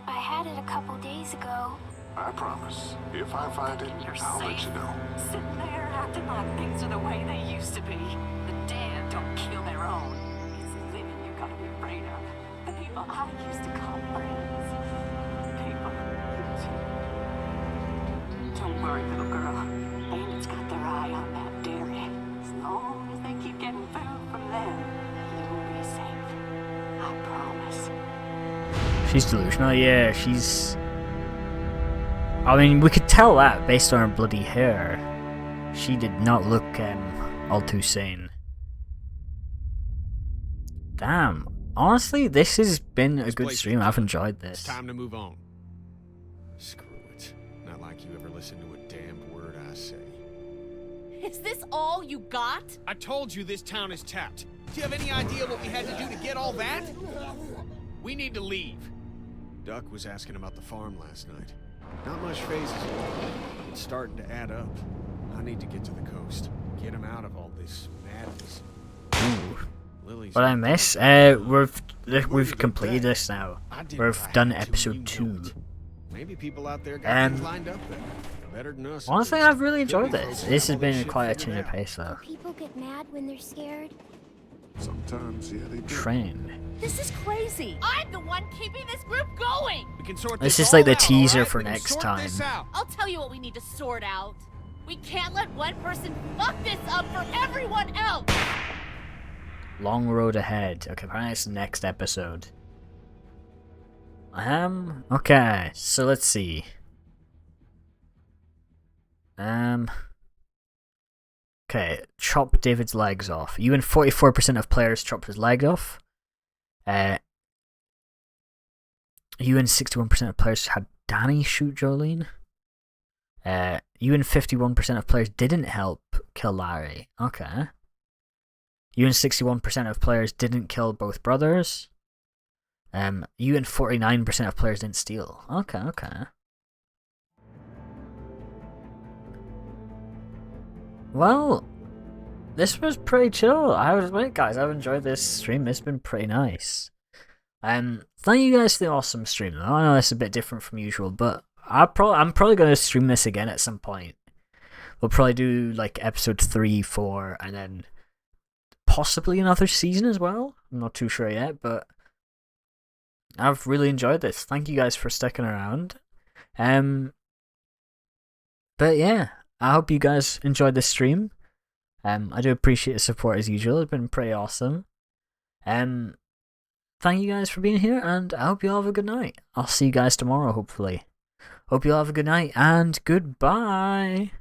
I had it a couple days ago. I promise. If I find it, I'll let you know. Sitting there acting like things are the way they used to be. The dead don't kill their own. It's the living you gotta be afraid of. The people I used to call friends. People you don't worry, little girl. Bandits got their eye on that dairy. As long as they keep getting food from them, you'll be safe. I promise. She's delusional, yeah, she's... I mean, we could tell that based on her bloody hair. She did not look all too sane. Damn. Honestly, this has been a good stream. I've enjoyed this. It's time to move on. Screw it. Not like you ever listen to a damned word I say. Is this all you got? I told you this town is tapped. Do you have any idea what we had to do to get all that? We need to leave. Duck was asking about the farm last night. Not much phases. It's starting to add up. I need to get to the coast. Get him out of all this madness. Ooh. Lily's What I miss? We've completed this now. We've done episode 2. Maybe people out there got things lined up better than us. Honestly, I've really enjoyed this. This has been quite a change of pace, though. People get mad when they're scared. Sometimes, yeah, they do. Train. This is crazy. I'm the one keeping this group going. We can sort This this is like all the out, teaser all right? for We can next sort time. this out. I'll tell you what we need to sort out. We can't let one person fuck this up for everyone else. Long road ahead. Okay, apparently it's the next episode. Okay, so let's see. Okay, chop David's legs off. You and 44% of players chopped his leg off. You and 61% of players had Danny shoot Jolene. You and 51% of players didn't help kill Larry. Okay. You and 61% of players didn't kill both brothers. You and 49% of players didn't steal. Okay. Well, this was pretty chill. I would admit, guys, I've enjoyed this stream. It's been pretty nice. Thank you guys for the awesome stream, though. I know it's a bit different from usual, but I'm probably going to stream this again at some point. We'll probably do like episode 3, 4, and then possibly another season as well. I'm not too sure yet, but I've really enjoyed this. Thank you guys for sticking around. But yeah, I hope you guys enjoyed this stream. I do appreciate the support as usual. It's been pretty awesome. Thank you guys for being here, and I hope you all have a good night. I'll see you guys tomorrow, hopefully. Hope you all have a good night, and goodbye.